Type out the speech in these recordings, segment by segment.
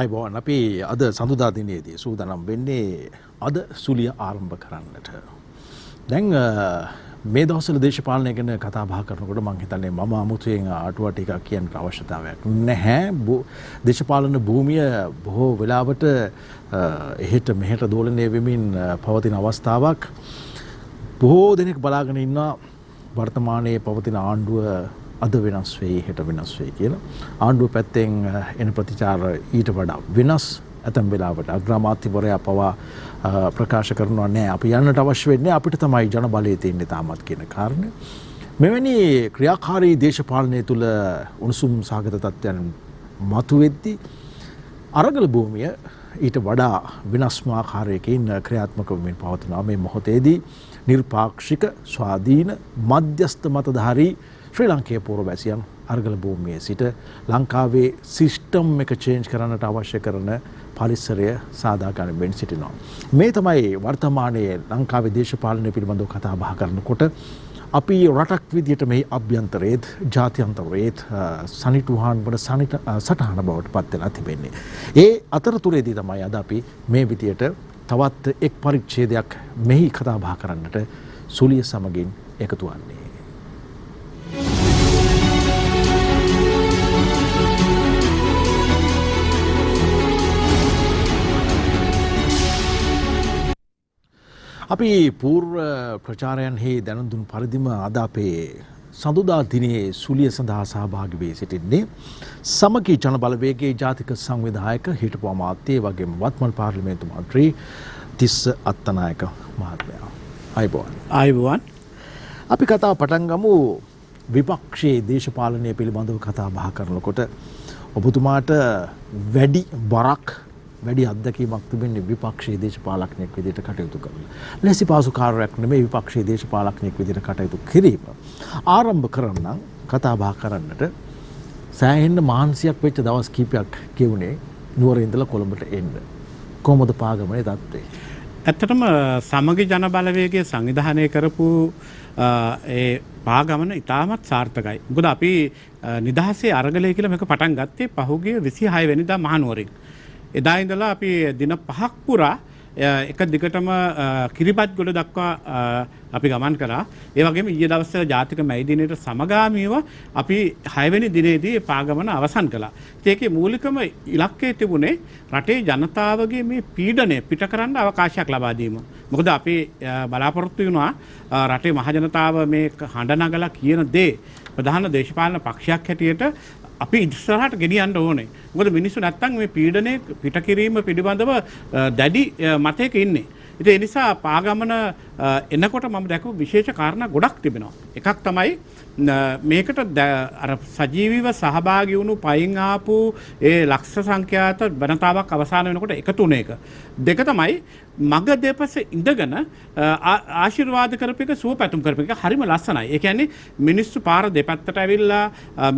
අයිබෝන් අපි අද සඳුදා දිනේදී සූදානම් වෙන්නේ අද සුලිය ආරම්භ කරන්නට. දැන් මේ දවස්වල දේශපාලනය ගැන කතා බහ කරනකොට මම හිතන්නේ මම අමුතුවෙන් අටුවා ටිකක් කියන්න අවශ්‍යතාවයක් නැහැ. දේශපාලන භූමිය බොහෝ වෙලාවට එහෙට මෙහෙට දෝලනය වෙමින් පවතින අවස්ථාවක්. බොහෝ දෙනෙක් බලාගෙන ඉන්නවා වර්තමානයේ පවතින ආණ්ඩුව අද වෙනස් වෙයි හෙට වෙනස් වෙයි කියලා. ආණ්ඩුව පැත්තෙන් එන ප්‍රතිචාර ඊට වඩා වෙනස්. ඇතැම් වෙලාවට අග්‍රාමාත්‍යවරයා පවා ප්‍රකාශ කරනවා නෑ අපි යන්නට අවශ්‍ය වෙන්නේ අපිට තමයි ජන බලය තියෙන්නේ තාමත් කියන කාරණය. මෙවැනි ක්‍රියාකාරී දේශපාලනය තුළ උණුසුම් සහගත තත්ත්වයන් මතුවෙද්දී අරගල භූමිය ඊට වඩා වෙනස්ම ආකාරයකින් ක්‍රියාත්මක වෙමින් පවතිනවා. මේ මොහොතේදී නිර්පාක්ෂික ස්වාධීන මධ්‍යස්ථ මතධාරී ශ්‍රී ලංකේ පුරවැසියන් අරගල භූමියේ සිට ලංකාවේ සිස්ටම් එක චේන්ජ් කරන්නට අවශ්‍ය කරන පරිසරය සාදා ගනිමින් සිටිනවා. මේ තමයි වර්තමානයේ ලංකාවේ දේශපාලනය පිළිබඳව කතා බහ කරනකොට අපි රටක් විදියට මේ අභ්‍යන්තරයේත් ජාත්‍යන්තරයේත් සනිටුහන් වන සටහන බවට පත් වෙලා තිබෙන්නේ. ඒ අතරතුරේදී තමයි අද අපි මේ විදියට තවත් එක් පරිච්ඡේදයක් මෙහි කතා බහ කරන්නට සුලිය සමගින් එකතු වන්නේ. අපි පූර්ව ප්‍රචාරයන්හි දැනුම් දුන් පරිදිම අද අපේ සඳුදා දිනේ සුලිය සඳහා සහභාගී වී සිටින්නේ සමගී ජන බලවේගයේ ජාතික සංවිධායක හිටපු අමාත්‍ය වගේම වත්මන් පාර්ලිමේන්තු මන්ත්‍රී තිස්ස අත්තනායක මහත්මයා. අයිබෝන්. අපි කතාව පටන් ගමු විපක්ෂයේ දේශපාලනය පිළිබඳව කතා බහ කරනකොට ඔබතුමාට වැඩි බරක් වැඩි අත්දැකීමක් තිබෙන්නේ විපක්ෂයේ දේශපාලඥයෙක් විදිහට කටයුතු කරන. ලෙසි පාසු කාර්යයක් නෙමෙයි විපක්ෂයේ දේශපාලඥයෙක් විදිහට කටයුතු කිරීම. ආරම්භ කරන්න කතා බහ කරන්නට සෑහෙන්න මහන්සියක් වෙච්ච දවස් කීපයක් ගෙවුනේ නුවර ඉඳලා කොළඹට එන්න. කොහොමද පාගමනේ තත්ත්වය? ඇත්තටම සමගි ජන බලවේගය සංවිධානය කරපු ඒ පාගමන ඉතාමත් සාර්ථකයි. මොකද අපි නිදහසේ අරගලය කියලා මේක පටන් ගත්තේ පහුගිය 26 වෙනිදා මහනුවරින්. එදා ඉඳලා අපි දින 5ක් පුරා එක දිගටම කිරිබත් ගොඩ දක්වා අපි ගමන් කරා. ඒ වගේම ඊයේ දවසේ ජාතික මැයි දිනේට සමගාමීව අපි 6 වෙනි දිනේදී පාගමන අවසන් කළා. ඒකේ මූලිකම ඉලක්කය තිබුණේ රටේ ජනතාවගේ මේ පීඩනය පිට කරන්න අවකාශයක් ලබා දීම. මොකද අපි බලාපොරොත්තු වෙනවා රටේ මහ ජනතාව මේ හඬ නගලා කියන දේ ප්‍රධාන දේශපාලන පක්ෂයක් හැටියට අපි ඉස්සරහට ගෙනියන්න ඕනේ. මොකද මිනිස්සු නැත්තම් මේ පීඩනය පිට කිරීම පිළිබඳව දැඩි මතයක ඉන්නේ. ඉතින් ඒ නිසා පාගමන එනකොට මම දැකපු විශේෂ කාරණා ගොඩක් තිබෙනවා. එකක් තමයි මේකට අර සජීවීව සහභාගී වුණු පයින් ආපු ඒ ලක්ෂ සංඛ්‍යාත ජනතාවක් අවසාන වෙනකොට එකතු වුණ එක. දෙක තමයි මග දෙපස ඉඳගෙන ආශිර්වාද කරපු එක සුව පැතුම් කරපු එක හරිම ලස්සනයි. ඒ කියන්නේ මිනිස්සු පාර දෙපැත්තට ඇවිල්ලා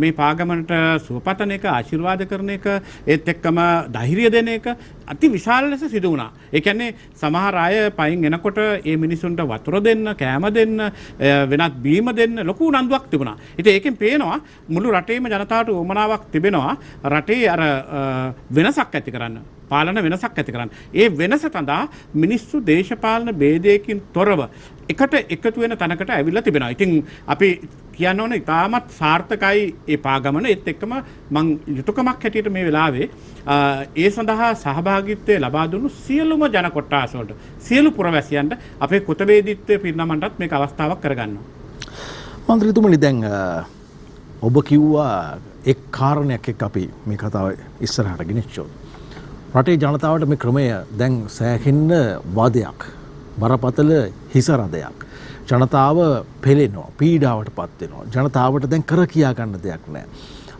මේ පාගමනට සුවපතන එක ආශිර්වාද කරන එක ඒත් එක්කම ධෛර්යය දෙන එක අති විශාල ලෙස සිදු වුණා. ඒ කියන්නේ සමහර අය පයින් එනකොට ඒ මිනිසුන්ට වතුර දෙන්න, කෑම දෙන්න, වෙනත් බීම දෙන්න ලොකු උනන්දුවක් තිබුණා. ඉතින් ඒකෙන් පේනවා මුළු රටේම ජනතාවට උවමනාවක් තිබෙනවා රටේ අර වෙනසක් ඇති කරන්න. පාලන වෙනසක් ඇති කරන්න. ඒ වෙනස තඳා මිනිස්සු දේශපාලන ભેදයකින් තොරව එකට එකතු වෙන තැනකට ඇවිල්ලා තිබෙනවා. ඉතින් අපි කියන්න ඕනේ ඉතාමත් සාර්ථකයි ඒ පාගමන. ඒත් එක්කම මං යුතුයකමක් හැටියට මේ වෙලාවේ ඒ සඳහා සහභාගීත්වය ලබා දුන්නු සියලුම ජන කොට්ටාස වලට සියලු පුරවැසියන්ට අපේ කෘතවේදීත්වයේ පිරිනමන්නත් මේක අවස්ථාවක් කරගන්නවා. මන්ත්‍රීතුමනි දැන් ඔබ කිව්වා එක් කාරණයක් එක්ක අපි මේ කතාව ඉස්සරහට ගෙනිච්චොත් රටේ ජනතාවට මේ ක්‍රමය දැන් සෑහෙන්න වදයක් බරපතල හිසරදයක්. ජනතාව පෙළෙනවා, පීඩාවට පත් වෙනවා. ජනතාවට දැන් කර කියා ගන්න දෙයක් නැහැ.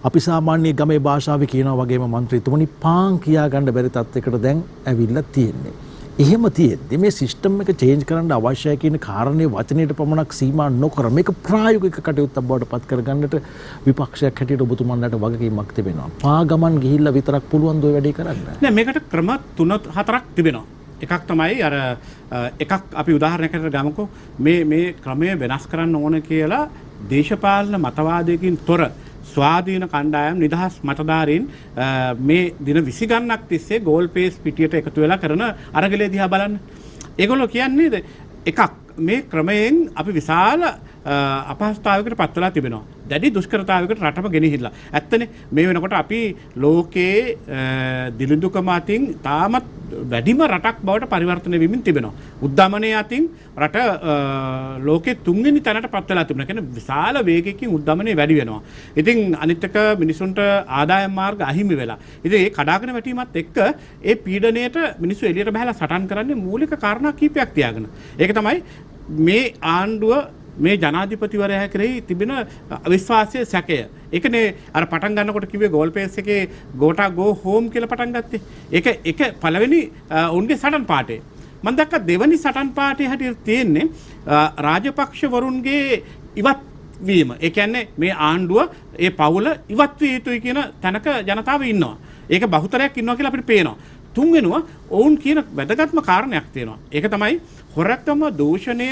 අපි සාමාන්‍ය ගමේ භාෂාවේ කියනවා වගේම මන්ත්‍රීතුමනි පාන් කියා ගන්න බැරි තත්යකට දැන් ඇවිල්ලා තියෙන්නේ. එහෙම තියෙද්දි මේ සිස්ටම් එක චේන්ජ් කරන්න අවශ්‍යයි කියන කාරණේ වචනයට පමණක් සීමා නොකර මේක ප්‍රායෝගික කටයුත්තක් බවට පත් කරගන්නට විපක්ෂයක් හැටියට ඔබතුමන්ලට වගකීමක් තිබෙනවා. පාගමන් ගිහිල්ලා විතරක් පුළුවන් දෝ වැඩේ කරන්න. නෑ මේකට ක්‍රම 3-4ක් තිබෙනවා. එකක් තමයි අර එකක් අපි උදාහරණයකට ගමුකෝ මේ ක්‍රමය වෙනස් කරන්න ඕන කියලා දේශපාලන මතවාදයකින් තොර ස්වාධීන කණ්ඩායම් නිදහස් මතධාරීන් මේ දින 20 ගණනක් තිස්සේ ගෝල් පේස් පිටියට එකතු වෙලා කරන අරගලය දිහා බලන්න. ඒගොල්ලෝ කියන්නේ එකක් මේ ක්‍රමයෙන් අපි විශාල අපහසුතාවයකට පත් වෙලා තිබෙනවා. දැඩි දුෂ්කරතාවයකට රටම ගෙනහිල්ලා. ඇත්තනේ මේ වෙනකොට අපි ලෝකයේ දිලිඳුකම අතින් තාමත් වැඩිම රටක් බවට පරිවර්තනය වෙමින් තිබෙනවා. උද්දමනයේ අතින් රට ලෝකයේ තුන්වෙනි තැනට පත් වෙලා තිබෙනවා. කියන්නේ විශාල වේගයකින් උද්දමනය වැඩි වෙනවා. ඉතින් අනිත් එක මිනිසුන්ට ආදායම් මාර්ග අහිමි වෙලා. ඉතින් ඒ කඩාගෙන වැටීමත් එක්ක ඒ පීඩණයට මිනිස්සු එළියට බහලා සටන් කරන්නේ මූලික කාරණා කීපයක් තියාගෙන. ඒක තමයි මේ ආණ්ඩුව මේ ජනාධිපතිවරයා කෙරෙහි තිබෙන අවිශ්වාසයේ සැකය. ඒකනේ අර පටන් ගන්නකොට කිව්වේ ගෝල් පේස් එකේ ගෝටා ගෝ හෝම් කියලා පටන් ගත්තේ. ඒක පළවෙනි උන්ගේ සටන් පාඨය. මම දැක්ක දෙවෙනි සටන් පාඨයේ හැටියට තියෙන්නේ රාජපක්ෂවරුන්ගේ ඉවත් වීම. ඒ කියන්නේ මේ ආණ්ඩුව ඒ පවුල ඉවත් විය යුතුයි කියන තැනක ජනතාව ඉන්නවා. ඒක බහුතරයක් ඉන්නවා කියලා අපිට පේනවා. තුන්වෙනුව ඔවුන් කියන වැදගත්ම කාරණයක් තියෙනවා. ඒක තමයි හොරකම, දූෂණය,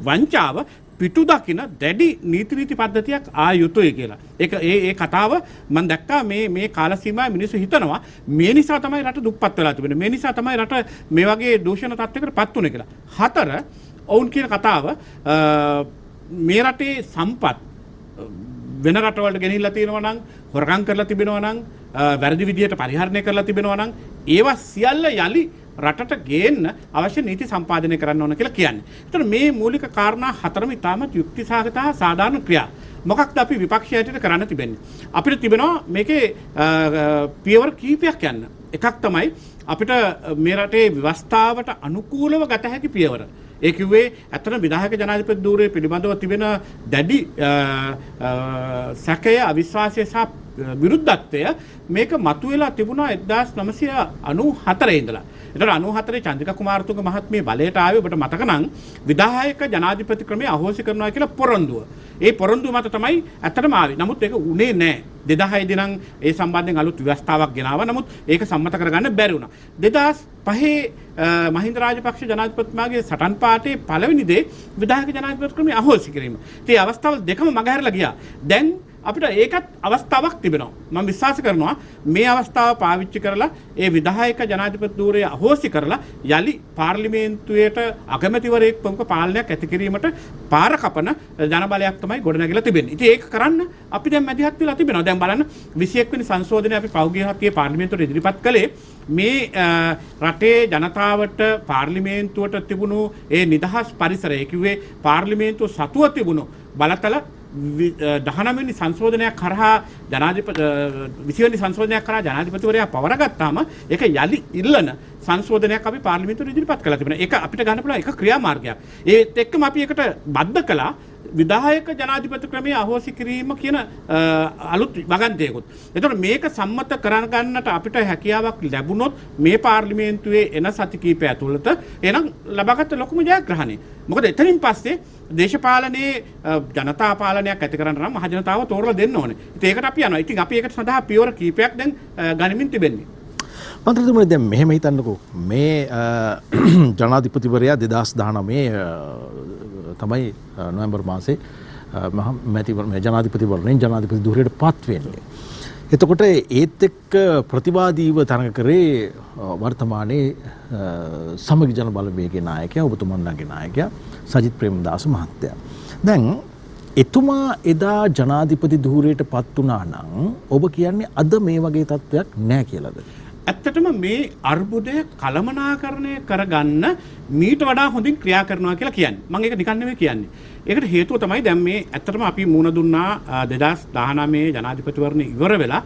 වංචාව පිටු දකින දැඩි නීති පද්ධතියක් ආයුතුයි කියලා. ඒ කතාව මම දැක්කා මේ කාල සීමාවේ මිනිස්සු හිතනවා මේ නිසා තමයි රට දුප්පත් වෙලා තිබෙන්නේ. මේ නිසා තමයි රට මේ වගේ දූෂණ තත්ත්වයකට පත් වුනේ කියලා. 4 ඔවුන් කියන කතාව මේ රටේ සම්පත් වෙන රටවලට ගෙනහිල්ලා තියෙනවා නම්, හොරකම් කරලා තිබෙනවා නම්, වැරදි විදියට පරිහරණය කරලා තිබෙනවා නම් ඒවා සියල්ල යලි රටට ගේන්න අවශ්‍ය නීති සම්පාදනය කරන්න ඕන කියලා කියන්නේ. ඒතර මේ මූලික කාරණා 4ම ඉතාමත් යුක්තිසහගත හා සාධාරණ ක්‍රියා. මොකක්ද අපි විපක්ෂයට කරන්න තිබෙන්නේ? අපිට තිබෙනවා මේකේ පියවර කීපයක් යන්න. එකක් තමයි අපිට මේ රටේ ව්‍යවස්ථාවට අනුකූලව ගත හැකි පියවර. ඒ කිව්වේ ඇත්තට විධායක ජනාධිපති ධූරය පිළිබඳව තිබෙන දැඩි සැකය, අවිශ්වාසය සහ විරුද්ධත්වය මේක මතුවලා තිබුණා 1994 ඉඳලා. ඒතර 94 චන්ද්‍රිකා කුමාරතුංග මහත්මිය බලයට ආවේ ඔබට මතක නම් විධායක ජනාධිපති ක්‍රමය අහෝසි කරනවා කියලා පොරොන්දුව. ඒ පොරොන්දුව මත තමයි ඇත්තටම ආවේ. නමුත් ඒක උනේ නැහැ. 2006 දී නම් ඒ සම්බන්ධයෙන් අලුත් ව්‍යවස්ථාවක් ගෙනාවා. නමුත් ඒක සම්මත කරගන්න බැරි වුණා. 2005 මහින්ද රාජපක්ෂ ජනාධිපතිතුමාගේ සටන් පාඨයේ පළවෙනි දේ විධායක ජනාධිපති ක්‍රමය අහෝසි කිරීම. ඉතින් අවස්ථාවල් දෙකම මගහැරලා ගියා. දැන් අපිට ඒකත් අවස්ථාවක් තිබෙනවා. මම විශ්වාස කරනවා මේ අවස්ථාව පාවිච්චි කරලා ඒ විධායක ජනාධිපති ධූරය අහෝසි කරලා යලි පාර්ලිමේන්තුවේට අගමැතිවරයෙක් ප්‍රමුඛ පාලනයක් ඇති කිරීමට පාර කපන ජනබලයක් තමයි ගොඩනැගිලා තිබෙන්නේ. ඉතින් ඒක කරන්න අපි දැන් මැදිහත් වෙලා තිබෙනවා. දැන් බලන්න 21 වෙනි සංශෝධනය අපි පෞද්ගලික හක්කේ පාර්ලිමේන්තුවට ඉදිරිපත් කළේ මේ රටේ ජනතාවට පාර්ලිමේන්තුවට තිබුණු ඒ නිදහස් පරිසරය. කිව්වේ පාර්ලිමේන්තුව සතුව තිබුණු බලතල 19 වෙනි සංශෝධනයක් කරහා 20 වෙනි සංශෝධනයක් කරහා ජනාධිපතිවරයා පවරගත්තාම ඒක යලි ඉල්ලන සංශෝධනයක් අපි පාර්ලිමේන්තුවට ඉදිරිපත් කළා තිබෙනවා. ඒක අපිට ගන්න පුළුවන් එක ක්‍රියාමාර්ගයක්. ඒත් එක්කම අපි ඒකට බද්ධ කළා විධායක ජනාධිපති ක්‍රමයේ අහෝසි කිරීම කියන අලුත් වගන්තියකුත්. එතකොට මේක සම්මත කරගන්නට අපිට හැකියාවක් ලැබුණොත් මේ පාර්ලිමේන්තුවේ එන සති කිහිපය ඇතුළත එනම් ලබාගත් ලොකුම ජයග්‍රහණය. මොකද එතනින් පස්සේ දේශපාලනයේ ජනතා පාලනයක් ඇති කරන්න නම් මහජනතාව තෝරලා දෙන්න ඕනේ. ඉතින් ඒකට අපි යනවා. ඉතින් අපි ඒකට සඳහා පියවර කීපයක් දැන් ගනිමින් තිබෙන්නේ. මන්ත්‍රීතුමනි දැන් මෙහෙම හිතන්නකෝ මේ ජනාධිපතිවරයා 2019 තමයි නොවැම්බර් මාසේ ජනාධිපතිවරණයෙන් ජනාධිපති ධූරයට පත් වෙන්නේ. එතකොට ඒත් එක්ක ප්‍රතිවාදීව තරඟ කරේ වර්තමානයේ සමගි ජන බලවේගයේ නායකයා ඔබතුමන්ලාගේ නායකයා සජිත් ප්‍රේමදාස මහත්තයා. දැන් එතුමා එදා ජනාධිපති ධූරයට පත් වුණා නම් ඔබ කියන්නේ අද මේ වගේ තත්ත්වයක් නැහැ කියලාද? ඇත්තටම මේ අර්බුදය කළමනාකරණය කරගන්න මීට වඩා හොඳින් ක්‍රියා කරනවා කියලා කියන්නේ. මම ඒක නිකන් නෙමෙයි කියන්නේ. ඒකට හේතුව තමයි දැන් මේ ඇත්තටම අපි මුණ දුන්නා 2019 ජනාධිපතිවරණ ඉවර වෙලා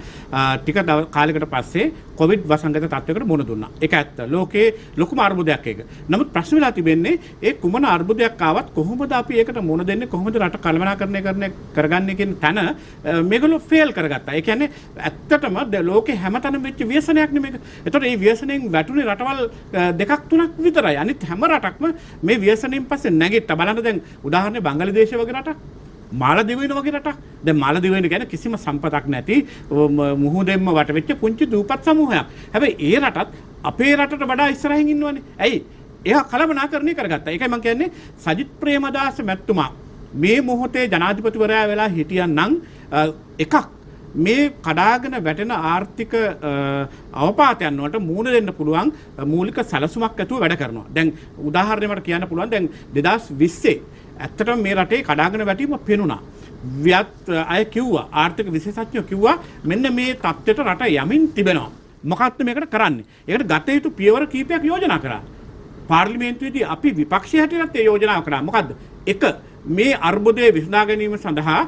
ටික කාලයකට පස්සේ කොවිඩ් වසංගත තත්ත්වයකට මුණ දුන්නා. ඒක ඇත්ත. ලෝකේ ලොකුම අර්බුදයක් ඒක. නමුත් ප්‍රශ්න වෙලා තිබෙන්නේ ඒ කුමන අර්බුදයක් ආවත් කොහොමද අපි ඒකට මුණ දෙන්නේ, කොහොමද රට කළමනාකරණය කරගන්නේ කියන තැන මේගොල්ලෝ ෆේල් කරගත්තා. ඒ කියන්නේ ඇත්තටම ලෝකේ හැමතැනම වෙච්ච ව්‍යසනයක් නෙමෙයි. ඒතකොට මේ ව්‍යසනයෙන් වැටුනේ රටවල් දෙකක් තුනක් විතරයි. අනිත් හැම රටක්ම මේ ව්‍යසනයෙන් පස්සේ නැගිට්ටා. බලන්න දැන් උදාහරණයක් බංගලාදේශ වගේ රටක්, මාලදිවයින වගේ රටක්. දැන් මාලදිවයින කියන්නේ කිසිම සම්පතක් නැති මුහුදෙන්ම වටවෙච්ච පුංචි දූපත් සමූහයක්. හැබැයි ඒ රටත් අපේ රටට වඩා ඉස්සරහින් ඉන්නවනේ. ඇයි? එයා කළමනාකරණය කරගත්තා. ඒකයි මම කියන්නේ සජිත් ප්‍රේමදාස මැතිතුමා මේ මොහොතේ ජනාධිපතිවරයා වෙලා හිටියනම් එකක් මේ කඩාගෙන වැටෙන ආර්ථික අවපාතයන් වලට මුහුණ දෙන්න පුළුවන් මූලික සැලසුමක් ඇතුව වැඩ කරනවා. දැන් උදාහරණයක් කියන්න පුළුවන් දැන් 2020 ඇත්තටම මේ රටේ කඩාගෙන වැටීම පෙනුණා. වියත් අය කිව්වා ආර්ථික විශේෂඥයෝ කිව්වා මෙන්න මේ තත්ත්වයට රට යමින් තිබෙනවා. මොකක්ද මේකට කරන්නේ? ඒකට ගත යුතු පියවර කීපයක් යෝජනා කරා. පාර්ලිමේන්තුවේදී අපි විපක්ෂය හැටියට ඒ යෝජනාව කරා. මොකද්ද? එක මේ අර්බුදය විසඳා ගැනීම සඳහා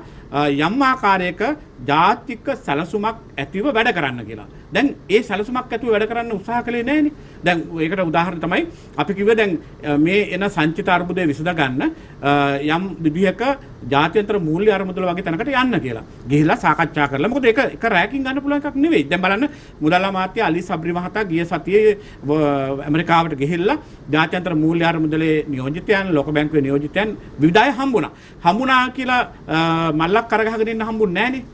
යම් ආකාරයක ජාතික සැලසුමක් ඇතිව වැඩ කරන්න කියලා. දැන් ඒ සැලසුමක් ඇතිව වැඩ කරන්න උත්සාහ කළේ නැහැනේ. දැන් ඒකට උදාහරණ තමයි අපි කිව්වේ දැන් මේ එන සංචිත අර්බුදය විසඳ ගන්න යම් විදිහක ජාත්‍යන්තර මූල්‍ය අරමුදල වගේ තැනකට යන්න කියලා. ගිහිල්ලා සාකච්ඡා කරලා. මොකද ඒක රැකින් ගන්න පුළුවන් එකක් නෙවෙයි. දැන් බලන්න මුදල් අමාත්‍ය අලි සබ්රි මහතා ගිය සතියේ ඇමරිකාවට ගිහිල්ලා ජාත්‍යන්තර මූල්‍ය අරමුදලේ නියෝජිතයන්, ලෝක බැංකුවේ නියෝජිතයන් විවිධ අය හම්බුණා කියලා මල්ලක් කරගහගෙන ඉන්න හම්බුන්නේ නැහනේ.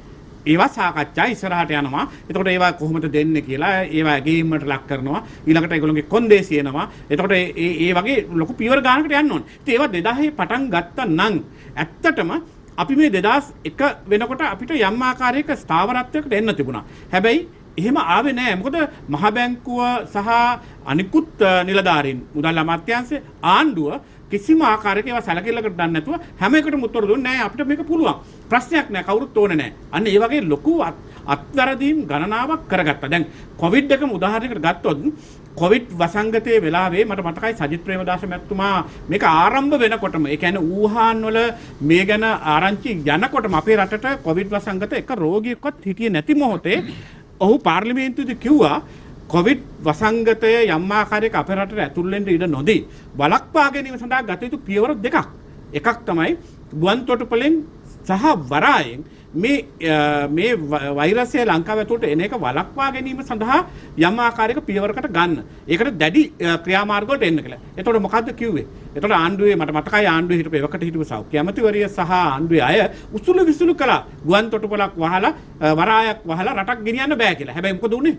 ඒවා සාකච්ඡා ඉස්සරහට යනවා. එතකොට ඒවා කොහොමද දෙන්නේ කියලා ඒවා ගේම්මට ලක් කරනවා. ඊළඟට ඒගොල්ලෝගේ කොන්දේසි එනවා. එතකොට ඒ වගේ ලොකු පියවර ගානකට යන්න ඕනේ. ඉතින් ඒවා 2000 පටන් ගත්තා නම් ඇත්තටම අපි මේ 2001 වෙනකොට අපිට යම් ආකාරයක ස්ථාවරත්වයකට එන්න තිබුණා. හැබැයි එහෙම ආවේ නැහැ. මොකද මහ බැංකුව සහ අනිකුත් නිලධාරීන් මුදල් අමාත්‍යාංශයේ ආණ්ඩුව කිසිම ආකාරයක ඒවා සැලකිල්ලකට දාන්න නැතුව හැම එකටම උත්තර දුන්නේ නැහැ. අපිට මේක පුළුවන්. ප්‍රශ්නයක් නැහැ. කවුරුත් ඕනේ නැහැ. අන්න ඒ වගේ ලොකු අත්වැරදීම් ගණනාවක් කරගත්තා. දැන් කොවිඩ් එකම උදාහරණයකට ගත්තොත් කොවිඩ් වසංගතයේ වෙලාවේ මට මතකයි සජිත් ප්‍රේමදාස මැතිතුමා මේක ආරම්භ වෙනකොටම ඒ කියන්නේ ඌහාන් වල මේ ගැන ආරංචි යනකොටම අපේ රටට කොවිඩ් වසංගත එක රෝගියෙක්වත් හිටියේ නැති මොහොතේ ඔහු පාර්ලිමේන්තුවේදී කිව්වා කොවිඩ් වසංගතය යම් ආකාරයක අපේ රටට ඇතුල් වෙන්න ඉඩ නොදී වළක්වා ගැනීම සඳහා ගත යුතු පියවර දෙකක්. එකක් තමයි ගුවන් තොටුපළෙන් සහ වරායෙන් මේ වෛරසය ලංකාව ඇතුළට එන එක වළක්වා ගැනීම සඳහා යම් ආකාරයක පියවරකට ගන්න. ඒකට දැඩි ක්‍රියාමාර්ග වලට එන්න කියලා. එතකොට මොකද්ද කිව්වේ? එතකොට ආණ්ඩුවේ මට මතකයි ආණ්ඩුවේ හිටපු එවකට හිටපු සෞඛ්‍ය ඇමතිවරිය සහ ආණ්ඩුවේ අය උසුළු විසුළු කළා. ගුවන් තොටුපළක් වහලා වරායක් වහලා රටක් ගෙනියන්න බෑ කියලා. හැබැයි මොකද උනේ?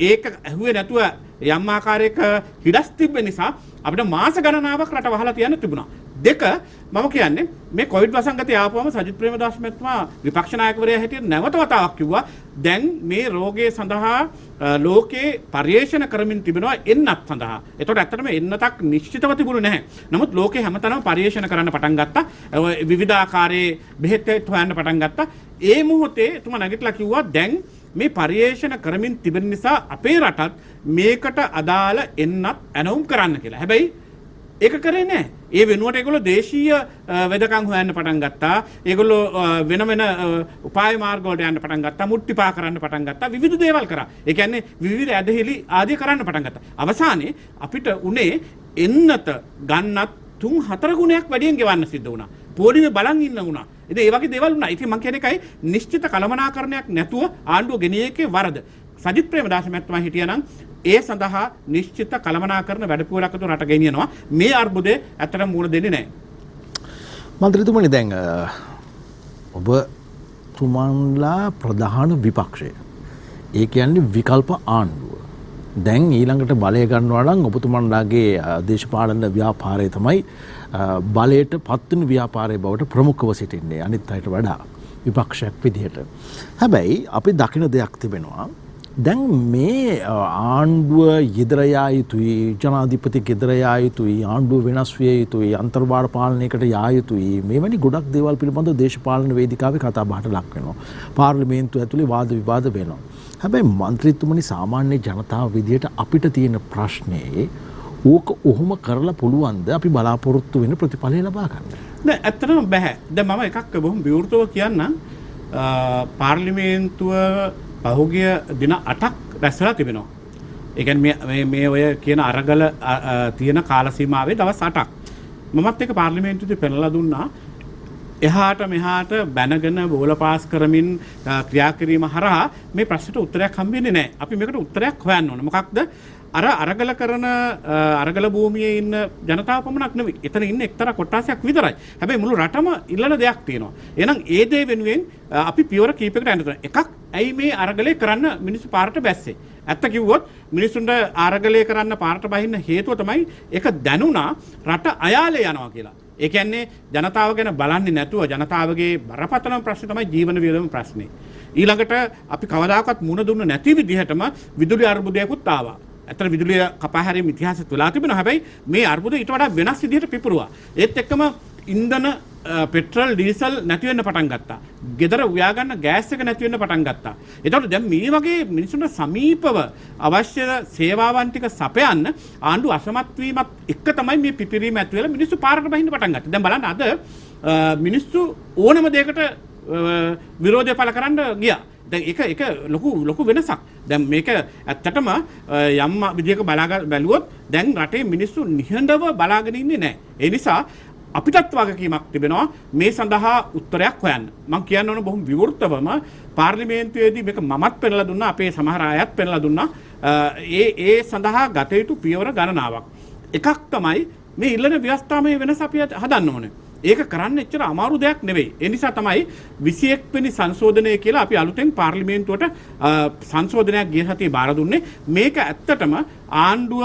ඒක ඇහුවේ නැතුව යම් ආකාරයක හිඩස් තිබ්බ නිසා අපිට මාස ගණනාවක් රට වහලා තියන්න තිබුණා. දෙක මම කියන්නේ මේ කොවිඩ් වසංගතය ආපුවම සජිත් ප්‍රේමදාස මහත්මයා විපක්ෂ නායකවරයා හැටියට නැවත වතාවක් කිව්වා දැන් මේ රෝගය සඳහා ලෝකේ පරිශන කරමින් තිබෙනවා එන්නත් සඳහා. ඒතකොට ඇත්තටම එන්නතක් නිශ්චිතව තිබුණේ නැහැ. නමුත් ලෝකේ හැමතැනම පරිශන කරන්න පටන් ගත්තා. විවිධාකාරයේ බෙහෙත් හොයන්න පටන් ගත්තා. ඒ මොහොතේ එතුමා නැගිටලා කිව්වා දැන් මේ පරිේෂණ කරමින් තිබෙන නිසා අපේ රටත් මේකට අදාළ එන්නත් ඇනවුම් කරන්න කියලා. හැබැයි ඒක කරේ නැහැ. ඒ වෙනුවට ඒගොල්ලෝ දේශීය වෙදකම් හොයන්න පටන් ගත්තා. ඒගොල්ලෝ වෙන උපාය මාර්ග වලට යන්න පටන් ගත්තා. මුට්ටිපා කරන්න පටන් ගත්තා. විවිධ දේවල් කරා. ඒ කියන්නේ විවිධ ඇදහිලි ආදී කරන්න පටන් ගත්තා. අවසානයේ අපිට උනේ එන්නත ගන්නත් 3-4 ගුණයක් වැඩියෙන් ගෙවන්න සිද්ධ වුණා. පොඩිමේ බලන් ඉන්න වුණා. ඉතින් ඒ වගේ දේවල් වුණා. ඉතින් මම කියන එකයි නිශ්චිත කළමනාකරණයක් නැතුව ආණ්ඩුව ගෙනියේකේ වරද. සජිත් ප්‍රේමදාස මහත්මයා හිටියනම් ඒ සඳහා නිශ්චිත කළමනාකරණ වැඩපිළිවෙලක් අතර රට ගෙනියනවා. මේ අර්බුදේ ඇත්තටම මුහුණ දෙන්නේ නැහැ. මන්ත්‍රීතුමනි දැන් ඔබ තුමන්ලා ප්‍රධාන විපක්ෂය. ඒ කියන්නේ විකල්ප ආණ්ඩුව. දැන් ඊළඟට බලය ගන්නවා නම් ඔබතුමන්ලාගේ දේශපාලන ව්‍යාපාරය තමයි බලයට පත්වන ව්‍යාපාරය බවට ප්‍රමුඛව සිටින්නේ අනිත් අයට වඩා විපක්ෂයක් විදිහට. හැබැයි අපි දකින දෙයක් තිබෙනවා. දැන් මේ ආණ්ඩුව යෙදර යා යුතුයි, ජනාධිපති ගෙදර යා යුතුයි, ආණ්ඩුව වෙනස් විය යුතුයි, අන්තර්වාද පාලනයකට යා යුතුයි. මෙවැනි ගොඩක් දේවල් පිළිබඳව දේශපාලන වේදිකාවේ කතා බහට ලක් වෙනවා. පාර්ලිමේන්තුව ඇතුලේ වාද විවාද වෙනවා. හැබැයි මන්ත්‍රීතුමනි සාමාන්‍ය ජනතාව විදියට අපිට තියෙන ප්‍රශ්නේ ඕක ඔහොම කරලා පුළුවන්ද අපි බලාපොරොත්තු වෙන ප්‍රතිඵලය ලබා ගන්න? නෑ ඇත්තටම බෑ. දැන් මම එකක් බොහොම විවෘතව කියන්නම්. පාර්ලිමේන්තුව පහුගිය දින 8ක් රැස්වලා තිබෙනවා. ඒ කියන්නේ මේ ඔය කියන අරගල තියෙන කාල සීමාවේ දවස් 8ක්. මමත් ඒක පාර්ලිමේන්තුවේ පෙන්නලා දුන්නා. එහාට මෙහාට බැනගෙන බෝල පාස් කරමින් ක්‍රියා කිරීම හරහා මේ ප්‍රශ්නට උත්තරයක් හම්බෙන්නේ නැහැ. අපි මේකට උත්තරයක් හොයන්න ඕනේ. මොකක්ද? අරගල කරන අරගල භූමියේ ඉන්න ජනතාව පමණක් නෙවෙයි. එතන ඉන්න එක්තරා කොට්ටාසයක් විතරයි. හැබැයි මුළු රටම ඉල්ලන දෙයක් තියෙනවා. එහෙනම් ඒ දේ වෙනුවෙන් අපි පියවර කීපයකට යන්න ඕනේ. එකක් ඇයි මේ අරගලේ කරන්න මිනිස්සු පාරට බැස්සේ? ඇත්ත කිව්වොත් මිනිස්සුන්ට අරගලේ කරන්න පාරට බහින්න හේතුව තමයි ඒක දැනුණා රට අයාලේ යනවා කියලා. ඒ කියන්නේ ජනතාව ගැන බලන්නේ නැතුව ජනතාවගේ බරපතලම ප්‍රශ්නේ තමයි ජීවන වියදම ප්‍රශ්නේ. ඊළඟට අපි කවදාකවත් මුණ දුන්න නැති විදිහටම විදුලි අර්බුදයකුත් ආවා. ඇත්තට විදුලිය කපා හැරීම ඉතිහාසෙත් වෙලා තිබෙනවා. හැබැයි මේ අර්බුදය ඊට වඩා වෙනස් විදිහට පිපුරුවා. ඒත් එක්කම ඉන්ධන පෙට්‍රල් ඩීසල් නැති වෙන්න පටන් ගත්තා. ගෙදර උයා ගන්න ගෑස් එක නැති වෙන්න පටන් ගත්තා. ඒතකොට දැන් මේ වගේ මිනිසුන්ට සමීපව අවශ්‍ය සේවාවන් ටික සපයන්න ආණ්ඩු අසමත් වීමත් එක්ක තමයි මේ පිපිරීම ඇති වෙලා මිනිස්සු පාරට බහින්න පටන් ගත්තේ. දැන් බලන්න අද මිනිස්සු ඕනම දෙයකට විරෝධය පළ කරන්න ගියා. දැන් ඒක ලොකු වෙනසක්. දැන් මේක ඇත්තටම යම් විදියක බැලුවොත් දැන් රටේ මිනිස්සු නිහඬව බලාගෙන ඉන්නේ නැහැ. ඒ නිසා අපිටත් වගකීමක් තිබෙනවා මේ සඳහා උත්තරයක් හොයන්න. මම කියන්න ඕන බොහොම විවෘතවම පාර්ලිමේන්තුවේදී මේක මමත් පෙන්නලා දුන්නා, අපේ සමහර අයත් පෙන්නලා දුන්නා. ඒ සඳහා ගත යුතු පියවර ගණනාවක්. එකක් තමයි මේ ඉල්ලන ව්‍යවස්ථාමය වෙනස අපි හදන්න ඕනේ. ඒක කරන්න එච්චර අමාරු දෙයක් නෙවෙයි. ඒ නිසා තමයි 21 වෙනි සංශෝධනය කියලා අපි අලුතෙන් පාර්ලිමේන්තුවට සංශෝධනයක් ගිය සතියේ බාර දුන්නේ. මේක ඇත්තටම ආණ්ඩුව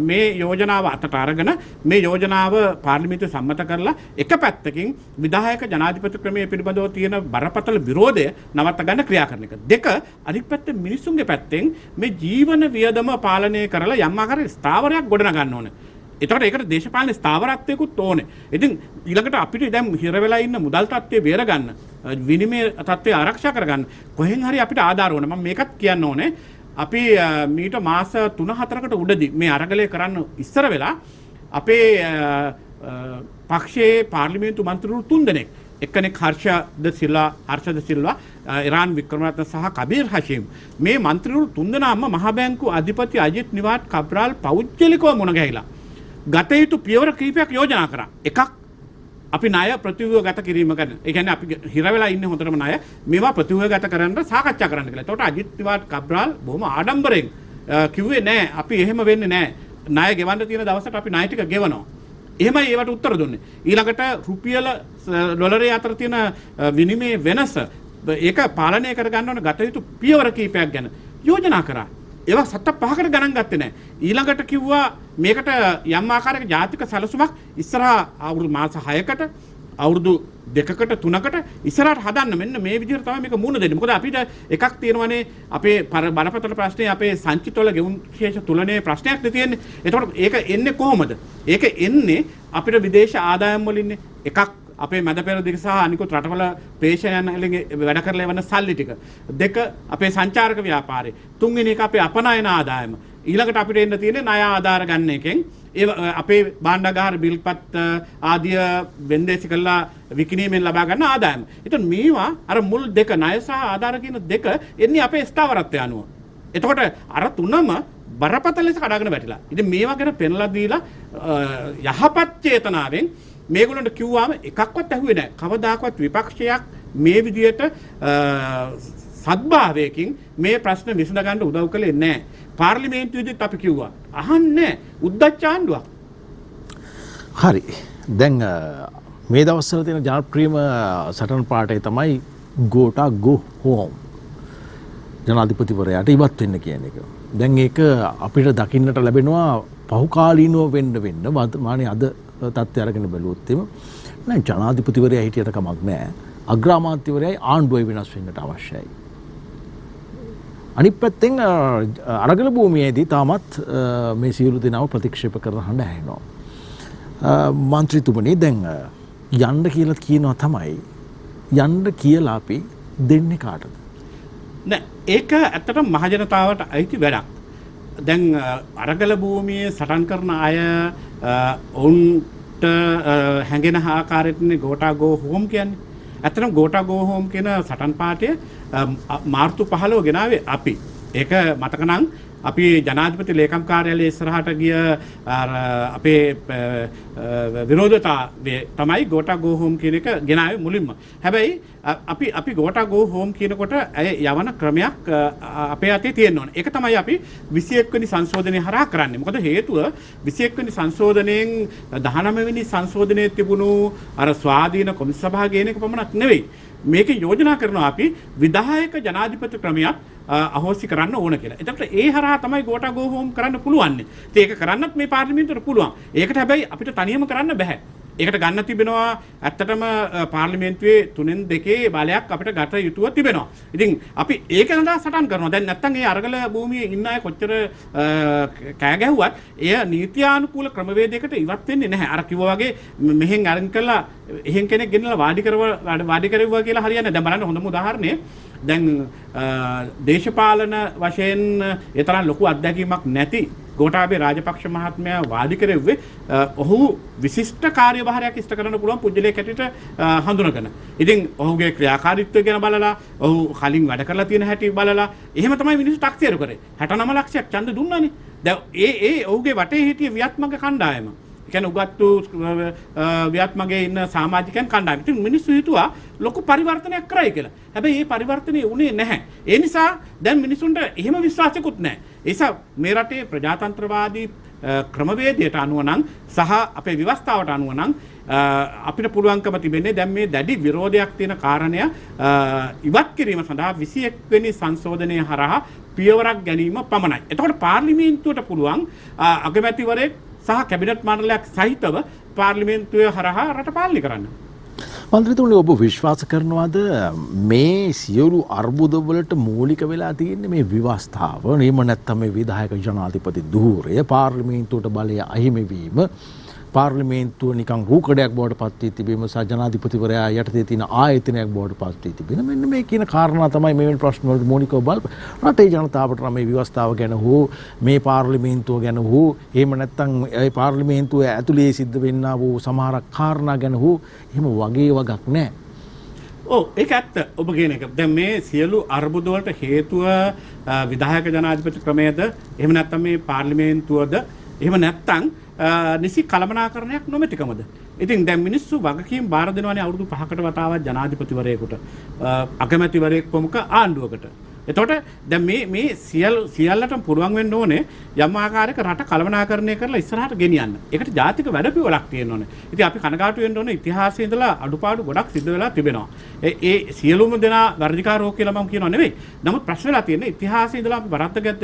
මේ යෝජනාව අතට අරගෙන මේ යෝජනාව පාර්ලිමේන්තුවේ සම්මත කරලා එක පැත්තකින් විධායක ජනාධිපති ක්‍රමයේ පිළිබඳව තියෙන බරපතල විරෝධය නවත්ත ගන්න ක්‍රියා කරන එක. දෙක අනිත් පැත්තේ මිනිසුන්ගේ පැත්තෙන් මේ ජීවන වියදම පාලනය කරලා යම් ආකාරයක ස්ථාවරයක් ගොඩනගන්න ඕනේ. එතකොට ඒකට දේශපාලන ස්ථාවරත්වයකුත් ඕනේ. ඉතින් ඊළඟට අපිට දැන් හිර වෙලා ඉන්න මුදල් තත්ත්වය බේර ගන්න, විනිමය තත්ත්වය ආරක්ෂා කරගන්න කොහෙන් හරි අපිට ආධාර ඕනේ. මම මේකත් කියන්න ඕනේ. අපි මීට මාස 3-4කට උඩදී මේ අරගලය කරන්න ඉස්සර වෙලා අපේ පක්ෂයේ පාර්ලිමේන්තු මන්ත්‍රීවරු 3 දෙනෙක්, එක්කෙනෙක් හර්ෂද සිල්වා, ඉරාන් වික්‍රමරත්න සහ කබීර් හෂීම්, මේ මන්ත්‍රීවරු 3 දෙනාම මහ බැංකු අධිපති අජිත් නිවාඩ් කබ්‍රාල් පෞද්ගලිකව මුණ ගැහිලා ගත යුතු පියවර කිහිපයක් යෝජනා කරා. එකක් අපි ණය ප්‍රතිව්‍යුහගත කිරීම ගැන. ඒ කියන්නේ අපි හිර වෙලා ඉන්නේ හොඳටම ණය. මේවා ප්‍රතිව්‍යුහගත කරන්න සාකච්ඡා කරන්න කියලා. ඒකට අජිත් නිවාඩ් කබ්‍රාල් බොහොම ආඩම්බරෙන් කිව්වේ නෑ, අපි එහෙම වෙන්නේ නෑ. ණය ගෙවන්න තියෙන දවසට අපි ණය ටික ගෙවනවා. එහෙමයි ඒවට උත්තර දුන්නේ. ඊළඟට රුපියල ඩොලරේ අතර තියෙන විනිමය වෙනස ඒක පාලනය කර ගන්න ඕන ගත යුතු පියවර කිහිපයක් ගැන යෝජනා කරා. ඒවා සත්ත 5කට ගණන් ගත්තේ නැහැ. ඊළඟට කිව්වා මේකට යම් ආකාරයක ජාතික සැලසුමක් ඉස්සරහා අවුරුදු මාස 6කට අවුරුදු 2කට 3කට ඉස්සරහට හදන්න. මෙන්න මේ විදිහට තමයි මේක මුණ දෙන්නේ. මොකද අපිට එකක් තියෙනවානේ අපේ බරපතල ප්‍රශ්නේ අපේ සංචිතවල ගෙවුම් විශේෂ තුලනේ ප්‍රශ්නයක් තියෙන්නේ. ඒතකොට ඒක එන්නේ කොහොමද? ඒක එන්නේ අපිට විදේශ ආදායම් වලින්නේ. එකක් අපේ මැද පෙරදිග සහ අනිකුත් රටවල ප්‍රේෂණයන් වලින් වැඩ කරලා එවන සල්ලි ටික. දෙක අපේ සංචාරක ව්‍යාපාරේ. තුන්වෙනි එක අපේ අපනයන ආදායම. ඊළඟට අපිට එන්න තියෙන්නේ ණය ආධාර ගන්න එකෙන් අපේ භාණ්ඩාගාර බිල්පත් ආදිය වෙන්දේසි කළා විකිණීමෙන් ලබා ගන්න ආදායම. ඒතකොට මේවා අර මුල් දෙක ණය සහ ආධාර කියන දෙක එන්නේ අපේ ස්ථාවරත්වය අනුව. එතකොට අර තුනම බරපතල ලෙස කඩාගෙන වැටිලා. ඉතින් මේවා ගැන පෙන්ලා දීලා යහපත් චේතනාවෙන් මේගොල්ලන්ට කිව්වාම එකක්වත් ඇහුවේ නැහැ. කවදාකවත් විපක්ෂයක් මේ විදියට සද්භාවයකින් මේ ප්‍රශ්න විසඳ ගන්න උදව් කළේ නැහැ. පාර්ලිමේන්තුවේදීත් අපි කිව්වා අහන්නේ උද්දච්ච ආණ්ඩුවක්. හරි. දැන් මේ දවස්වල තියෙන ජනප්‍රියම සටන් පාඨය තමයි ගෝටා ගෝ හෝම්. ජනාධිපතිවරයාට ඉවත් වෙන්න කියන එක. දැන් ඒක අපිට දකින්නට ලැබෙනවා පහුකාලීනව වෙන්න මානේ අද තත්ත්වය අරගෙන බැලුවොත් එම නෑ ජනාධිපතිවරයා හිටියට කමක් නෑ. අග්‍රාමාත්‍යවරයයි ආණ්ඩුවයි වෙනස් වෙන්නට අවශ්‍යයි. අනිත් පැත්තෙන් අරගල භූමියේදී තාමත් මේ සියලු දෙනාව ප්‍රතික්ෂේප කරන හඬ ඇහෙනවා. මන්ත්‍රීතුමනි දැන් යන්න කියලා කියනවා තමයි. යන්න කියලා අපි දෙන්නේ කාටද? නෑ ඒක ඇත්තටම මහජනතාවට අයිති වැඩක්. දැන් අරගල භූමියේ සටන් කරන අය ඔවුන්ට හැඟෙන ආකාරයටනේ ගෝටා ගෝ හෝම් කියන්නේ. ඇත්තටම ගෝටා ගෝ හෝම් කියන සටන් පාඨය මාර්තු 15 ගෙනාවේ අපි. ඒක මතක නම් අපි ජනාධිපති ලේකම් කාර්යාලයේ ඉස්සරහට ගිය අපේ විරෝධතාවය තමයි ගෝටා ගෝ හෝම් කියන එක ගෙනාවේ මුලින්ම. හැබැයි අපි ගෝටා ගෝ හෝම් කියනකොට යවන ක්‍රමයක් අපේ අතේ තියෙන්න ඕනේ. ඒක තමයි අපි 21 වෙනි සංශෝධනය හරහා කරන්නේ. මොකද හේතුව 21 වෙනි සංශෝධනයෙන් 19 වෙනි සංශෝධනයේ තිබුණු අර ස්වාධීන කොමිස් සභාව කියන එක පමණක් නෙවෙයි. මේකේ යෝජනා කරනවා අපි විධායක ජනාධිපති ක්‍රමයක් අහෝසි කරන්න ඕන කියලා. එතකොට ඒ හරහා තමයි ගෝටා ගෝ හෝම් කරන්න පුළුවන්. ඒක කරන්නත් මේ පාර්ලිමේන්තුවට පුළුවන්. ඒකට හැබැයි අපිට තනියම කරන්න බෑ. ඒකට ගන්න තිබෙනවා ඇත්තටම පාර්ලිමේන්තුවේ 3/2 බලයක් අපිට ගත යුතුව තිබෙනවා. ඉතින් අපි ඒක සඳහා සටන් කරනවා. දැන් නැත්තම් ඒ අරගල භූමියේ ඉන්න අය කොච්චර කෑ ගැහුවත් එය නීත්‍යානුකූල ක්‍රමවේදයකට ඉවත් වෙන්නේ නැහැ. අර කිව්වා වගේ මෙහෙන් අරින් කළා එහෙන් කෙනෙක් ගෙනලා වාඩි කරවුවා කියලා හරියන්නේ නැහැ. දැන් බලන්න හොඳම උදාහරණය දැන් දේශපාලන වශයෙන් ඒ තරම් ලොකු අත්දැකීමක් නැති ගෝඨාභය රාජපක්ෂ මහත්මයා වාඩි කරෙව්වේ ඔහු විශිෂ්ට කාර්යභාරයක් ඉෂ්ට කරන්න පුළුවන් පුජ්‍යලයක් හැටියට හඳුනගෙන. ඉතින් ඔහුගේ ක්‍රියාකාරීත්වය ගැන බලලා ඔහු කලින් වැඩ කරලා තියෙන හැටි බලලා එහෙම තමයි මිනිස්සු 탁සේරු කරේ. 69 ලක්ෂයක් ඡන්ද දුන්නානේ. දැන් ඒ ඔහුගේ වටේ හිටිය ව්‍යාත්මක කණ්ඩායම කියන්නේ උගත්තු ව්‍යාත්මකයේ ඉන්න සමාජිකයන් කණ්ඩායම. ඉතින් මිනිස්සු හිතුවා ලොකු පරිවර්තනයක් කරයි කියලා. හැබැයි මේ පරිවර්තනය වුණේ නැහැ. ඒ නිසා දැන් මිනිසුන්ට එහෙම විශ්වාසයක්වත් නැහැ. ඒ නිසා මේ රටේ ප්‍රජාතන්ත්‍රවාදී ක්‍රමවේදයට අනුව නම් සහ අපේ ව්‍යවස්ථාවට අනුව නම් අපිට පුළුවන්කම තිබෙන්නේ දැන් මේ දැඩි විරෝධයක් තියෙන කාරණය ඉවත් කිරීම සඳහා 21 වෙනි සංශෝධනයේ හරහා පියවරක් ගැනීම පමණයි. එතකොට පාර්ලිමේන්තුවට පුළුවන් අගමැතිවරයෙක් සහ කැබිනට් මණ්ඩලයක් සහිතව පාර්ලිමේන්තුවේ හරහා රට පාලනය කරන්න. මන්ත්‍රීතුමනි ඔබ විශ්වාස කරනවාද මේ සියලු අර්බුදවලට මූලික වෙලා තියෙන්නේ මේ ව්‍යවස්ථාව? එහෙම නැත්නම් මේ විධායක ජනාධිපති ධූරය, පාර්ලිමේන්තුවට බලය අහිමි වීම, පාර්ලිමේන්තුව නිකන් රූකඩයක් බවට පත් වී තිබීම සහ ජනාධිපතිවරයා යටතේ තියෙන ආයතනයක් බවට පත් වී තිබෙන මෙන්න මේ කියන කාරණා තමයි මේ වෙන ප්‍රශ්න වලට මූලිකව බලපෑම. රටේ ජනතාවට මේ ව්‍යවස්ථාව ගැන හෝ මේ පාර්ලිමේන්තුව ගැන හෝ එහෙම නැත්නම් ඒ පාර්ලිමේන්තුව ඇතුලේ සිද්ධ වෙන්නා වූ සමහර කාරණා ගැන හෝ එහෙම වගේ වගක් නැහැ. ඔව් ඒක ඇත්ත. ඔබ කියන එක. දැන් මේ සියලු අර්බුද වලට හේතුව විධායක ජනාධිපති ක්‍රමයේද එහෙම නැත්නම් මේ පාර්ලිමේන්තුවද එහෙම නැත්නම් නිසි කළමනාකරණයක් නොමැතිකමද? ඉතින් දැන් මිනිස්සු වගකීම් බාර දෙනවානේ අවුරුදු 5කට වතාවක් ජනාධිපතිවරයෙකුට අගමැතිවරයෙක් ප්‍රමුඛ ආණ්ඩුවකට. එතකොට දැන් මේ සියල්ලටම පුළුවන් වෙන්න ඕනේ යම් ආකාරයක රට කළමනාකරණය කරලා ඉස්සරහට ගෙනියන්න. ඒකට ජාතික වැඩපිළිවෙලක් තියෙන්න ඕනේ. ඉතින් අපි කනගාටු වෙන්න ඕනේ ඉතිහාසයේ ඉඳලා අඩුපාඩු ගොඩක් සිද්ධ වෙලා තිබෙනවා. ඒ සියලුම දෙනා වර්ධිකාරෝ කියලා මම කියනවා නෙවෙයි. නමුත් ප්‍රශ්න වෙලා තියෙන්නේ ඉතිහාසයේ ඉඳලා අපි වරද්දගත්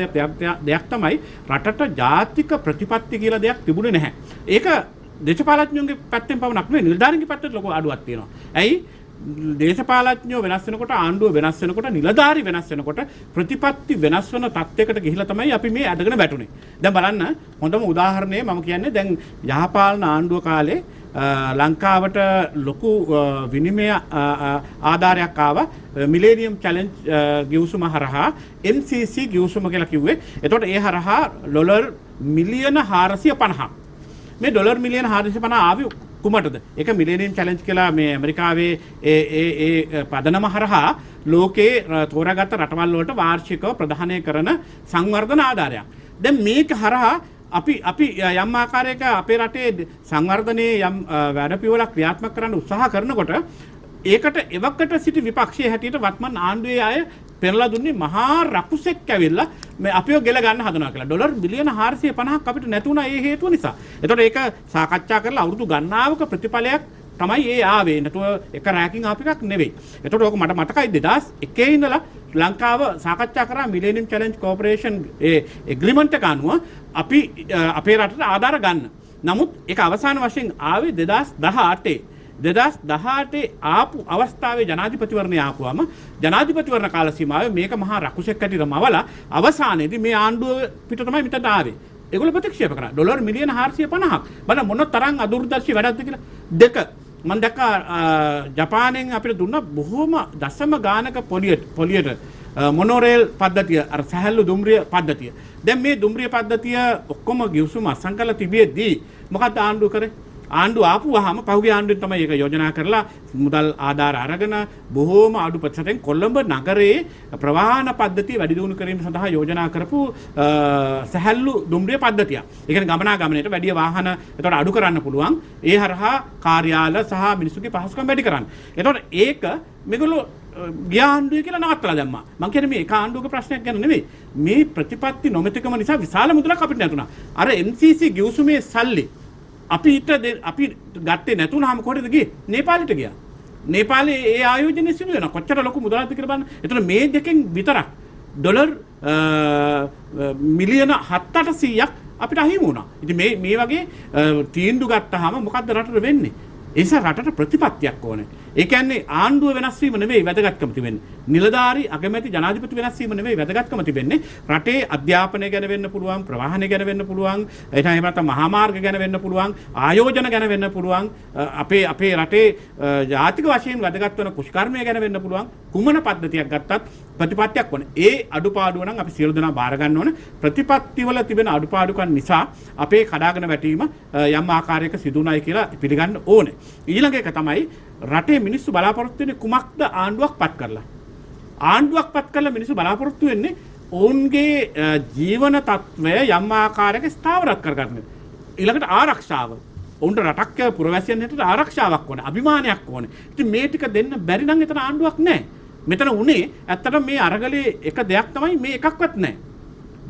දෙයක් තමයි රටට ජාතික ප්‍රතිපත්ති කියලා දෙයක් තිබුණේ නැහැ. ඒක දේශපාලඥයන්ගේ පැත්තෙන් පමණක් නෙවෙයි නිලධාරීන්ගේ පැත්තට ලොකු අඩුවක් තියෙනවා. ඇයි? දේශපාලඥයෝ වෙනස් වෙනකොට ආණ්ඩුව වෙනස් වෙනකොට නිලධාරි වෙනස් වෙනකොට ප්‍රතිපත්ති වෙනස් වෙන තත්යකට ගිහිලා තමයි අපි මේ අදගෙන වැටුනේ. දැන් බලන්න හොඳම උදාහරණය මම කියන්නේ දැන් යහපාලන ආණ්ඩුව කාලේ ලංකාවට ලොකු විනිමය ආධාරයක් ආවා මිලේනියම් චැලෙන්ජ් ගිවිසුම හරහා MCC ගිවිසුම කියලා කිව්වේ. එතකොට ඒ හරහා ඩොලර් මිලියන 450ක් මේ ඩොලර් මිලියන 450 ආවේ කුමටද? ඒක මිලේනියම් චැලෙන්ජ් කියලා මේ ඇමරිකාවේ ඒ පදනම හරහා ලෝකේ තෝරාගත්ත රටවල් වලට වාර්ෂිකව ප්‍රදානය කරන සංවර්ධන ආධාරයක්. දැන් මේක හරහා අපි යම් ආකාරයක අපේ රටේ සංවර්ධනයේ යම් වැඩපිළිවෙලක් ක්‍රියාත්මක කරන්න උත්සාහ කරනකොට ඒකට එවකට සිටි විපක්ෂයේ හැටියට වත්මන් ආණ්ඩුවේ අය පෙරලා දුන්නේ මහා රකුසෙක් ඇවිල්ලා මේ අපිව ගෙල ගන්න හදනවා කියලා. ඩොලර් බිලියන 450ක් අපිට නැතුණා ඒ හේතුව නිසා. එතකොට ඒක සාකච්ඡා කරලා අවුරුදු ගණනාවක ප්‍රතිඵලයක් තමයි ඒ ආවේ. නැතුව එක රැකින් ආපු එකක් නෙවෙයි. එතකොට ඕක මට මතකයි 2001 ඉඳලා ලංකාව සාකච්ඡා කරා මිලේනියම් චැලෙන්ජ් කෝපරේෂන් ඒ එග්‍රීමන්ට් එක අනුව අපි අපේ රටට ආධාර ගන්න. නමුත් ඒක අවසාන වශයෙන් ආවේ 2018 ආපු අවස්ථාවේ ජනාධිපතිවරණය ආපුවම ජනාධිපතිවරණ කාල සීමාවේ මේක මහා රකුසෙක් ඇටියට මවලා අවසානයේදී මේ ආණ්ඩුව පිට තමයි මෙතනට ආවේ. ඒගොල්ලෝ ප්‍රතික්ෂේප කරා. ඩොලර් මිලියන 450ක්. බලන්න මොන තරම් අදූරදර්ශී වැඩක්ද කියලා. දෙක මම දැක්කා ජපානයෙන් අපිට දුන්න බොහොම දශම ගානක පොලියට මොනෝරේල් පද්ධතිය අර සැහැල්ලු දුම්රිය පද්ධතිය. දැන් මේ දුම්රිය පද්ධතිය ඔක්කොම ගිවිසුම අසං කරලා තිබියදී මොකක්ද ආණ්ඩුව කරේ? ආණ්ඩුව ආපුවාම පහුගිය ආණ්ඩුවෙන් තමයි ඒක යෝජනා කරලා මුදල් ආධාර අරගෙන බොහෝම අඩු ප්‍රතිශතයෙන් කොළඹ නගරයේ ප්‍රවාහන පද්ධතිය වැඩි දියුණු කිරීම සඳහා යෝජනා කරපු සැහැල්ලු දුම්රිය පද්ධතිය. ඒ කියන්නේ ගමනාගමනයට වැඩි වාහන එතකොට අඩු කරන්න පුළුවන්. ඒ හරහා කාර්යාල සහ මිනිස්සුගේ පහසුකම් වැඩි කරන්න. එතකොට ඒක මේගොල්ලෝ ගිය ආණ්ඩුවේ කියලා නවත්තලා දැම්මා. මම කියන්නේ මේ එක ආණ්ඩුවක ප්‍රශ්නයක් ගැන නෙවෙයි. මේ ප්‍රතිපත්ති නොමැතිකම නිසා විශාල මුදලක් අපිට නැතුණා. අර MCC ගිවිසුමේ සල්ලි අපි ගත්තේ නැතුණාම කොහෙද ගියේ? නේපාලෙට ගියා. නේපාලේ ඒ ආයෝජනය සිදු වෙනවා. කොච්චර ලොකු මුදලක්ද කියලා බලන්න. එතන මේ දෙකෙන් විතරක් ඩොලර් මිලියන 7-800ක් අපිට අහිමි වුණා. ඉතින් මේ වගේ තීන්දුව ගත්තාම මොකද්ද රටට වෙන්නේ? ඒ නිසා රටට ප්‍රතිපත්තියක් ඕනේ. ඒ කියන්නේ ආණ්ඩුව වෙනස් වීම නෙවෙයි වැදගත්කම තිබෙන්නේ. නිලධාරි අගමැති ජනාධිපති වෙනස් වීම නෙවෙයි වැදගත්කම තිබෙන්නේ. රටේ අධ්‍යාපනය ගැන වෙන්න පුළුවන්, ප්‍රවාහනය ගැන වෙන්න පුළුවන්, එහෙම නැත්නම් මහා මාර්ග ගැන වෙන්න පුළුවන්, ආයෝජන ගැන වෙන්න පුළුවන්, අපේ රටේ ජාතික වශයෙන් වැදගත් වෙන කුෂ්කර්මය ගැන වෙන්න පුළුවන්. කුමන පද්ධතියක් ගත්තත් ප්‍රතිපත්තියක් ඕනේ. ඒ අඩුපාඩුව නම් අපි සියලු දෙනා බාර ගන්න ඕනේ. ප්‍රතිපත්තිවල තිබෙන අඩුපාඩුකම් නිසා අපේ කඩාගෙන වැටීම යම් ආකාරයක සිදුුණයි කියලා පිළිගන්න ඕනේ. ඊළඟ එක තමයි රටේ මිනිස්සු බලාපොරොත්තු වෙන්නේ කුමක්ද ආණ්ඩුවක් පත් කරලා. ආණ්ඩුවක් පත් කරලා මිනිස්සු බලාපොරොත්තු වෙන්නේ ඔවුන්ගේ ජීවන තත්ත්වය යම් ආකාරයක ස්ථාවරත් කරගන්න. ඊළඟට ආරක්ෂාව. ඔවුන්ට රටක් පුරවැසියන් හැටියට ආරක්ෂාවක් ඕනේ, අභිමානයක් ඕනේ. ඉතින් මේ ටික දෙන්න බැරි නම් එතන ආණ්ඩුවක් නැහැ. මෙතන උනේ ඇත්තටම මේ අරගලේ එක දෙයක් තමයි මේ එකක්වත් නැහැ.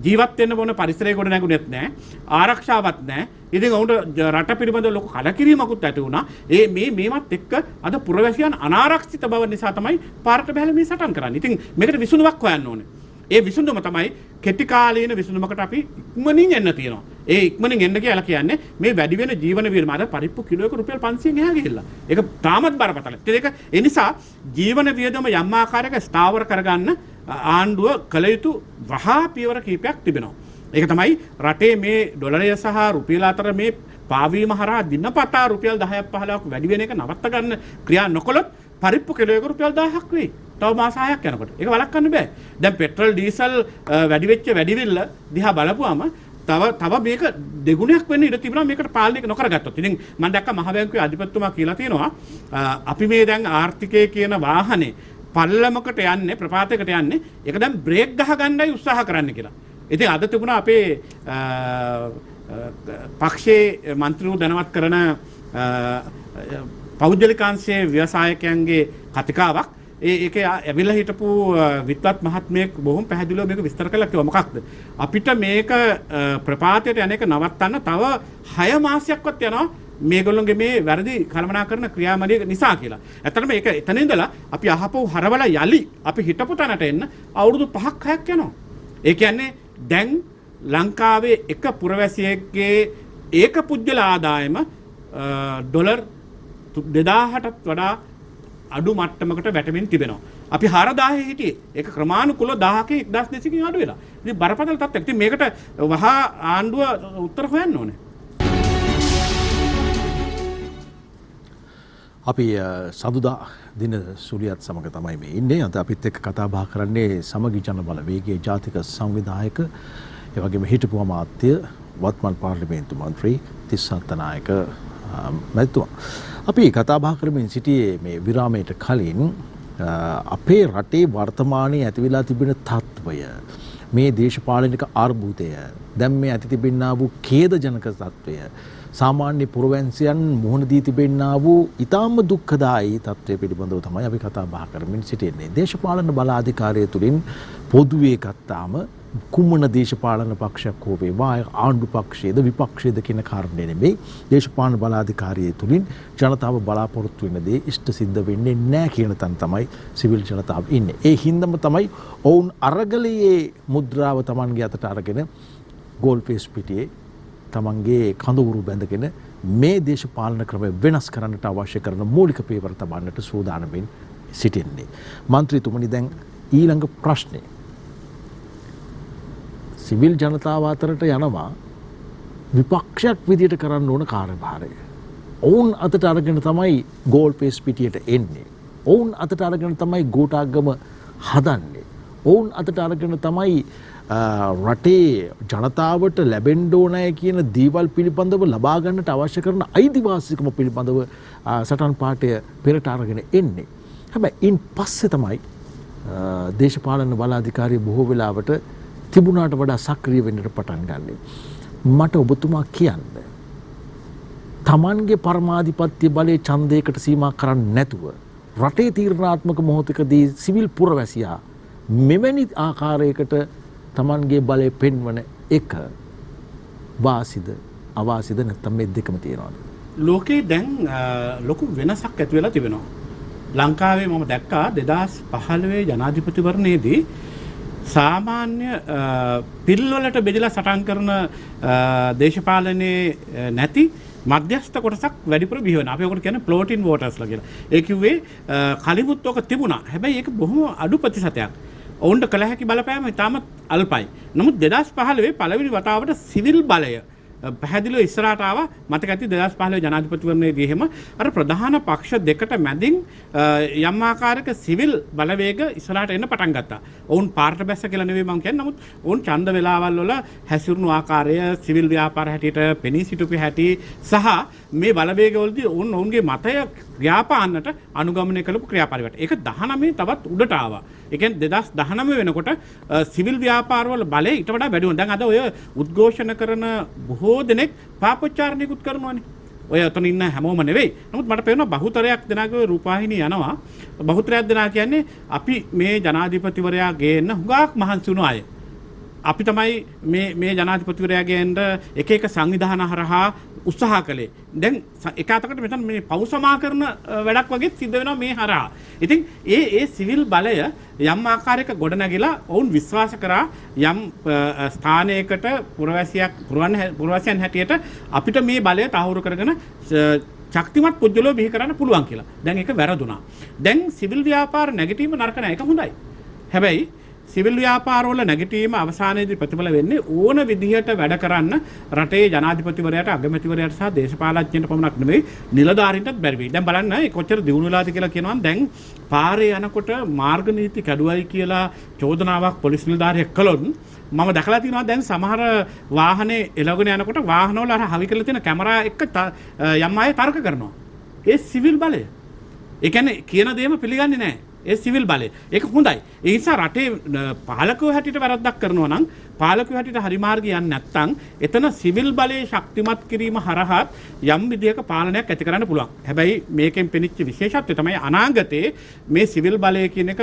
ජීවත් වෙන්න මොන පරිසරයක ගොඩ නැගුණෙත් නැහැ. ආරක්ෂාවක් නැහැ. ඉතින් ඔවුන්ට රට පිළිබඳව ලොකු කලකිරීමකුත් ඇති වුණා. මේවත් එක්ක අද පුරවැසියන් අනාරක්ෂිත බව නිසා තමයි පාරට බහැලා මේ සටන් කරන්නේ. ඉතින් මේකට විසඳුමක් හොයන්න ඕනේ. ඒ විසඳුම තමයි කෙටි කාලීන විසඳුමකට අපි ඉක්මනින් එන්න තියෙනවා. ඒ ඉක්මනින් එන්න කියලා කියන්නේ මේ වැඩි වෙන ජීවන වියදම අද පරිප්පු කිලෝයක රුපියල් 500න් එහා ගිහිල්ලා. ඒක තාමත් බරපතල. ඒ නිසා ජීවන වියදම යම් ආකාරයක ස්ථාවර කරගන්න ආණ්ඩුව කළ යුතු වහා පියවර කීපයක් තිබෙනවා. ඒක තමයි රටේ මේ ඩොලරය සහ රුපියල අතර මේ පාවීම හරහා දිනපතා රුපියල් 10ක් 15ක් වැඩි වෙන එක නවත්ත ගන්න ක්‍රියා නොකළොත් පරිප්පු කිලෝයක රුපියල් 1000ක් වෙයි. තව මාස 6ක් යනකොට. ඒක වළක්වන්න බෑ. දැන් පෙට්‍රල් ඩීසල් වැඩි වෙච්ච වැඩිවිල්ල දිහා බලපුවාම තව මේක දෙගුණයක් වෙන්න ඉඩ තිබුණා මේකට පාලනය නොකරගත්තොත්. ඉතින් මම දැක්ක මහ බැංකුවේ අධිපතිතුමා කියලා තියෙනවා අපි මේ දැන් ආර්ථිකය කියන වාහනේ පල්ලමකට යන්නේ ප්‍රපාතයකට යන්නේ ඒක දැන් බ්‍රේක් ගහ ගන්නයි උත්සාහ කරන්න කියලා. ඉතින් අද තිබුණා අපේ පක්ෂයේ මන්ත්‍රීවරු දැනවත් කරන පෞද්ගලිකාංශයේ ව්‍යවසායකයන්ගේ කතිකාවක් ඒකේ ඇවිල්ලා හිටපු විත්වත් මහත්මයෙක් බොහොම පැහැදිලිව මේක විස්තර කළා කිව්වා මොකක්ද අපිට මේක ප්‍රපාතයට යන එක නවත්තන්න තව 6 මාසයක්වත් යනවා මේගොල්ලෝගේ මේ වැරදි කළමනාකරන ක්‍රියාමාලිය නිසා කියලා. ඇත්තටම මේක එතන ඉඳලා අපි අහපව හරවලා යලි අපි හිටපු තැනට එන්න අවුරුදු 5ක් 6ක් යනවා. ඒ කියන්නේ දැන් ලංකාවේ එක පුරවැසියෙක්ගේ ඒක පුජ්‍යල ආදායම ඩොලර් 2000ටත් වඩා අඩු මට්ටමකට වැටෙමින් තිබෙනවා. අපි 4000 හිටියේ. ඒක ක්‍රමානුකූලව 1000කින් 1200කින් අඩු වෙලා. ඉතින් බරපතල තත්ත්වයක්. ඉතින් මේකට වහා ආණ්ඩුව උත්තර හොයන්න ඕනේ. අපි සඳුදා දින සුලියත් සමග තමයි මේ ඉන්නේ. අද අපිත් එක්ක කතා බහ කරන්නේ සමගි ජන බලවේගයේ ජාතික සංවිධායක ඒ වගේම හිටපු අමාත්‍ය වත්මන් පාර්ලිමේන්තු මන්ත්‍රී තිස්ස අත්තනායක මැතිතුමා. අපි කතා බහ කරමින් සිටියේ මේ විරාමයට කලින් අපේ රටේ වර්තමානයේ ඇති වෙලා තිබෙන තත්ත්වය මේ දේශපාලනික අර්බුදය දැන් මේ ඇති තිබෙනා වූ ඛේදජනක තත්ත්වය සාමාන්‍ය පුරවැසියන් මුහුණ දී තිබෙනා වූ ඊටාම දුක්ඛදායී තත්ත්වය පිළිබඳව තමයි අපි කතා බහ කරමින් සිටින්නේ. දේශපාලන බලාධිකාරිය තුලින් පොදුවේ ගත්තාම කුමන දේශපාලන පක්ෂයක් හෝ වේවා ආණ්ඩු පක්ෂයේද විපක්ෂයේද කියන කාරණේ නෙමෙයි දේශපාලන බලාධිකාරිය තුලින් ජනතාව බලාපොරොත්තු වෙන දේ ඉෂ්ට සිද්ධ වෙන්නේ නැහැ කියන තැන තමයි සිවිල් ජනතාව ඉන්නේ. ඒ හින්දම තමයි ඔවුන් අරගලයේ මුද්‍රාව Tamanගේ අතට අරගෙන ගෝල් ෆේස් පිටියේ තමන්ගේ කඳවුරු බැඳගෙන මේ දේශපාලන ක්‍රමය වෙනස් කරන්නට අවශ්‍ය කරන මූලික පියවර තබන්නට සූදානම්ෙන් සිටින්නේ. මන්ත්‍රීතුමනි දැන් ඊළඟ ප්‍රශ්නේ සිවිල් ජනතාව අතරට යනවා විපක්ෂයක් විදියට කරන්න ඕන කාර්යභාරය. ඔවුන් අතට අරගෙන තමයි ගෝල් ෆේස් පිටියට එන්නේ. ඔවුන් අතට අරගෙන තමයි ගෝඨාගම හදන්නේ. ඔවුන් අතට අරගෙන තමයි රටේ ජනතාවට ලැබෙන්න ඕනෑ කියන දේවල් පිළිබඳව ලබා ගන්නට අවශ්‍ය කරන අයිතිවාසිකම පිළිබඳව සටන් පාඨය පෙරට අරගෙන එන්නේ. හැබැයි ඉන් පස්සේ තමයි දේශපාලන බලාධිකාරිය බොහෝ වෙලාවට තිබුණාට වඩා සක්‍රිය වෙන්නට පටන් ගන්නෙ. මට ඔබතුමා කියන්න. Tamanගේ පරමාධිපත්‍ය බලයේ ඡන්දයකට සීමා කරන්නේ නැතුව රටේ තීරණාත්මක මොහොතකදී සිවිල් පුරවැසියා මෙවැනි ආකාරයකට Tamanගේ බලය පෙන්වන එක වාසිද අවාසිද නැත්නම් මේ දෙකම තියෙනවද? ලෝකේ දැන් ලොකු වෙනසක් ඇති වෙලා තිබෙනවා. ලංකාවේ මම දැක්කා 2015 ජනාධිපතිවරණයේදී සාමාන්‍ය පිල්වලට බෙදලා සටන් කරන දේශපාලනයේ නැති මධ්‍යස්ථ කොටසක් වැඩිපුර බිහි වෙනවා. අපි ඔකට කියන්නේ ෆ්ලෝටින් වෝටර්ස්ලා කියලා. ඒ කිව්වේ කලිමුත් ඔක තිබුණා. හැබැයි ඒක බොහොම අඩු ප්‍රතිශතයක්. ඔවුන්ට කළ හැකි බලපෑම ඉතාමත් අල්පයි. නමුත් 2015 පළවෙනි වතාවට සිවිල් බලය පැහැදිලිව ඉස්සරහට ආවා. මතක ඇති 2015 ජනාධිපතිවරණයේදී එහෙම අර ප්‍රධාන පක්ෂ දෙකට මැදින් යම් ආකාරයක සිවිල් බලවේග ඉස්සරහට එන්න පටන් ගත්තා. ඔවුන් පාර්ට බැස්ස කියලා නෙවෙයි මම කියන්නේ. නමුත් ඔවුන් ඡන්ද වේලාවල් වල හැසිරුණු ආකාරය, සිවිල් ව්‍යාපාර හැටියට පෙනී සිටුපු හැටි සහ මේ බලවේගවලදී ඔවුන්ගේ මතය ක්‍රියාපාන්නට අනුගමනය කළපු ක්‍රියාපරිවට. ඒක 19 තවත් උඩට ආවා. ඒ කියන්නේ 2019 වෙනකොට සිවිල් ව්‍යාපාරවල බලය ඊට වඩා වැඩි වුණා. දැන් අද ඔය උද්ඝෝෂණ කරන බොහෝ දෙනෙක් පාපොච්චාරණයකුත් කරනවානේ. ඔය අතන ඉන්න හැමෝම නෙවෙයි. නමුත් මට පේනවා බහුතරයක් දෙනාගේ රූපවාහිනිය යනවා. බහුතරයක් දෙනා කියන්නේ අපි මේ ජනාධිපතිවරයා ගේන්න හුඟක් මහන්සි වුණු අය. අපි තමයි මේ ජනාධිපතිවරයා ගේන්න එක එක සංවිධාන හරහා උත්සාහ කළේ. දැන් එක අතකට මෙතන මේ පෞසමා කරන වැඩක් වගේ සිද්ධ වෙනවා මේ හරහා. ඉතින් ඒ සිවිල් බලය යම් ආකාරයක ගොඩනැගිලා ඔවුන් විශ්වාස කරා යම් ස්ථානයකට පුරවැසියන් හැටියට අපිට මේ බලය තහවුරු කරගෙන ශක්තිමත් පුද්ගලයෝ බිහි කරන්න පුළුවන් කියලා. දැන් ඒක වැරදුනා. දැන් සිවිල් ව්‍යාපාර නැගිටීම නරක නෑ. ඒක හොඳයි. හැබැයි සිවිල් ව්‍යාපාරවල නැගිටීම අවසානයේදී ප්‍රතිඵල වෙන්නේ ඕන විදිහට වැඩ කරන්න රටේ ජනාධිපතිවරයාට, අගමැතිවරයාට සහ දේශපාලඥයන්ට පමණක් නෙවෙයි නිලධාරීන්ටත් බැරි වෙයි. දැන් බලන්න ඒ කොච්චර දියුණු වෙලාද කියලා කියනවා. දැන් පාරේ යනකොට මාර්ග නීති කැඩුවයි කියලා චෝදනාවක් පොලිස් නිලධාරියෙක් කළොත් මම දැකලා තියෙනවා දැන් සමහර වාහනේ එළවගෙන යනකොට වාහනවල අර හවි කරලා තියෙන කැමරා එක්ක යම් අය තර්ක කරනවා. ඒ සිවිල් බලය. ඒ කියන්නේ කියන දේම පිළිගන්නේ නැහැ. ඒ සිවිල් බලය. ඒක හොඳයි. ඒ නිසා රටේ පාලකයෝ හැටියට වැරද්දක් කරනවා නම් පාලකයෝ හැටියට හරි මාර්ගය යන්නේ නැත්නම් එතන සිවිල් බලයේ ශක්තිමත් කිරීම හරහා යම් විදියක පාලනයක් ඇති කරන්න පුළුවන්. හැබැයි මේකෙන් පෙනිච්ච විශේෂත්වය තමයි අනාගතයේ මේ සිවිල් බලය කියන එක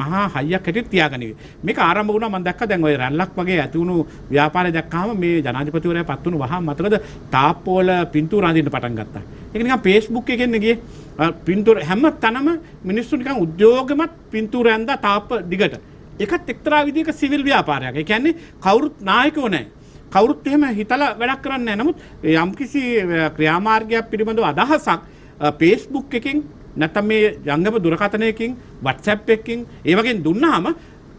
මහා හයියක් හැටියට තියාගනිවි. මේක ආරම්භ වුණා මම දැක්කා දැන් ওই රැල්ලක් වගේ ඇති වුණු ව්‍යාපාරය දැක්කාම මේ ජනාධිපතිවරයා පත් වුණු වහම මතකද තාප්පෝල පින්තූර අඳින්න පටන් ගත්තා. ඒක නිකන් Facebook එකෙන් ගියේ පින්තූර හැම තැනම මිනිස්සු නිකන් උද්‍යෝගමත් පින්තූර ඇඳලා තාප්ප දිගට. ඒකත් එක්තරා විදිහක සිවිල් ව්‍යාපාරයක්. ඒ කියන්නේ කවුරුත් නායකයෝ නැහැ. කවුරුත් එහෙම හිතලා වැඩක් කරන්නේ නැහැ. නමුත් යම්කිසි ක්‍රියාමාර්ගයක් පිළිබඳව අදහසක් Facebook එකකින් නැත්නම් මේ ජංගම දුරකථනයකින් WhatsApp එකකින් ඒ වගේ දුන්නාම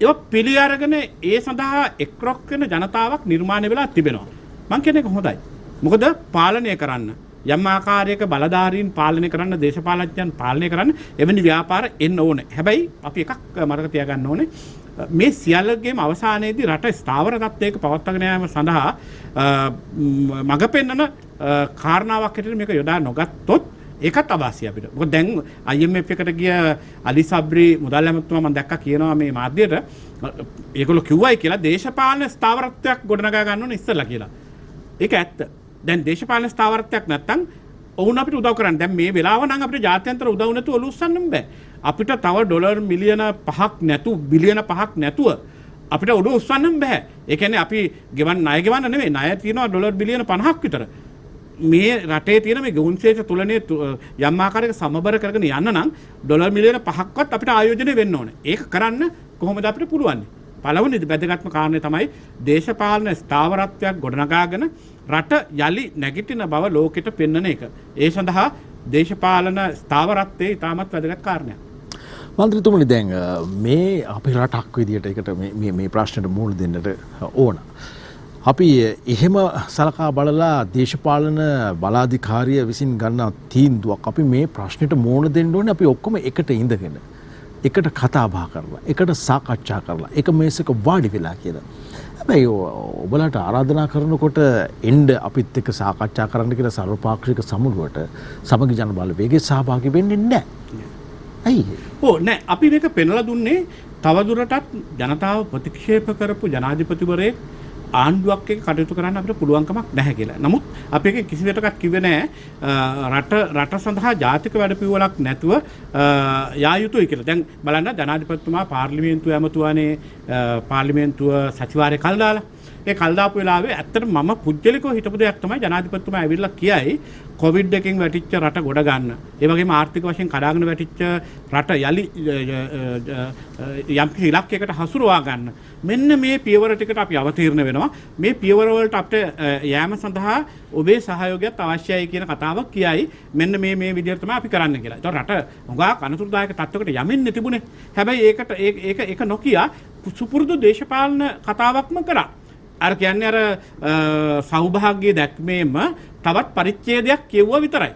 ඒක පිළි අරගෙන ඒ සඳහා එක්රොක් වෙන ජනතාවක් නිර්මාණය වෙලා තිබෙනවා. මම කියන්නේ ඒක හොඳයි. මොකද පාලනය කරන්න යම් ආකාරයක බලධාරීන් පාලනය කරන්න, දේශපාලඥයන් පාලනය කරන්න එවැනි ව්‍යාපාර එන්න ඕනේ. හැබැයි අපි එකක් මතක තියාගන්න ඕනේ. මේ සියල්ලගේම අවසානයේදී රට ස්ථාවර තත්ත්වයක පවත්වාගෙන යාම සඳහා මඟ පෙන්වන කාරණාවක් හැටියට මේක යොදා නොගත්තොත් ඒකත් අවාසිය අපිට. මොකද දැන් IMF එකට ගිය අලි සබ්රි මුදල් ඇමතුමා මම දැක්කා කියනවා මේ මාධ්‍යයට ඒගොල්ලෝ කිව්වයි කියලා දේශපාලන ස්ථාවරත්වයක් ගොඩනගා ගන්න ඕනේ ඉස්සෙල්ලා කියලා. ඒක ඇත්ත. දැන් දේශපාලන ස්ථාවරත්වයක් නැත්තම් ඔවුන් අපිට උදව් කරන්නේ. දැන් මේ වෙලාව නම් අපිට ජාත්‍යන්තර උදව් නැතුව ඔලු උස්සන්න බෑ. අපිට තව ඩොලර් මිලියන 5ක් නැතුව බිලියන 5ක් නැතුව අපිට ඔලු උස්සන්න බෑ. ඒ කියන්නේ අපි ණය ගෙවන්න නෙමෙයි. ණය තියෙනවා ඩොලර් බිලියන 50ක් විතර. මේ රටේ තියෙන මේ ගුණශේෂ තුලනේ යම් ආකාරයක සමබර කරගෙන යන්න නම් ඩොලර් මිලියන 5ක්වත් අපිට ආයෝජනය වෙන්න ඕනේ. ඒක කරන්න කොහොමද අපිට පුළුවන්? පළවෙනි වැදගත්ම කාරණේ තමයි දේශපාලන ස්ථාවරත්වයක් ගොඩනගාගෙන රට යලි නැගිටින බව ලෝකෙට පෙන්වන එක. ඒ සඳහා දේශපාලන ස්ථාවරත්වයේ ඉතාමත් වැදගත් කාරණයක්. මන්ත්‍රීතුමනි දැන් මේ අපේ රටක් විදියට එකට මේ ප්‍රශ්නෙට මුහුණ දෙන්නට ඕන. අපි එහෙම සලකා බලලා දේශපාලන බලාධිකාරිය විසින් ගන්න තීන්දුවක් අපි මේ ප්‍රශ්නෙට මුහුණ දෙන්න ඕනේ අපි ඔක්කොම එකට ඉඳගෙන. එකට කතා බහ කරලා, එකට සාකච්ඡා කරලා, එක මේසක වාඩි වෙලා කියලා. හැබැයි ඔබලට ආරාධනා කරනකොට එන්න අපිත් එක්ක සාකච්ඡා කරන්න කියලා සර්වපාක්ෂික සමුළුවට සමගි ජන බලවේගයේ සහභාගී වෙන්නේ නැහැ. ඇයි? නෑ අපි මේක පෙන්වලා දුන්නේ තවදුරටත් ජනතාව ප්‍රතික්ෂේප කරපු ජනාධිපතිවරයෙක් ආණ්ඩුවක් එක්ක කටයුතු කරන්න අපිට පුළුවන්කමක් නැහැ කියලා. නමුත් අපි ඒක කිසිවෙටකත් කිව්වේ නැහැ රට සඳහා ජාතික වැඩපිළිවෙලක් නැතුව යා යුතුයි කියලා. දැන් බලන්න ජනාධිපතිතුමා පාර්ලිමේන්තුව ඇමතුවානේ පාර්ලිමේන්තුව සචිවාරය කල් දාලා. ඒ කල්දාපු වෙලාවේ ඇත්තට මම පුජ්‍යලිකව හිතපු දෙයක් තමයි ජනාධිපතිතුමා ඇවිල්ලා කියයි කොවිඩ් එකෙන් වැටිච්ච රට ගොඩ ගන්න. ඒ වගේම ආර්ථික වශයෙන් කඩාගෙන වැටිච්ච රට යලි යම් කිසි ඉලක්කයකට හසුරුවා ගන්න. මෙන්න මේ පියවර ටිකට අපි අවතීර්ණ වෙනවා. මේ පියවර වලට අපිට යෑම සඳහා ඔබේ සහයෝගයත් අවශ්‍යයි කියන කතාවක් කියයි. මෙන්න මේ විදිහට තමයි අපි කරන්න කියලා. ඒතකොට රට හුඟක් අනතුරුදායක තත්ත්වයකට යමින් තිබුණේ. හැබැයි ඒක නොකිය සුපුරුදු දේශපාලන කතාවක්ම කරා. අර කියන්නේ අර සෞභාග්‍ය දැක්මේම තවත් පරිච්ඡේදයක් කියවුවා විතරයි.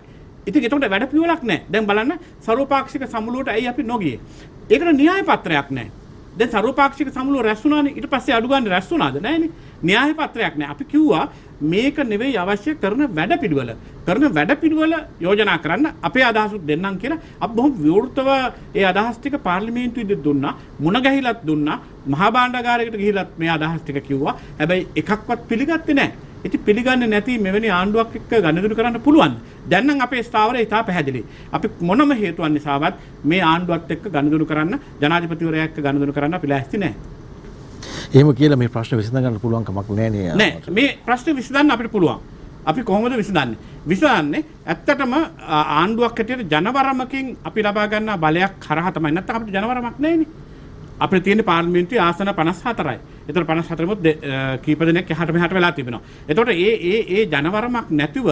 ඉතින් ඒකට වැඩ පිළිවෙලක් නැහැ. දැන් බලන්න සර්වපාක්ෂික සමුළුවට ඇයි අපි නොගියේ? ඒකට න්‍යාය පත්‍රයක් නැහැ. දැන් සර්වපාක්ෂික සමුළුව රැස් වුණානේ. ඊට පස්සේ අඩු ගන්න රැස් වුණාද? නැහැනේ. න්‍යාය පත්‍රයක් නැහැ. අපි කිව්වා මේක නෙවෙයි අවශ්‍ය කරන වැඩ පිළිවෙල යෝජනා කරන්න අපේ අදහසුත් දෙන්නම් කියලා අපි බොහොම විවෘතව ඒ අදහස් ටික පාර්ලිමේන්තුවේදී දුන්නා. මුණ ගැහිලත් දුන්නා. මහා භාණ්ඩාගාරයකට ගිහිලත් මේ අදහස් ටික කිව්වා. හැබැයි එකක්වත් පිළිගත්තේ නැහැ. ඉතින් පිළිගන්නේ නැති මෙවැනි ආණ්ඩුවක් එක්ක ගනුදෙනු කරන්න පුළුවන්. දැන් නම් අපේ ස්ථාවරය ඉතා පැහැදිලි. අපි මොනම හේතුවක් නිසාවත් මේ ආණ්ඩුවත් එක්ක ගනුදෙනු කරන්න ජනාධිපතිවරයා එක්ක ගනුදෙනු කරන්න අපි ලෑස්ති නැහැ. එහෙම කියලා මේ ප්‍රශ්න විසඳ ගන්න පුළුවන් කමක් නැහැ නෑ. මේ ප්‍රශ්නේ විසඳන්න අපිට පුළුවන්. අපි කොහොමද විසඳන්නේ? විසඳන්නේ ඇත්තටම ආණ්ඩුවක් හැටියට ජනවරමකින් අපි ලබා ගන්න බලයක් හරහා තමයි. නැත්නම් අපිට ජනවරමක් නැහැනේ. අපිට තියෙන පාර්ලිමේන්තුවේ ආසන 54යි. ඒතර 54 මොකද කීප දෙනෙක් එහාට මෙහාට වෙලා තිබෙනවා. එතකොට ඒ ජනවරමක් නැතිව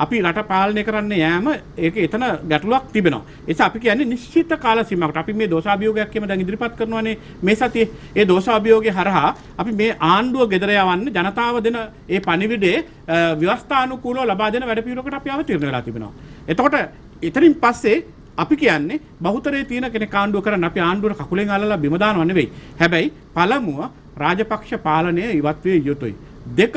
අපි රට පාලනය කරන්න යෑම ඒක එතන ගැටලුවක් තිබෙනවා. ඒ නිසා අපි කියන්නේ නිශ්චිත කාල සීමාවකට අපි මේ දෝෂාභියෝගයක් කියම දැන් ඉදිරිපත් කරනවානේ මේ සතියේ. ඒ දෝෂාභියෝගය හරහා අපි මේ ආණ්ඩුව ගෙදර යවන්න ජනතාව දෙන ඒ පණිවිඩේ ව්‍යවස්ථානුකූලව ලබා දෙන වැඩ පිළිවෙලකට අපි අවතීර්ණ වෙලා තිබෙනවා. එතකොට එතනින් පස්සේ අපි කියන්නේ බහුතරයේ තියෙන කෙනෙක් ආණ්ඩුව කරන්න අපි ආණ්ඩුවට කකුලෙන් අල්ලලා බිම දානව නෙවෙයි. හැබැයි පළමුව රාජපක්ෂ පාලනය ඉවත් විය යුතුයි. දෙක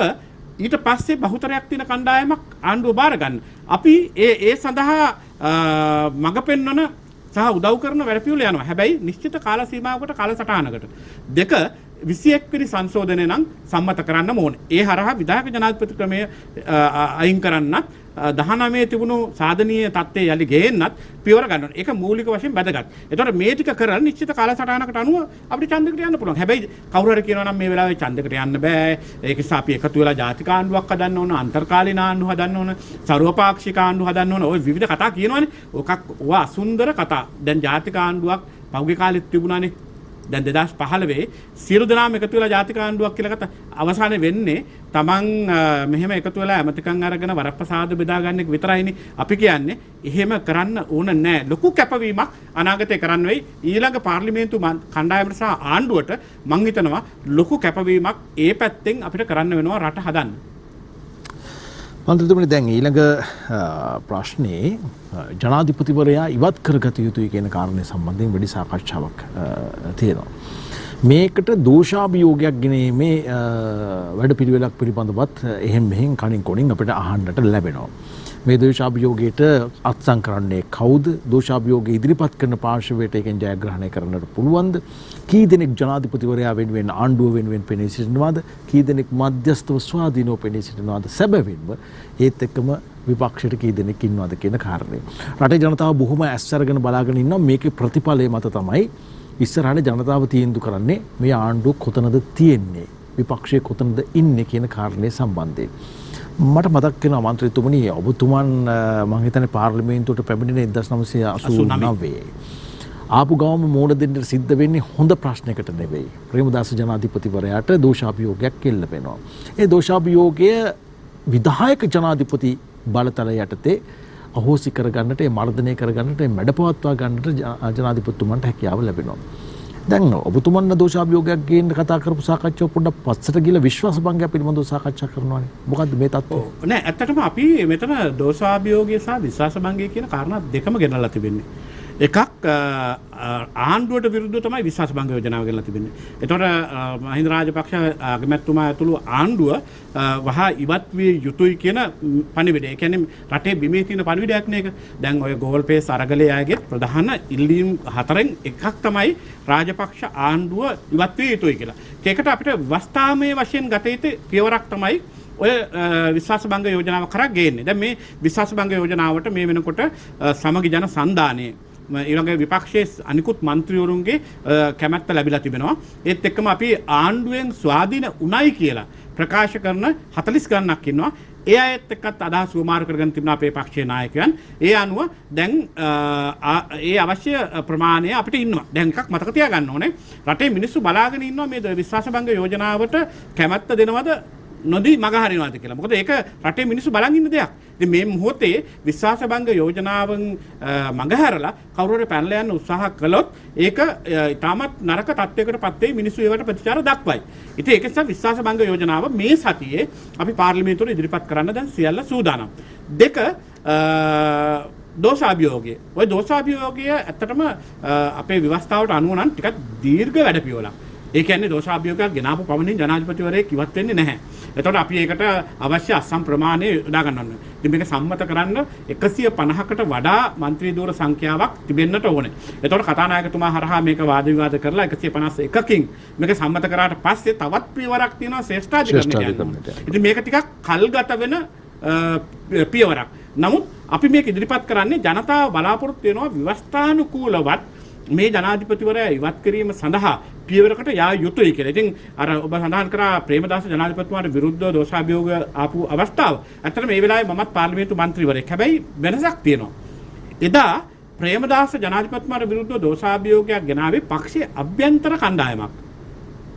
ඊට පස්සේ බහුතරයක් තියෙන කණ්ඩායමක් ආණ්ඩුව බාර ගන්න. අපි ඒ සඳහා මඟ පෙන්වන සහ උදව් කරන වැඩ පිළිවෙල යනවා. හැබැයි නිශ්චිත කාල සීමාවකට කාලසටහනකට. දෙක 21 වෙනි සංශෝධනය නම් සම්මත කරන්න ඕනේ. ඒ හරහා විධායක ජනාධිපති ක්‍රමය අයින් කරන්නත් 19 තිබුණු සාධනීය තත්ත්වයේ යලි ගේන්නත් පියවර ගන්න ඕනේ. ඒක මූලික වශයෙන් වැදගත්. ඒතකොට මේ ටික කරලා නිශ්චිත කාලසටහනකට අනුව අපිට ඡන්දයකට යන්න පුළුවන්. හැබැයි කවුරු හරි කියනවා නම් මේ වෙලාවේ ඡන්දයකට යන්න බෑ. ඒක නිසා අපි එකතු වෙලා ජාතික ආණ්ඩුවක් හදන්න ඕන, අන්තර්කාලීන ආණ්ඩුව හදන්න ඕන, සර්වපාක්ෂික ආණ්ඩුව හදන්න ඕන. ওই විවිධ කතා කියනවනේ. ඔවා අසුන්දර කතා. දැන් ජාතික ආණ්ඩුවක් පහුගිය කාලෙත් තිබුණානේ. දැන් 2015 සියලු දෙනාම එකතු වෙලා ජාතික ආණ්ඩුවක් කියලා කතා අවසානයේ වෙන්නේ තමන් මෙහෙම එකතු වෙලා ඇමතිකම් අරගෙන වරප්‍රසාද බෙදා ගන්න එක විතරයිනේ. අපි කියන්නේ එහෙම කරන්න ඕන නැහැ. ලොකු කැපවීමක් අනාගතේ කරන්න වෙයි. ඊළඟ පාර්ලිමේන්තු කණ්ඩායමට සහ ආණ්ඩුවට මං හිතනවා ලොකු කැපවීමක් ඒ පැත්තෙන් අපිට කරන්න වෙනවා රට හදන්න. මන්ත්‍රීතුමනි දැන් ඊළඟ ප්‍රශ්නේ ජනාධිපතිවරයා ඉවත් කරගත යුතුයි කියන කාරණය සම්බන්ධයෙන් වැඩි සාකච්ඡාවක් තියෙනවා. මේකට දෝෂාභියෝගයක් ගෙනීමේ වැඩපිළිවෙලක් පිළිබඳවත් එහෙම් මෙහෙම් කණින් කොණින් අපිට අහන්නට ලැබෙනවා. මේ දෝෂාභියෝගයට අත්සන් කරන්නේ කවුද? දෝෂාභියෝගය ඉදිරිපත් කරන පාර්ශවයට ඒකෙන් ජයග්‍රහණය කරන්නට පුළුවන්ද? කී දෙනෙක් ජනාධිපතිවරයා වෙනුවෙන් ආණ්ඩුව වෙනුවෙන් පෙනී සිටිනවද? කී දෙනෙක් මධ්‍යස්ථව ස්වාධීනව පෙනී සිටිනවද? සැබවින්ම ඒත් එක්කම විපක්ෂයට කී දෙනෙක් ඉන්නවද කියන කාරණේ. රටේ ජනතාව බොහොම ඇස් අරගෙන බලාගෙන ඉන්නවා. මේකේ ප්‍රතිඵලය මත තමයි ඉස්සරහට ජනතාව තීන්දුව කරන්නේ මේ ආණ්ඩුව කොතනද තියෙන්නේ, විපක්ෂයේ කොතනද ඉන්නේ කියන කාරණේ සම්බන්ධයෙන්. මට මතක් වෙනවා මන්ත්‍රීතුමනි ඔබතුමන් මම හිතන්නේ පාර්ලිමේන්තුවට පැමිණෙන 1989 ආපු ගාම මෝඩ දෙන්න සිද්ධ වෙන්නේ හොඳ ප්‍රශ්නයකට නෙවෙයි. ප්‍රේමදාස ජනාධිපතිවරයාට දෝෂාභියෝගයක් එල්ල වෙනවා. ඒ දෝෂාභියෝගය විධායක ජනාධිපති බලතල යටතේ අහෝසි කරගන්නට, මර්ධනය කරගන්නට, මැඩපවත්වා ගන්නට ජනාධිපතිතුමන්ට හැකියාව ලැබෙනවා. දැන් ඔබතුමන් දෝෂාභියෝගයක් ගේන්න කතා කරපු සාකච්ඡාව පොඩ්ඩක් පස්සට ගිහලා විශ්වාස භංගය පිළිබඳව සාකච්ඡා කරනවානේ. මොකද්ද මේ තත්ත්වය? නෑ ඇත්තටම අපි මෙතන දෝෂාභියෝගය සහ විශ්වාස භංගය කියන කාරණා දෙකම ගෙනල්ලා තිබෙන්නේ. එකක් ආණ්ඩුවට විරුද්ධව තමයි විශ්වාස භංග යෝජනාව ගෙනල්ලා තිබෙන්නේ. ඒතකොට මහින්ද රාජපක්ෂ අගමැතිතුමා ඇතුළු ආණ්ඩුව වහා ඉවත් විය යුතුයි කියන පණිවිඩය. ඒ කියන්නේ රටේ බිමේ තියෙන පණිවිඩයක් නේ ඒක. දැන් ඔය ගෝල්පේස් අරගලයේ අයගේ ප්‍රධාන ඉල්ලීම් හතරෙන් එකක් තමයි රාජපක්ෂ ආණ්ඩුව ඉවත් විය යුතුයි කියලා. ඒකට අපිට වස්තාමය වශයෙන් ගත යුතු පියවරක් තමයි ඔය විශ්වාස භංග යෝජනාව කරා ගේන්නේ. දැන් මේ විශ්වාස භංග යෝජනාවට මේ වෙනකොට සමගි ජන සන්ධානයේ ඊළඟ විපක්ෂයේ අනිකුත් മന്ത്രിවරුන්ගේ කැමැත්ත ලැබිලා තිබෙනවා. ඒත් එක්කම අපි ආණ්ඩුවෙන් ස්වාධීන උණයි කියලා ප්‍රකාශ කරන 40 ගණනක් ඉන්නවා. ඒ අයත් එක්කත් අදහස් සුමාරු කරගෙන තිබුණා අපේ පක්ෂයේ නායකයන්. ඒ අනුව දැන් ඒ අවශ්‍ය ප්‍රමාණය අපිට ඉන්නවා. දැන් එකක් මතක තියාගන්න ඕනේ. රටේ මිනිස්සු බලාගෙන ඉන්නවා මේ විශ්වාසභංග යෝජනාවට කැමැත්ත දෙනවද නොදී මග හරිනවාද කියලා. මොකද ඒක රටේ මිනිස්සු බලන් ඉන්න දෙයක්. ඉතින් මේ මොහොතේ විශ්වාසභංග යෝජනාවන් මග හැරලා කවුරු හරි පැනලා යන්න උත්සාහ කළොත් ඒක ඉතාමත් නරක තත්යකට පත් වෙයි. මිනිස්සු ඒවට ප්‍රතිචාර දක්වයි. ඉතින් ඒක නිසා විශ්වාසභංග යෝජනාව මේ සතියේ අපි පාර්ලිමේන්තුවට ඉදිරිපත් කරන්න දැන් සියල්ල සූදානම්. දෙක දෝෂාභියෝගය. ওই දෝෂාභියෝගය ඇත්තටම අපේ ව්‍යවස්ථාවට අනුව නම් ටිකක් දීර්ඝ වැඩපිළිවෙලක්. ඒ කියන්නේ දෝෂාභියෝගයක් ගෙනාවු පමණින් ජනාධිපතිවරයෙක් ඉවත් වෙන්නේ නැහැ. එතකොට අපි ඒකට අවශ්‍ය අස්සම් ප්‍රමාණය යොදා ගන්න ඕනේ. ඉතින් මේක සම්මත කරන්න 150කට වඩා മന്ത്രി ධූර සංඛ්‍යාවක් තිබෙන්නට ඕනේ. එතකොට කතානායකතුමා හරහා මේක වාද විවාද කරලා 151කින් මේක සම්මත කරාට පස්සේ තවත් පියවරක් තියෙනවා ශ්‍රේෂ්ඨාධිකරණයට. ඉතින් මේක ටිකක් කල්ගත වෙන පියවරක්. නමුත් අපි මේක ඉදිරිපත් කරන්නේ ජනතාව බලාපොරොත්තු වෙනවා ව්‍යවස්ථානුකූලවත් මේ ජනාධිපතිවරයා ඉවත් කිරීම සඳහා පියවරකට යා යුතුයි කියලා. ඉතින් අර ඔබ සඳහන් කරා ප්‍රේමදාස ජනාධිපතිතුමාට විරුද්ධව දෝෂාභියෝග ආපු අවස්ථාව. ඇත්තට මේ වෙලාවේ මමත් පාර්ලිමේන්තු මන්ත්‍රීවරයෙක්. හැබැයි වෙනසක් තියෙනවා. එදා ප්‍රේමදාස ජනාධිපතිතුමාට විරුද්ධව දෝෂාභියෝගයක් ගෙනාවේ පක්ෂයේ අභ්‍යන්තර කණ්ඩායමක්.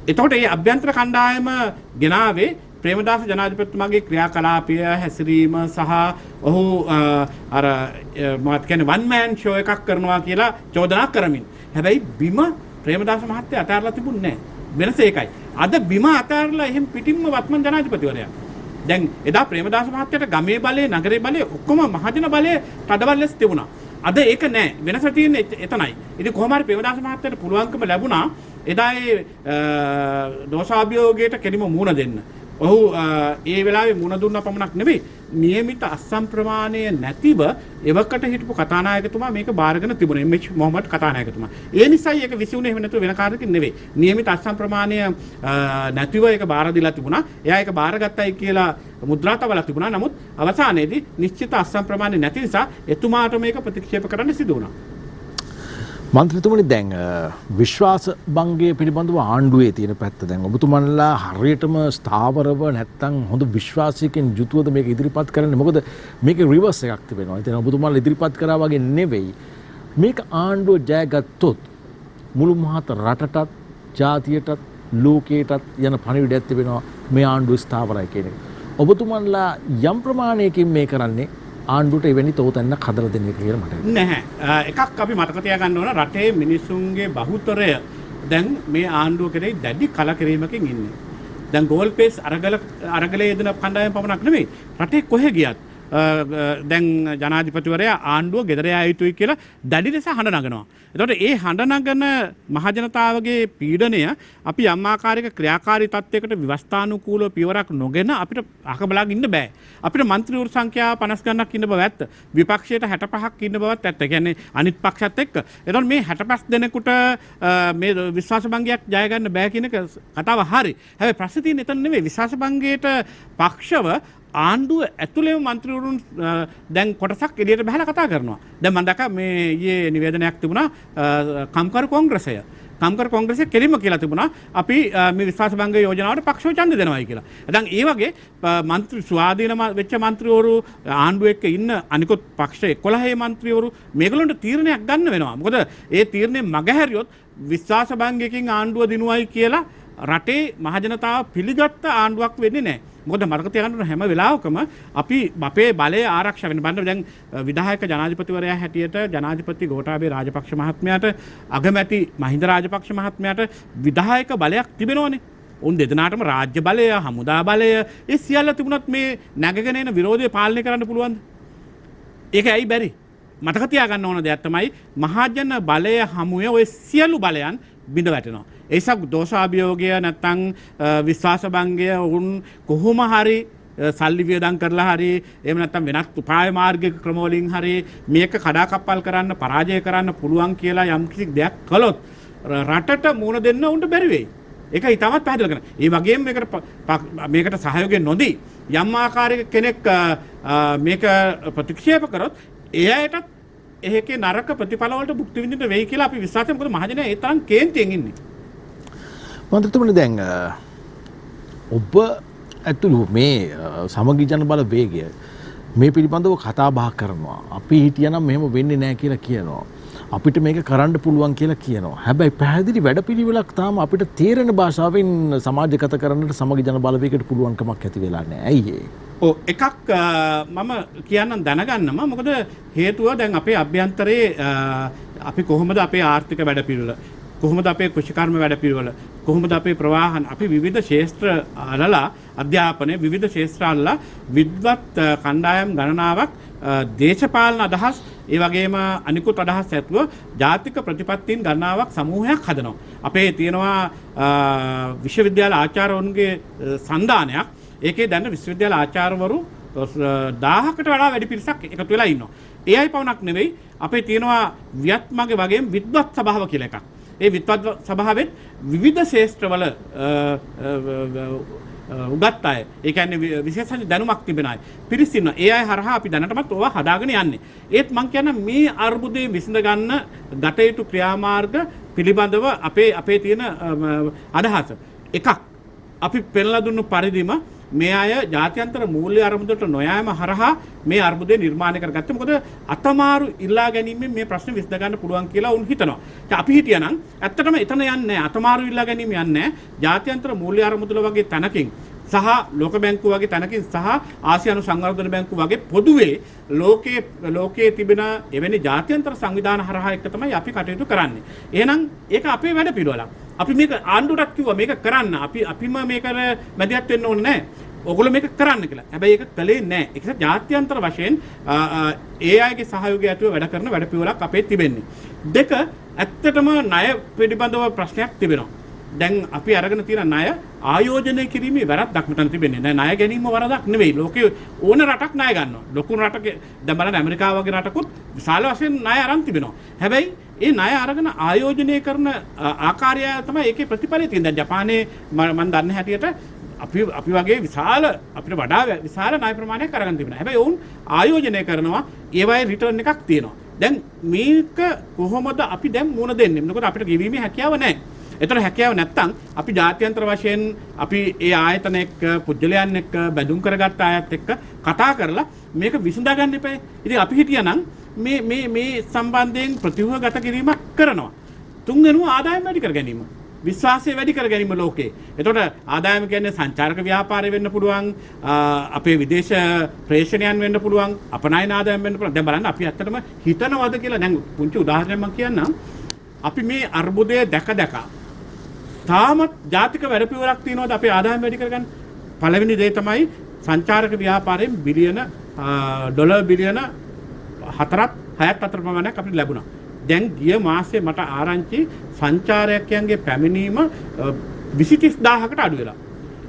එතකොට මේ අභ්‍යන්තර කණ්ඩායම ගෙනාවේ ප්‍රේමදාස ජනාධිපතිතුමාගේ ක්‍රියාකලාපය හැසිරීම සහ ඔහු අර මොකක්ද කියන්නේ වන් මෑන් ෂෝ එකක් කරනවා කියලා චෝදනා කරමින්. හැබැයි බිම ප්‍රේමදාස මහත්තයා අතහැරලා තිබුණේ නැහැ. වෙනස ඒකයි. අද බිම අතහැරලා එහෙම පිටින්ම වත්මන් ජනාධිපතිවරයා. දැන් එදා ප්‍රේමදාස මහත්තයාට ගමේ බලය, නගරේ බලය ඔක්කොම මහජන බලය තදබල ලෙස තිබුණා. අද ඒක නැහැ. වෙනස තියෙන්නේ එතනයි. ඉතින් කොහොම හරි ප්‍රේමදාස මහත්තයාට පුළුවන්කම ලැබුණා එදා ඒ දෝෂාභියෝගයට කෙලිම මුහුණ දෙන්න. ඔහු ඒ වෙලාවේ මුණ දුන්න පමණක් නෙවෙයි නියමිත අස්සම් ප්‍රමාණය නැතිව එවකට හිටපු කතානායකතුමා මේක බාරගෙන තිබුණා. එම්.එච්. මොහමඩ් කතානායකතුමා. ඒ නිසායි ඒක විසුණේ එහෙම නැතුව වෙන කාරණකින් නෙවෙයි. නියමිත අස්සම් ප්‍රමාණය නැතිව ඒක බාර දීලා තිබුණා. එයා ඒක බාරගත්තයි කියලා මුද්‍රා තවලා තිබුණා. නමුත් අවසානයේදී නිශ්චිත අස්සම් ප්‍රමාණය නැති නිසා එතුමාට මේක ප්‍රතික්ෂේප කරන්න සිදු වුණා. මන්ත්‍රීතුමනි දැන් විශ්වාස භංගය පිළිබඳව ආණ්ඩුවේ තියෙන පැත්ත දැන් ඔබතුමන්ලා හරියටම ස්ථාවරව නැත්තම් හොඳ විශ්වාසයකින් යුතුවද මේක ඉදිරිපත් කරන්නේ? මොකද මේකේ රිවර්ස් එකක් තිබෙනවා. ඉතින් ඔබතුමන්ලා ඉදිරිපත් කරා වගේ නෙවෙයි. මේක ආණ්ඩුව ජයගත්තොත් මුළු මහත් රටටත් ජාතියටත් ලෝකයටත් යන පණිවිඩයක් තිබෙනවා මේ ආණ්ඩුව ස්ථාවරයි කියන එක. ඔබතුමන්ලා යම් ප්‍රමාණයකින් මේ කරන්නේ ආණ්ඩුවට එවැනි තෝතැන්නක් හදලා දෙන එක කියලා මට නැහැ. එකක් අපි මතක තියාගන්න ඕන රටේ මිනිසුන්ගේ බහුතරය දැන් මේ ආණ්ඩුව කෙරෙහි දැඩි කලකිරීමකින් ඉන්නේ. දැන් ගෝල් පේස් අරගලයේ යෙදෙන කණ්ඩායම් පමණක් නෙමෙයි රටේ කොහෙ ගියත් දැන් ජනාධිපතිවරයා ආණ්ඩුව ගෙදර යා යුතුයි කියලා දැඩි ලෙස හඬ නගනවා. එතකොට ඒ හඬ නගන මහජනතාවගේ පීඩනය අපි යම් ආකාරයක ක්‍රියාකාරී තත්යකට ව්‍යවස්ථානුකූලව පියවරක් නොගෙන අපිට අහබලාගෙන ඉන්න බෑ. අපිට മന്ത്രിවරු සංඛ්‍යාව 50 ගණනක් ඉන්න බව ඇත්ත. විපක්ෂයට 65ක් ඉන්න බවත් ඇත්ත. කියන්නේ අනිත් පක්ෂත් එක්ක. එතකොට මේ 65 දෙනෙකුට මේ විශ්වාස භංගයක් ජය ගන්න බෑ කියන කතාව හරි. හැබැයි ප්‍රශ්නේ තියෙන්නේ එතන නෙවෙයි. විශ්වාස භංගයට පක්ෂව ආණ්ඩුව ඇතුළේම මන්ත්‍රීවරුන් දැන් කොටසක් එළියට බහලා කතා කරනවා. දැන් මම දැක්කා මේ ඊයේ නිවේදනයක් තිබුණා කම්කරු කොංග්‍රසය. කම්කරු කොංග්‍රසය කෙලින්ම කියලා තිබුණා අපි මේ විශ්වාස භංග යෝජනාවට පක්ෂව ඡන්ද දෙනවායි කියලා. දැන් ඒ වගේ මන්ත්‍රී ස්වාධීන වෙච්ච මන්ත්‍රීවරු ආණ්ඩුව එක්ක ඉන්න අනිකුත් පක්ෂ 11 මන්ත්‍රීවරු මේගොල්ලන්ට තීරණයක් ගන්න වෙනවා. මොකද ඒ තීරණය මගහැරියොත් විශ්වාස භංගයකින් ආණ්ඩුව දිනුවයි කියලා රටේ මහජනතාව පිළිගත්ත ආණ්ඩුවක් වෙන්නේ නැහැ. මොකද මතක තියාගන්න හැම වෙලාවකම අපි අපේ බලය ආරක්ෂා වෙන බඳ දැන් විධායක ජනාධිපතිවරයා හැටියට ජනාධිපති ගෝඨාභය රාජපක්ෂ මහත්මයාට අගමැති මහින්ද රාජපක්ෂ මහත්මයාට විධායක බලයක් තිබෙනවනේ. උන් දෙදෙනාටම රාජ්‍ය බලය, හමුදා බලය ඒ සියල්ල තිබුණත් මේ නැගගෙන එන විරෝධය පාලනය කරන්න පුළුවන්ද? ඒක ඇයි බැරි? මතක තියාගන්න ඕන දෙයක් තමයි මහජන බලය හමුවේ ওই සියලු බලයන් බිඳ වැටෙනවා. ඒසක් දෝෂාභියෝගය නැත්තම් විශ්වාස භංගය උන් කොහොම හරි සල්ලි වියදම් කරලා හරි එහෙම නැත්තම් වෙනත් උපාය මාර්ගික ක්‍රම වලින් හරි මේක කඩාකප්පල් කරන්න පරාජය කරන්න පුළුවන් කියලා යම් කිසි දෙයක් කළොත් රටට මුණ දෙන්න උන්ට බැරි වෙයි. ඒක ඊටමත් පැහැදිලි කරනවා. ඒ වගේම මේකට සහයෝගය නොදී යම් ආකාරයක කෙනෙක් මේක ප්‍රතික්ෂේප කරොත් ඒ අයටත් ඒකේ නරක ප්‍රතිඵල වලට භුක්ති විඳින්න වෙයි කියලා අපි විශ්වාසයෙන් මොකද මහජනයා ඒ තරම් කේන්තියෙන් ඉන්නේ. මන්ත්‍රතුමනි දැන් ඔබ ඇතුළු මේ සමගි ජන බල වේගය මේ පිළිබඳව කතා බහ කරනවා. අපි හිටියනම් මෙහෙම වෙන්නේ නැහැ කියලා කියනවා. අපිට මේක කරන්න පුළුවන් කියලා කියනවා. හැබැයි පැහැදිලි වැඩපිළිවෙලක් තාම අපිට තේරෙන භාෂාවෙන් සමාජගත කරන්නට සමගි ජන බලවේගයට පුළුවන්කමක් ඇති වෙලා නැහැ. ඇයි ඒ? ඔව් එකක් මම කියන්නම් දැනගන්නම මොකද හේතුව දැන් අපේ අභ්‍යන්තරයේ අපි කොහොමද අපේ ආර්ථික වැඩපිළිවෙල කොහොමද අපේ කෘෂිකර්ම වැඩපිළිවෙල කොහොමද අපේ ප්‍රවාහන අපි විවිධ ක්ෂේත්‍ර අලලා අධ්‍යාපනයේ විවිධ ක්ෂේත්‍ර අලලා විද්වත් කණ්ඩායම් ගණනාවක් දේශපාලන අදහස් ඒ වගේම අනිකුත් අදහස් ඇතුව ජාතික ප්‍රතිපත්තීන් ගණනාවක් සමූහයක් හදනවා. අපේ තියෙනවා විශ්වවිද්‍යාල ආචාර්යවරුන්ගේ සන්දානයක්. ඒකේ දැන් විශ්වවිද්‍යාල ආචාර්යවරු 1000කට වඩා වැඩි පිරිසක් එකතු වෙලා ඉන්නවා. ඒ අය පවණක් නෙවෙයි අපේ තියෙනවා වියත්මගේ වගේම විද්වත් සභාව කියලා එකක්. ඒ විද්වත් සභාවෙත් විවිධ ශාස්ත්‍රවල උගත් අය ඒ කියන්නේ විශේෂ දැනුමක් තිබෙන අය පිරිස් ඉන්නවා. ඒ අය හරහා අපි දැනටමත් ඕවා හදාගෙන යන්නේ. ඒත් මම කියන්නේ මේ අර්බුදේ විසඳ ගන්න ගත යුතු ක්‍රියාමාර්ග පිළිබඳව අපේ තියෙන අදහස. එකක් අපි පෙන්ලා දුන්නු පරිදිම මේ අය ජාත්‍යන්තර මූල්‍ය අරමුදලට නොයෑම හරහා මේ අර්බුදය නිර්මාණය කරගත්තේ. මොකද අතමාරු ඉල්ලා ගැනීමෙන් මේ ප්‍රශ්නේ විසඳ ගන්න පුළුවන් කියලා උන් හිතනවා. අපි හිටියනම් ඇත්තටම එතන යන්නේ නැහැ. අතමාරු ඉල්ලා ගැනීම යන්නේ නැහැ. ජාත්‍යන්තර මූල්‍ය අරමුදල වගේ තැනකින් සහ ලෝක බැංකුව වගේ තැනකින් සහ ආසියානු සංවර්ධන බැංකුව වගේ පොදුවේ ලෝකයේ තිබෙන එවැනි ජාත්‍යන්තර සංවිධාන හරහා එක්ක තමයි අපි කටයුතු කරන්නේ. එහෙනම් ඒක අපේ වැඩ පිළිවෙලක්. අපි මේක ආණ්ඩුවට කිව්වා මේක කරන්න. අපිම මේකට මැදිහත් වෙන්න ඕනේ නැහැ. ඔගොල්ලෝ මේක කරන්න කියලා. හැබැයි ඒක කළේ නැහැ. ඒක නිසා ජාත්‍යන්තර වශයෙන් ඒ අයගේ සහයෝගය ඇතුව වැඩ කරන වැඩ පිළිවෙලක් අපේ තිබෙන්නේ. දෙක ඇත්තටම ණය පිළිබඳව ප්‍රශ්නයක් තිබෙනවා. දැන් අපි අරගෙන තියෙන ණය ආයෝජනය කිරීමේ වැරද්දක් මෙතන තිබෙන්නේ. ණය ගැනීම වරදක් නෙවෙයි. ලෝකේ ඕන රටක් ණය ගන්නවා. ලොකු රටක දැන් බලන්න ඇමරිකාව වගේ රටකුත් විශාල වශයෙන් ණය අරන් තිබෙනවා. හැබැයි ඒ ණය අරගෙන ආයෝජනය කරන ආකාරය තමයි ඒකේ ප්‍රතිඵලය තියෙන්නේ. දැන් ජපානයේ මම දන්න හැටියට අපි වගේ අපිට වඩා විශාල ණය ප්‍රමාණයක් අරගෙන තිබෙනවා. හැබැයි ඔවුන් ආයෝජනය කරනවා ඒවයේ රිටර්න් එකක් තියෙනවා. දැන් මේක කොහොමද අපි දැන් මුණ දෙන්නේ? මොකද අපිට ගෙවීමේ හැකියාව නැහැ. ඒතර හැකියාව නැත්තම් අපි ජාත්‍යන්තර වශයෙන් අපි ඒ ආයතන එක්ක පුජ්‍යලයන් එක්ක බැඳුම් කරගත්ත අයත් එක්ක කතා කරලා මේක විසඳා ගන්න එපා. ඉතින් අපි හිටියනම් මේ සම්බන්ධයෙන් ප්‍රතිව්‍යුහගත කිරීමක් කරනවා. තුන්වෙනුව ආදායම වැඩි කර ගැනීම. විශ්වාසය වැඩි කර ගැනීම ලෝකේ. එතකොට ආදායම කියන්නේ සංචාරක ව්‍යාපාරය වෙන්න පුළුවන්, අපේ විදේශ ප්‍රේෂණයන් වෙන්න පුළුවන්, අපනයන ආදායම වෙන්න පුළුවන්. දැන් බලන්න අපි ඇත්තටම හිතනවද කියලා දැන් පුංචි උදාහරණයක් මම කියන්නම්. අපි මේ අර්බුදය දැක තාමත් ජාතික වැඩපිළිවෙලක් තියෙනවද අපේ ආදායම වැඩි කරගන්න? පළවෙනි දේ තමයි සංචාරක ව්‍යාපාරයෙන් බිලියන ඩොලර් බිලියන 4ක් 6ක් අතර ප්‍රමාණයක් අපිට ලැබුණා. දැන් ගිය මාසේ මට ආරංචි සංචාරකයන්ගේ පැමිණීම 20000කට අඩු වෙලා.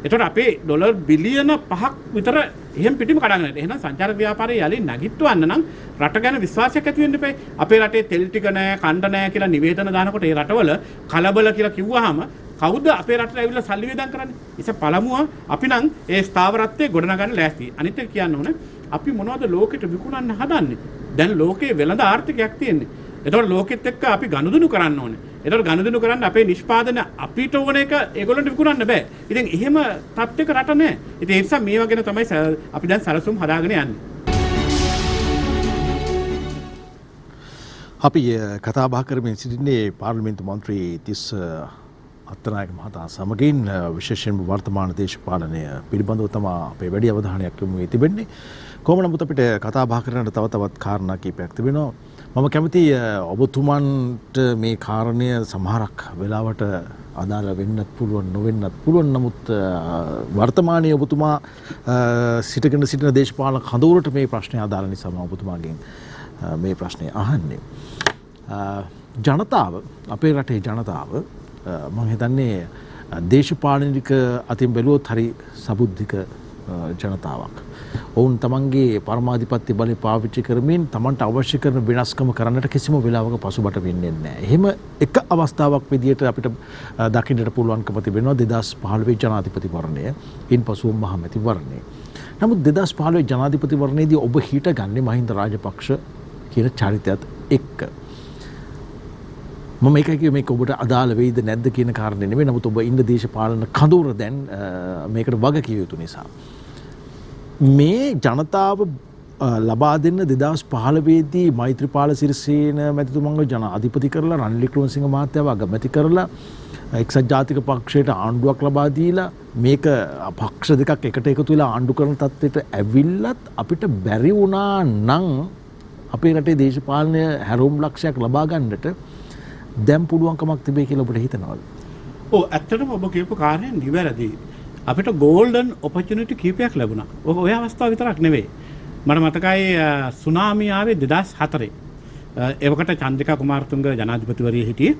එතකොට අපේ ඩොලර් බිලියන 5ක් විතර එහෙම පිටිම කඩගෙන යනවා. එහෙනම් සංචාරක ව්‍යාපාරය යලින් නැගිටවන්න නම් රට ගැන විශ්වාසයක් ඇති වෙන්න එපා. අපේ රටේ තෙල් ටික නැහැ, කණ්ඩ නැහැ කියලා නිවේදන දානකොට ඒ රටවල කලබල කියලා කිව්වහම කවුද අපේ රටට ඇවිල්ලා සල්ලි වේදම් කරන්නේ? ඉතින් පළමුව අපි නම් ඒ ස්ථාවරත්වයේ ගොඩනගන්න ලෑස්ති. අනිත් එක කියන්න ඕනේ අපි මොනවද ලෝකෙට විකුණන්න හදන්නේ? දැන් ලෝකේ වෙළඳ ආර්ථිකයක් තියෙන්නේ. එතකොට ලෝකෙත් එක්ක අපි ගනුදෙනු කරන්න ඕනේ. එතකොට ගනුදෙනු කරන්න අපේ නිෂ්පාදන අපිට ඕන එක ඒගොල්ලන්ට විකුණන්න බෑ. ඉතින් එහෙම තත්ත්වයක රට නැහැ. ඉතින් ඒ නිසා මේවා ගැන තමයි අපි දැන් සැලසුම් හදාගෙන යන්නේ. අපි කතා බහ කරමින් සිටින්නේ පාර්ලිමේන්තු මන්ත්‍රී තිස්ස අත්තනායක මහතා සමගින් විශේෂයෙන්ම වර්තමාන දේශපාලනය පිළිබඳව තමයි අපේ වැඩි අවධානයක් යොමු වී තිබෙන්නේ. කොහොම නමුත් අපිට කතා බහ කරන්න තවත් කාරණා කීපයක් තිබෙනවා. මම කැමති ඔබතුමන්ට මේ කාරණය සමහරක් වෙලාවට අදාළ වෙන්නත් පුළුවන් නොවෙන්නත් පුළුවන්. නමුත් වර්තමානයේ ඔබතුමා සිටගෙන සිටින දේශපාලන කඳවුරට මේ ප්‍රශ්නය අදාළ නිසා මම ඔබතුමාගෙන් මේ ප්‍රශ්නය අහන්නේ. ජනතාව අපේ රටේ ජනතාව මම හිතන්නේ දේශපාලනික අතින් බැලුවොත් හරි සබුද්ධික ජනතාවක්. ඔවුන් තමන්ගේ පරමාධිපත්‍ය බලය පාවිච්චි කරමින් තමන්ට අවශ්‍ය කරන වෙනස්කම කරන්නට කිසිම වෙලාවක පසුබට වෙන්නේ නැහැ. එහෙම එක අවස්ථාවක් විදියට අපිට දකින්නට පුළුවන්කම තිබෙනවා 2015 ජනාධිපතිවරණය, ඉන්පසුව මහමැතිවරණය. නමුත් 2015 ජනාධිපතිවරණයේදී ඔබ හිටගන්නේ මහින්ද රාජපක්ෂ කියන චරිතයත් එක්ක. මම ඒකයි මේක ඔබට අදාළ වෙයිද නැද්ද කියන කාරණේ නෙමෙයි. නමුත් ඔබ ඉන්න දේශපාලන කඳවුර දැන් මේකට වග කිය යුතු නිසා. මේ ජනතාව ලබා දෙන්න 2015දී මෛත්‍රීපාල සිරිසේන මැතිතුමන්ව ජනාධිපති කරලා රනිල් වික්‍රමසිංහ මහත්තයාව අගමැති කරලා එක්සත් ජාතික පක්ෂයට ආණ්ඩුවක් ලබා දීලා මේක පක්ෂ දෙකක් එකට එකතු වෙලා ආණ්ඩු කරන තත්ත්වයට ඇවිල්ලත් අපිට බැරි වුණා නම් අපේ රටේ දේශපාලනය හැරවුම් ලක්ෂයක් ලබා ගන්නට දැන් පුළුවන්කමක් තිබේ කියලා ඔබට හිතනවද? ඔව් ඇත්තටම ඔබ කියපු කාර්යය නිවැරදි. අපිට ගෝල්ඩන් ඔපචුනිටි කීපයක් ලැබුණා. ඔය අවස්ථාව විතරක් නෙවෙයි. මට මතකයි සුනාමිය ආවේ 2004. එවකට චන්ද්‍රිකා කුමාරතුංග ජනාධිපතිවරිය හිටියේ.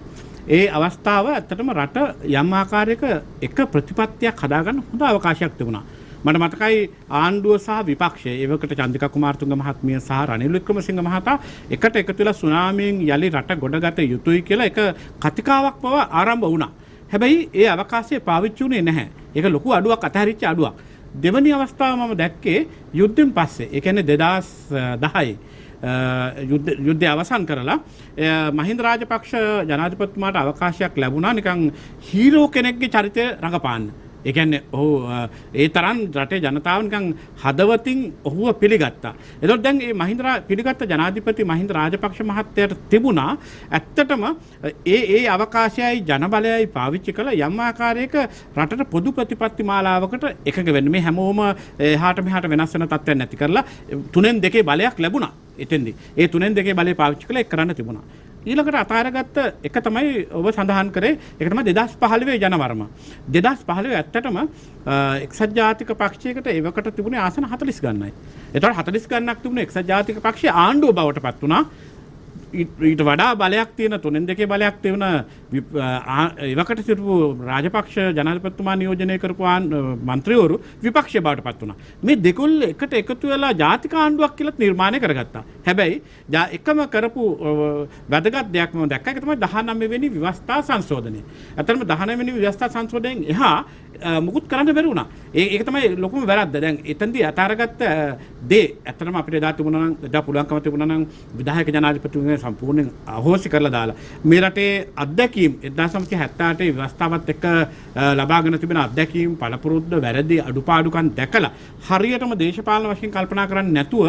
ඒ අවස්ථාව ඇත්තටම රට යම් ආකාරයක එක ප්‍රතිපත්තියක් හදාගන්න හොඳ අවකාශයක් තිබුණා. මට මතකයි ආණ්ඩුව සහ විපක්ෂය ඒවකට චන්ද්‍රිකා කුමාරතුංග මහත්මිය සහ රනිල් වික්‍රමසිංහ මහතා එකට එකතු වෙලා සුනාමියෙන් යලි රට ගොඩගත යුතුයි කියලා එක කතිකාවක් බව ආරම්භ වුණා. හැබැයි ඒ අවකාශය පාවිච්චි වුණේ නැහැ. ඒක ලොකු අඩුවක්, අතහැරිච්ච අඩුවක්. දෙවැනි අවස්ථාව මම දැක්කේ යුද්ධෙන් පස්සේ. ඒ කියන්නේ 2010 යුද්ධය අවසන් කරලා මහින්ද රාජපක්ෂ ජනාධිපතිතුමාට අවකාශයක් ලැබුණා නිකන් හීරෝ කෙනෙක්ගේ චරිතය රඟපාන්න. ඒ කියන්නේ ඔහු ඒ තරම් රටේ ජනතාව නිකන් හදවතින් ඔහුව පිළිගත්තා. ඒතකොට දැන් මේ පිළිගත්ත ජනාධිපති මහින්ද රාජපක්ෂ මහත්තයාට තිබුණා ඇත්තටම ඒ අවකාශයයි ජනබලයයි පාවිච්චි කළ යම් ආකාරයක රටට පොදු ප්‍රතිපත්ති මාලාවකට එකඟ වෙන්න. මේ හැමෝම එහාට මෙහාට වෙනස් වෙන තත්ත්වයක් නැති කරලා 3/2 බලයක් ලැබුණා. එතෙන්දී ඒ 3/2 බලය පාවිච්චි කළා ඒක කරන්න තිබුණා. ඊළඟට අතාරගත්ත එක තමයි ඔබ සඳහන් කරේ ඒක තමයි 2015 ජනවර්ම 2015 ඇත්තටම එක්සත් ජාතික පක්ෂයකට ඒවකට තිබුණේ ආසන 40 ගණනයි. ඒතකොට 40 ගණනක් තිබුණේ එක්සත් ජාතික පක්ෂයේ ආණ්ඩුව බවට පත් වුණා. ඊට වඩා බලයක් තියෙන 3/2 බලයක් තියෙන ඒවකට සිටපු රාජපක්ෂ ජනාධිපතිතුමා නියෝජනය කරපු මන්ත්‍රීවරු විපක්ෂය බවට පත් වුණා. මේ දෙකොල්ල එකට එකතු වෙලා ජාතික ආණ්ඩුවක් කියලා නිර්මාණය කරගත්තා. හැබැයි එකම කරපු වැදගත් දෙයක් මම දැක්කා. ඒක තමයි 19 වෙනි ව්‍යවස්ථා සංශෝධනය. අතරම 19 වෙනි ව්‍යවස්ථා සංශෝධනයෙන් එහා මුකුත් කරන්න බැරි වුණා. ඒක තමයි ලොකුම වැරද්ද. දැන් එතෙන්දී අතාරගත්ත දේ ඇත්තටම අපිට එදා තිබුණා නම් එදා පුළුවන්කම තිබුණා නම් විධායක ජනාධිපතිතුමා සම්පූර්ණයෙන් අහෝසි කරලා දාලා මේ රටේ අත්දැකීම් 1978 ව්‍යවස්ථාවත් එක්ක ලබාගෙන තිබෙන අත්දැකීම් පළපුරුද්ද වැරදි අඩුපාඩුකම් දැකලා හරියටම දේශපාලන වශයෙන් කල්පනා කරන්නේ නැතුව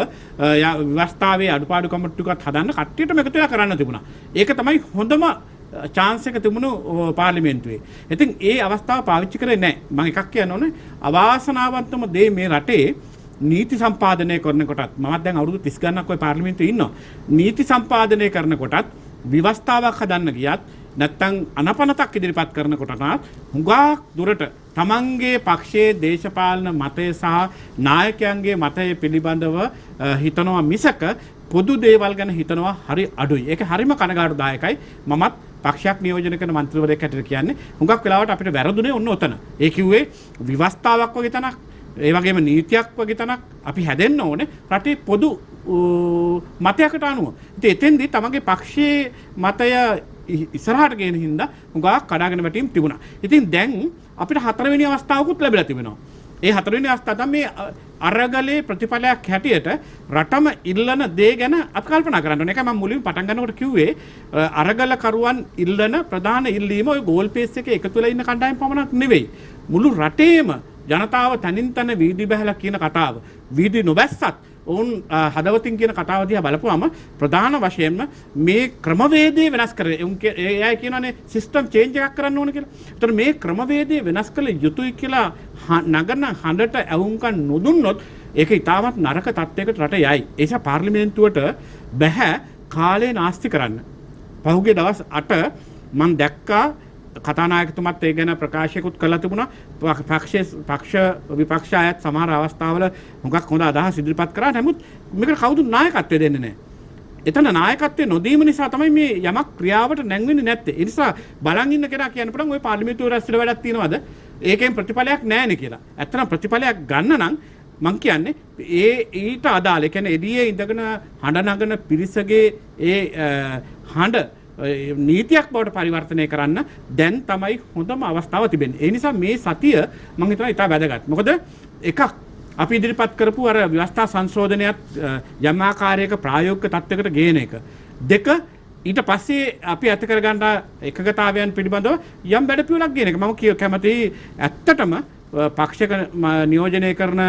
ව්‍යවස්ථාවේ අඩුපාඩුකම් ටිකත් හදන්න කට්ටියටම එකතු වෙලා කරන්න තිබුණා. ඒක තමයි හොඳම chance එක තිබුණු පාර්ලිමේන්තුවේ. ඉතින් ඒ අවස්ථාව පාවිච්චි කරේ නැහැ. මම එකක් කියන්න ඕනේ අවාසනාවන්තම දේ මේ රටේ නීති සම්පාදනය කරනකොටත් මමත් දැන් අවුරුදු 30 ගණනක් ওই පාර්ලිමේන්තුවේ ඉන්නවා. නීති සම්පාදනය කරනකොටත් විවස්ථාවක් හදන්න ගියත් නැත්තම් අනපනතක් ඉදිරිපත් කරනකොටත් හුඟක් දුරට තමන්ගේ පක්ෂයේ දේශපාලන මතය සහ නායකයන්ගේ මතය පිළිබඳව හිතනවා මිසක පොදු දේවල් ගැන හිතනවා හරි අඩුයි. ඒක හරිම කනගාටුදායකයි. මමත් පක්ෂයක් නියෝජනය කරන මන්ත්‍රීවරයෙක් හැටියට කියන්නේ හුඟක් වෙලාවට අපිට වැරදුනේ ඔන්න ඔතන. ඒ කිව්වේ විවස්ථාවක් වගේ තැනක් ඒ වගේම නීතියක් වගේ තැනක් අපි හැදෙන්න ඕනේ රටේ පොදු මතයකට අනුව. ඉතින් එතෙන්දී තමන්ගේ පක්ෂයේ මතය ඉස්සරහට ගෙන හින්දා හුඟක් කඩාගෙන වැටීම් තිබුණා. ඉතින් දැන් අපිට 4 වෙනි අවස්ථාවකුත් ලැබිලා තිබෙනවා. ඒ 4 වෙනි අවස්ථාව තමයි මේ අරගලේ ප්‍රතිඵලයක් හැටියට රටම ඉල්ලන දේ ගැන අපි කල්පනා කරන්න ඕනේ. ඒකයි මම මුලින්ම පටන් ගන්නකොට කිව්වේ අරගල කරුවන් ඉල්ලන ප්‍රධාන ඉල්ලීම ඔය ගෝල් පේස් එකේ එකතු වෙලා ඉන්න කණ්ඩායම් පමණක් නෙවෙයි. මුළු රටේම ජනතාව තනින් තන වීදි බහැලා කියන කතාව. වීදි නොබැස්සත් ඔවුන් හදවතින් කියන කතාව දිහා බලපුවම ප්‍රධාන වශයෙන්ම මේ ක්‍රමවේදය වෙනස් කරේ. ඒ අය කියනවානේ සිස්ටම් චේන්ජ් එකක් කරන්න ඕන කියලා. ඒතර මේ ක්‍රමවේදය වෙනස් කළ යුතුයි කියලා නගන හඬට ඇහුම්කන් නොදුන්නොත් ඒක ඉතාමත් නරක තත්යකට රට යයි. ඒ නිසා පාර්ලිමේන්තුවට බෑ කාලේ නාස්ති කරන්න. පහුගිය දවස් 8 මම දැක්කා කතානායකතුමත් ඒ ගැන ප්‍රකාශයකුත් කළා තිබුණා. පක්ෂ විපක්ෂ අයත් සමහර අවස්ථාවල හුඟක් හොඳ අදහස් ඉදිරිපත් කරා. නමුත් මේකට කවුරුත් නායකත්වය දෙන්නේ නැහැ. එතන නායකත්වය නොදීම නිසා තමයි මේ යමක් ක්‍රියාවට නැංවෙන්නේ නැත්තේ. ඒ නිසා බලන් ඉන්න කෙනා කියන්න පුළුවන් ওই පාර්ලිමේන්තුවේ රැස්වල වැඩක් තියෙනවද? ඒකෙන් ප්‍රතිඵලයක් නැහැනේ කියලා. ඇත්තනම් ප්‍රතිඵලයක් ගන්න නම් මං කියන්නේ ඊට අදාළ කියන්නේ එළියේ ඉඳගෙන හඬ නගන පිරිසගේ ඒ හඬ නීතියක් බවට පරිවර්තනය කරන්න දැන් තමයි හොඳම අවස්ථාව තිබෙන්නේ. ඒ නිසා මේ සතිය මම හිතනවා ඉතා වැදගත්. මොකද එකක් අපි ඉදිරිපත් කරපු අර ව්‍යවස්ථා සංශෝධනයත් යම් ආකාරයක ප්‍රායෝගික තත්ත්වයකට ගේන එක. දෙක ඊට පස්සේ අපි ඇති කරගන්න එකගතාවයන් පිළිබඳව යම් වැඩපිළිවෙලක් ගේන එක. මම කැමතියි ඇත්තටම පක්ෂක නියෝජනය කරන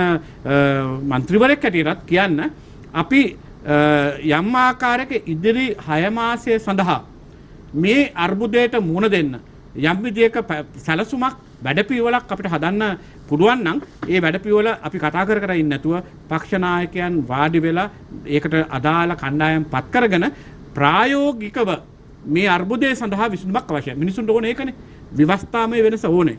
മന്ത്രിවරයෙක් හැටියටත් කියන්න අපි යම් ආකාරයක ඉදිරි 6 මාසය සඳහා මේ අර්බුදයට මුහුණ දෙන්න යම් විදියක සැලසුමක් වැඩපිළිවෙලක් අපිට හදන්න පුළුවන් නම් ඒ වැඩපිළිවෙල අපි කතා කර ඉන්නේ නැතුව පක්ෂ නායකයන් වාඩි වෙලා ඒකට අදාළ කණ්ඩායම් පත් කරගෙන ප්‍රායෝගිකව මේ අර්බුදය සඳහා විසඳුමක් අවශ්‍යයි. මිනිසුන්ට ඕනේ ඒකනේ. විවස්ථාමය වෙනස ඕනේ.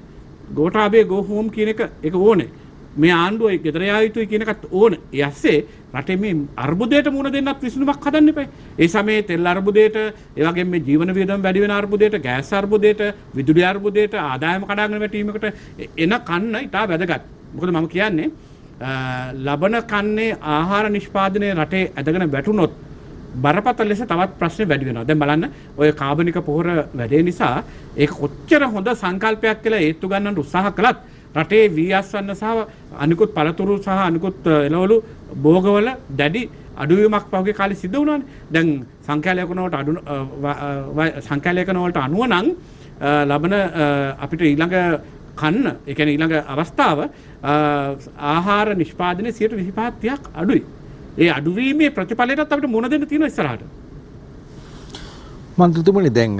ගෝඨාභය ගෝ හෝම් කියන එක ඕනේ. මේ ආණ්ඩුව ගෙදර යා යුතුයි කියන එකත් ඕනේ. ඒ ඇස්සේ රටේ මේ අර්බුදයට මුහුණ දෙන්නත් විසඳුමක් හදන්න එපා. ඒ සමයේ තෙල් අර්බුදයට, ඒ වගේම මේ ජීවන වියදම් වැඩි වෙන අර්බුදයට, ගෑස් අර්බුදයට, විදුලි අර්බුදයට, ආදායම කඩාගෙන වැටීමකට එන කන්න ඉතා වැදගත්. මොකද මම කියන්නේ ලබන කන්නේ ආහාර නිෂ්පාදනයේ රටේ ඇදගෙන වැටුනොත් බරපතල ලෙස තවත් ප්‍රශ්න වැඩි වෙනවා. දැන් බලන්න ඔය කාබනික පොහොර වැඩේ නිසා ඒක කොච්චර හොඳ සංකල්පයක් කියලා ඒත්තු ගන්නට උත්සාහ කළත් රටේ වී අස්වන්න සහ අනිකුත් පළතුරු සහ අනිකුත් එළවලු භෝගවල දැඩි අඩුවීමක් පහුගිය කාලේ සිද්ධ වුණානේ. දැන් සංඛ්‍යාලේඛන වලට අනුව නම් ලබන අපිට ඊළඟ කන්න, ඒ කියන්නේ ඊළඟ අවස්ථාව ආහාර නිෂ්පාදනයේ 25%ක් අඩුයි. ඒ අඩුවීමේ ප්‍රතිඵලයටත් අපිට මුහුණ දෙන්න තියෙනවා ඉස්සරහට. මන්ත්‍රීතුමනි දැන්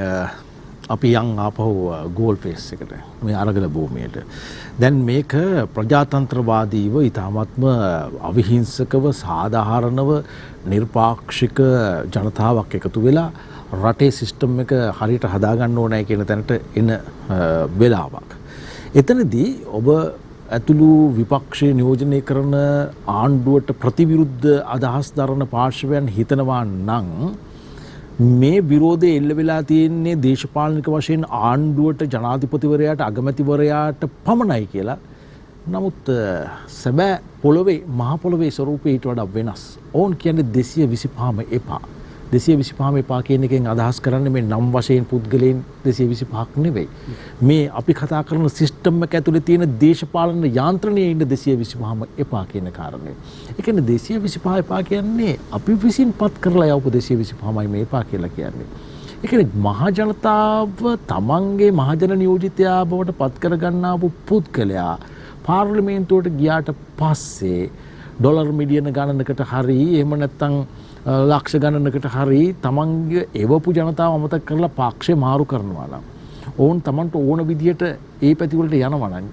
අපි යන් ආපහු ගෝල් ෆේස් එකට මේ අරගල භූමියට. දැන් මේක ප්‍රජාතන්ත්‍රවාදීව ඉතාමත්ම අවිහිංසකව සාධාරණව නිර්පාක්ෂික ජනතාවක් එකතු වෙලා රටේ සිස්ටම් එක හරියට හදාගන්න ඕනයි කියන තැනට එන වෙලාවක්. එතනදී ඔබ ඇතුළු විපක්ෂය නියෝජනය කරන ආණ්ඩුවට ප්‍රතිවිරුද්ධ අදහස් දරන පාර්ශවයන් හිතනවා නම් මේ විරෝධය එල්ල වෙලා තියෙන්නේ දේශපාලනික වශයෙන් ආණ්ඩුවට, ජනාධිපතිවරයාට, අගමැතිවරයාට පමණයි කියලා. නමුත් සැබෑ පොළොවේ මහ පොළොවේ ස්වරූපය ඊට වඩා වෙනස්. ඕන් කියන්නේ 225ම එපා. 225ම එපා කියන එකෙන් අදහස් කරන්නේ මේ නම් වශයෙන් පුද්ගලයන් 225ක් නෙවෙයි. මේ අපි කතා කරන සිස්ටම් එක ඇතුලේ තියෙන දේශපාලන යාන්ත්‍රණයේ ඉන්න 225ම එපා කියන කාරණය. ඒ කියන්නේ 225 එපා කියන්නේ අපි විසින් පත් කරලා යවපු 225මයි මේ එපා කියලා කියන්නේ. ඒ කියන්නේ මහ ජනතාව තමන්ගේ මහජන නියෝජිතයා බවට පත් කරගන්නා වූ පුද්ගලයා පාර්ලිමේන්තුවට ගියාට පස්සේ ඩොලර් මිලියන ගණනකට හරි එහෙම නැත්නම් ලක්ෂ ගණනකට හරි තමන්ගේ එවපු ජනතාව අමතක කරලා පක්ෂය මාරු කරනවා නම් ඕන් තමන්ට ඕන විදියට ඒ පැතිවලට යනවා නම්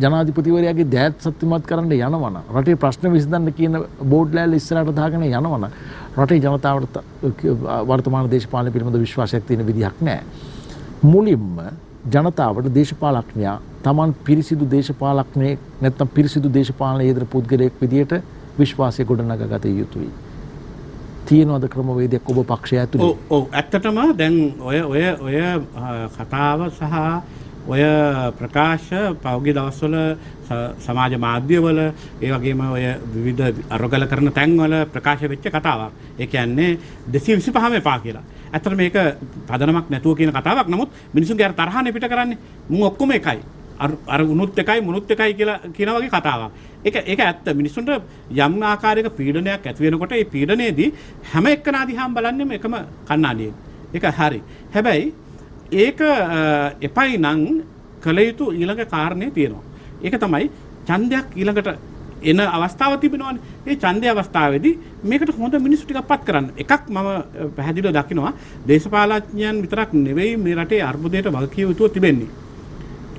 ජනාධිපතිවරයාගේ දෑත් සත්‍යමත් කරන්න යනවා නම් රටේ ප්‍රශ්න විසඳන්න කියන බෝඩ් ලෑල්ල ඉස්සරහට දාගෙන යනවා නම් රටේ ජනතාවට වර්තමාන දේශපාලන පිළිබඳ විශ්වාසයක් තියෙන විදිහක් නැහැ. මුලින්ම ජනතාවට දේශපාලඥයා තමන් පිරිසිදු දේශපාලඥයෙක් නැත්නම් පිරිසිදු පාලන යෙදෙන පුද්ගලයෙක් විදියට විශ්වාසය ගොඩනගා ගත යුතුයි. තියෙනවද ක්‍රමවේදයක් ඔබ පක්ෂය ඇතුලේ? ඔව් ඇත්තටම දැන් ඔය කතාව සහ ඔය ප්‍රකාශ පෞද්ගලික දවස්වල සමාජ මාධ්‍යවල ඒ වගේම ඔය විවිධ අරගල කරන තැන්වල ප්‍රකාශ වෙච්ච කතාවක්. ඒ කියන්නේ 225ම එපා කියලා. ඇත්තට මේක පදනමක් නැතුව කියන කතාවක්. නමුත් මිනිසුන්ගේ අර තරහනේ පිට කරන්නේ මුන් ඔක්කොම එකයි. අර උනුත් එකයි මුනුත් එකයි කියලා කියන වගේ කතාවක්. ඒක ඇත්ත. මිනිසුන්ට යම් ආකාරයක පීඩනයක් ඇති වෙනකොට ඒ පීඩනයේදී හැම එක්කනා දිහාම බලන්නේම එකම කණ්ණාඩියෙන්. ඒක හරි. හැබැයි ඒක එපයි නම් කළ යුතු ඊළඟ කාරණේ තියෙනවා. ඒක තමයි ඡන්දයක් ඊළඟට එන අවස්ථාව තිබෙනවානේ. ඒ ඡන්දයේ අවස්ථාවේදී මේකට හොඳ මිනිස්සු ටිකක් පත් කරන්න. එකක් මම පැහැදිලිව දකිනවා දේශපාලඥයන් විතරක් නෙවෙයි මේ රටේ අර්බුදයට වගකිය යුතුව තිබෙන්නේ.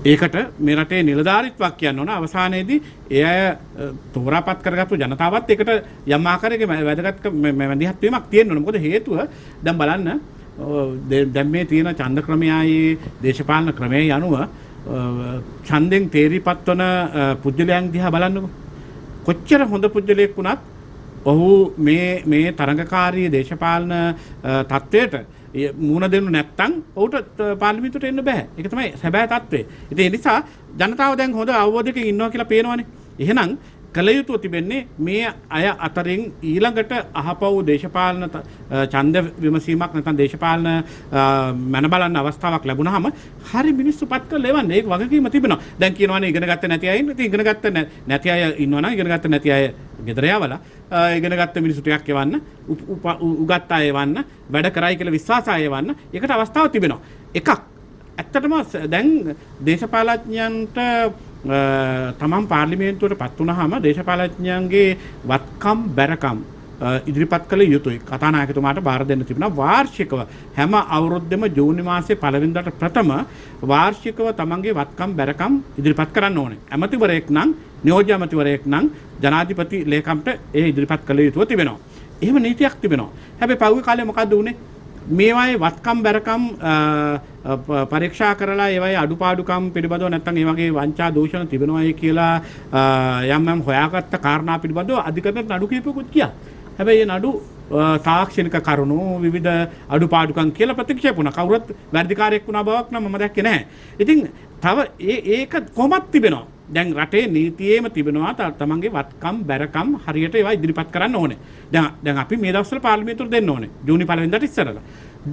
ඒකට මේ රටේ නිලධාරීත්වයක් කියන්න ඕන. අවසානයේදී ඒ අය තෝරාපත් කරගත්තු ජනතාවත් ඒකට යම් ආකාරයක වැදගත් මැදිහත් වීමක් තියෙන්න ඕන. මොකද හේතුව දැන් බලන්න දැන් මේ තියෙන ඡන්ද ක්‍රමයයි දේශපාලන ක්‍රමයයි අනුව ඡන්දෙන් තේරිපත් වන පුද්ගලයන් දිහා බලන්නකෝ. කොච්චර හොඳ පුද්ගලයෙක් වුණත් ඔහු මේ තරඟකාරී දේශපාලන තත්වයට මුණ දෙන්නු නැත්නම් ඔහුට පාර්ලිමේන්තුවට එන්න බෑ. ඒක තමයි සැබෑ තත්ත්වය. ඉතින් ඒ නිසා ජනතාව දැන් හොඳ අවබෝධයකින් ඉන්නවා කියලා පේනවනේ. එහෙනම් කළ යුතුව තිබෙන්නේ මේ අය අතරින් ඊළඟට අහපව් දේශපාලන ඡන්ද විමසීමක් නැත්නම් දේශපාලන මන බලන්න අවස්ථාවක් ලැබුණාම හරි මිනිස්සු පත් කරලා එවන්න. ඒක වගකීම තිබෙනවා. දැන් කියනවානේ ඉගෙන ගත්ත නැති අය ඉන්න. ඉතින් ඉගෙන ගත්ත නැති අය ඉන්නවනම් ඉගෙන ගත්ත නැති අය ගෙදර යවලා ඉගෙන ගත්ත මිනිස්සු ටිකක් එවන්න, උගත් අය එවන්න, වැඩ කරයි කියලා විශ්වාසය එවන්න. ඒකට අවස්ථාවක් තිබෙනවා. එකක් ඇත්තටම දැන් දේශපාලඥයන්ට තමන් පාර්ලිමේන්තුවට පත් වුණාම දේශපාලඥයන්ගේ වත්කම් බැරකම් ඉදිරිපත් කළ යුතුයි. කතානායකතුමාට බාර දෙන්න තිබුණා වාර්ෂිකව හැම අවුරුද්දෙම ජූනි මාසයේ පළවෙනිදාට ප්‍රථම වාර්ෂිකව තමන්ගේ වත්කම් බැරකම් ඉදිරිපත් කරන්න ඕනේ. ඇමතිවරයෙක් නම් නියෝජ්‍ය ඇමතිවරයෙක් නම් ජනාධිපති ලේකම්ට ඒ ඉදිරිපත් කළ යුතුව තිබෙනවා. එහෙම නීතියක් තිබෙනවා. හැබැයි පහුගිය කාලේ මොකද්ද වුනේ? මේවායේ වත්කම් බැරකම් පරීක්ෂා කරලා ඒවායේ අඩුපාඩුකම් පිළිබඳව නැත්නම් ඒ වගේ වංචා දූෂණ තිබෙනවායි කියලා යම් හොයාගත්ත කාරණා පිළිබඳව අධිකරණයට නඩු කිහිපයකුත් ගියා. හැබැයි මේ නඩු තාක්ෂණික කරුණු විවිධ අඩුපාඩුකම් කියලා ප්‍රතික්ෂේප වුණා. කවුරුත් වැඩිකාරයෙක් වුණා බවක් නම් මම දැක්කේ නැහැ. ඉතින් තව ඒක කොහොමද තිබෙනවා? දැන් රටේ නීතියේම තිබෙනවා තමන්ගේ වත්කම් බැරකම් හරියට ඒවා ඉදිරිපත් කරන්න ඕනේ. දැන් අපි මේ දවස්වල පාර්ලිමේන්තුවට දෙන්න ඕනේ. ජූනි 1 වෙනිදාට ඉස්සරලා.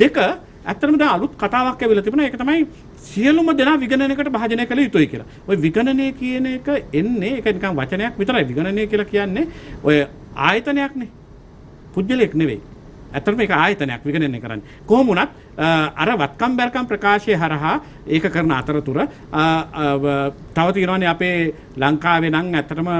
දෙක ඇත්තටම දැන් අලුත් කතාවක් ඇවිල්ලා තිබුණා. ඒක තමයි සියලුම දෙනා විගණනයකට භාජනය කළ යුතුයි කියලා. ওই විගණනය කියන එක එන්නේ ඒක නිකන් වචනයක් විතරයි. විගණනය කියලා කියන්නේ ඔය ආයතනයක්නේ. පුජ්‍යලයක් නෙවෙයි. ඇත්තටම ඒක ආයතනයක් විගණනය කරන්නේ. කොහොම වුණත් අර වත්කම් බැරකම් ප්‍රකාශය හරහා ඒක කරන අතරතුර තව තියෙනවානේ අපේ ලංකාවේ නම් ඇත්තටම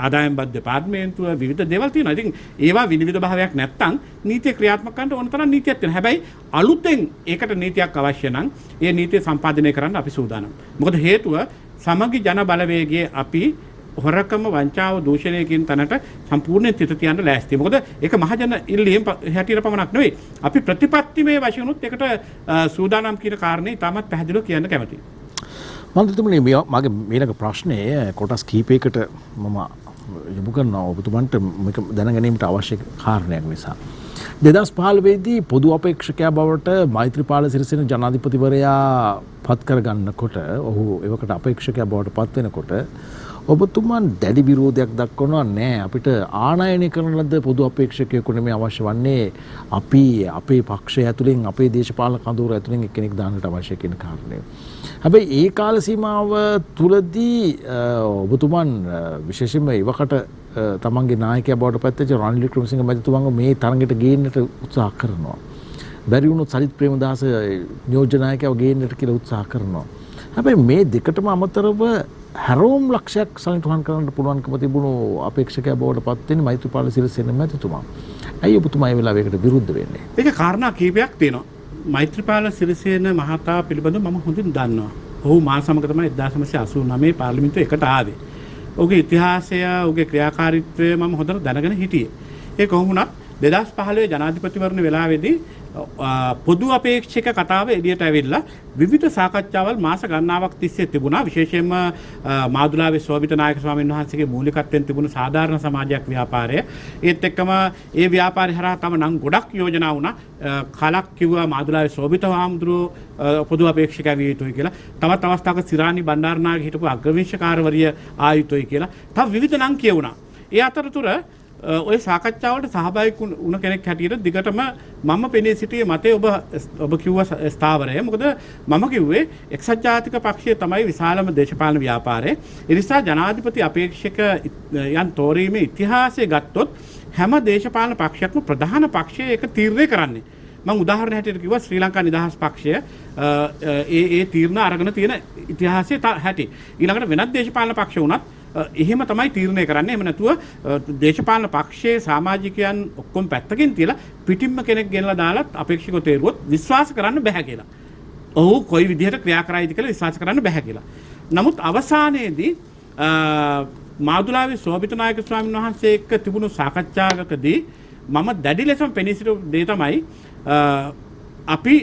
ආදායම් බද්ධ දෙපාර්තමේන්තුව විවිධ දේවල් තියෙනවා. ඉතින් ඒවා විනිවිද භාවයක් නැත්තම් නීතිය ක්‍රියාත්මක කරන්න ඕන තරම් නීතියක් තියෙනවා. හැබැයි අලුතෙන් ඒකට නීතියක් අවශ්‍ය නම් ඒ නීතිය සම්පාදනය කරන්න අපි සූදානම්. මොකද හේතුව සමගි ජන බලවේගයේ අපි හොරකම වංචාව දූෂණය කියන තැනට සම්පූර්ණයෙන් තිත තියන්න ලෑස්තියි. මොකද ඒක මහජන ඉල්ලීම් හැටියට පමණක් නෙවෙයි. අපි ප්‍රතිපත්තිමය වශයෙන් උත් ඒකට සූදානම් කියන කාරණේ තාමත් පැහැදිලිව කියන්න කැමතියි. මන්ත්‍රීතුමනි මගේ ඊළඟ ප්‍රශ්නය කොටස් කීපයකට මම යොමු කරනවා ඔබතුමන්ට මේක දැනගැනීමට අවශ්‍ය කාරණයක් නිසා. 2015 දී පොදු අපේක්ෂකයා බවට මෛත්‍රීපාල සිරිසේන ජනාධිපතිවරයා පත් කරගන්නකොට ඔහු එවකට අපේක්ෂකයා බවට පත් වෙනකොට ඔබතුමන් දැඩි විරෝධයක් දක්වනවා නෑ අපිට ආනයනය කරන ලද පොදු අපේක්ෂකයෙකු නෙමෙයි අවශ්‍ය වන්නේ අපි අපේ පක්ෂය ඇතුලෙන් අපේ දේශපාලන කඳවුර ඇතුලෙන් එක්කෙනෙක් දාන්නට අවශ්‍ය කියන කාරණය. හැබැයි ඒ කාල සීමාව තුලදී ඔබතුමන් විශේෂයෙන්ම ඉවකට තමන්ගේ නායකයා බවට පත් වෙච්ච රනිල් වික්‍රමසිංහ මැතිතුමන්ව මේ තරඟයට ගේන්නට උත්සාහ කරනවා. බැරි වුණොත් සරිත් ප්‍රේමදාස නියෝජ්‍ය නායකයව ගේන්නට කියලා උත්සාහ කරනවා. හැබැයි මේ දෙකටම අමතරව හැරෝම් ලක්ෂයක් සනිටුහන් කරන්න පුළුවන්කම තිබුණු අපේක්ෂකයා බවට පත් වෙන්නේ මෛත්‍රීපාල සිරිසේන මැතිතුමා. ඇයි ඔබතුමා මේ වෙලාවේකට විරුද්ධ වෙන්නේ? ඒක කාරණා කීපයක් තියෙනවා. මෛත්‍රීපාල සිරිසේන මහතා පිළිබඳව මම හොඳින් දන්නවා. ඔහු මා සමග තමයි 1989 පාර්ලිමේන්තුව එකට ආවේ. ඔහුගේ ඉතිහාසය, ඔහුගේ ක්‍රියාකාරීත්වය මම හොඳට දැනගෙන හිටියේ. ඒ කොහොම වුණත් 2015 ජනාධිපතිවරණ වෙලාවේදී පොදු අපේක්ෂක කතාව එළියට ඇවිල්ලා විවිධ සාකච්ඡාවල් මාස ගණනාවක් තිස්සේ තිබුණා. විශේෂයෙන්ම මාදුලාවේ සෝබිත නායක ස්වාමීන් වහන්සේගේ මූලිකත්වයෙන් තිබුණු සාධාරණ සමාජයක් ව්‍යාපාරය. ඒත් එක්කම ඒ ව්‍යාපාරය හරහා තම නම් ගොඩක් යෝජනා වුණා. කලක් කිව්වා මාදුලාවේ සෝබිත හාමුදුරුවෝ පොදු අපේක්ෂකයා විය යුතුයි කියලා. තවත් අවස්ථාවක සිරානි බණ්ඩාරනායක හිටපු අග්‍රවිංශකාරවරිය ආ යුතුයි කියලා. තව විවිධ නම් කියවුණා. ඒ අතරතුර ඔය සාකච්ඡාවලට සහභාගී වුණ කෙනෙක් හැටියට දිගටම මම පෙනී සිටියේ මතේ ඔබ කිව්ව ස්ථාවරය. මොකද මම කිව්වේ එක්සත් ජාතික පක්ෂය තමයි විශාලම දේශපාලන ව්‍යාපාරය. ඒ නිසා ජනාධිපති අපේක්ෂක යන් තෝරීමේ ඉතිහාසය ගත්තොත් හැම දේශපාලන පක්ෂයක්ම ප්‍රධාන පක්ෂය ඒක තීරණය කරන්නේ. මම උදාහරණ හැටියට කිව්වා ශ්‍රී ලංකා නිදහස් පක්ෂය ඒ තීරණ අරගෙන තියෙන ඉතිහාසය හැටි. ඊළඟට වෙනත් දේශපාලන පක්ෂ වුණත් එහෙම තමයි තීරණය කරන්නේ. එහෙම නැතුව දේශපාලන පක්ෂයේ සමාජිකයන් ඔක්කොම පැත්තකින් තියලා පිටින්ම කෙනෙක් ගෙනලා දාලත් අපේක්ෂකව තේරුවොත් විශ්වාස කරන්න බෑ කියලා. ඔහු කොයි විදිහට ක්‍රියා කරයිද කියලා විශ්වාස කරන්න බෑ කියලා. නමුත් අවසානයේදී මාදුලාවේ සෝබිත නායක ස්වාමීන් වහන්සේ එක්ක තිබුණු සාකච්ඡාවකදී මම දැඩි ලෙසම පෙනී සිටු දේ තමයි අපි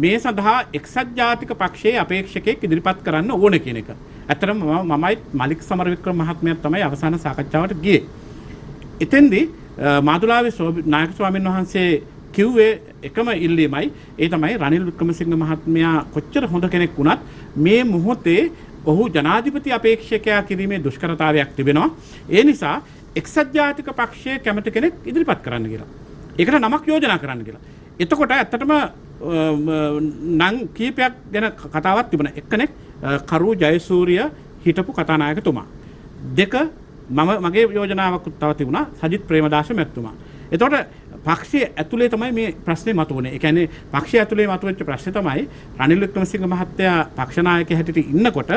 මේ සඳහා එක්සත් ජාතික පක්ෂයේ අපේක්ෂකයෙක් ඉදිරිපත් කරන්න ඕන කියන එක. ඇත්තටම මමයි මලික් සමරවික්‍රම මහත්මයා තමයි අවසාන සාකච්ඡාවට ගියේ. එතෙන්දී මාදුලාවේ නායක ස්වාමීන් වහන්සේ කිව්වේ එකම ඉල්ලීමයි ඒ තමයි රනිල් වික්‍රමසිංහ මහත්මයා කොච්චර හොඳ කෙනෙක් වුණත් මේ මොහොතේ ඔහු ජනාධිපති අපේක්ෂකයා කිරීමේ දුෂ්කරතාවයක් තිබෙනවා. ඒ නිසා එක්සත් ජාතික පක්ෂයේ කැමති කෙනෙක් ඉදිරිපත් කරන්න කියලා. ඒකට නමක් යෝජනා කරන්න කියලා. එතකොට ඇත්තටම නම් කීපයක් ගැන කතාවක් තිබුණා. එක්කෙනෙක් කරු ජයසූරිය හිටපු කතානායකතුමා. දෙක මගේ යෝජනාවක් තව තිබුණා සජිත් ප්‍රේමදාස මැතිතුමා. එතකොට පක්ෂයේ ඇතුලේ තමයි මේ ප්‍රශ්නේ මතුවන්නේ. ඒ කියන්නේ පක්ෂයේ ඇතුලේ මතුවෙච්ච ප්‍රශ්නේ තමයි රනිල් වික්‍රමසිංහ මහත්තයා පක්ෂ නායකයෙක් හැටියට ඉන්නකොට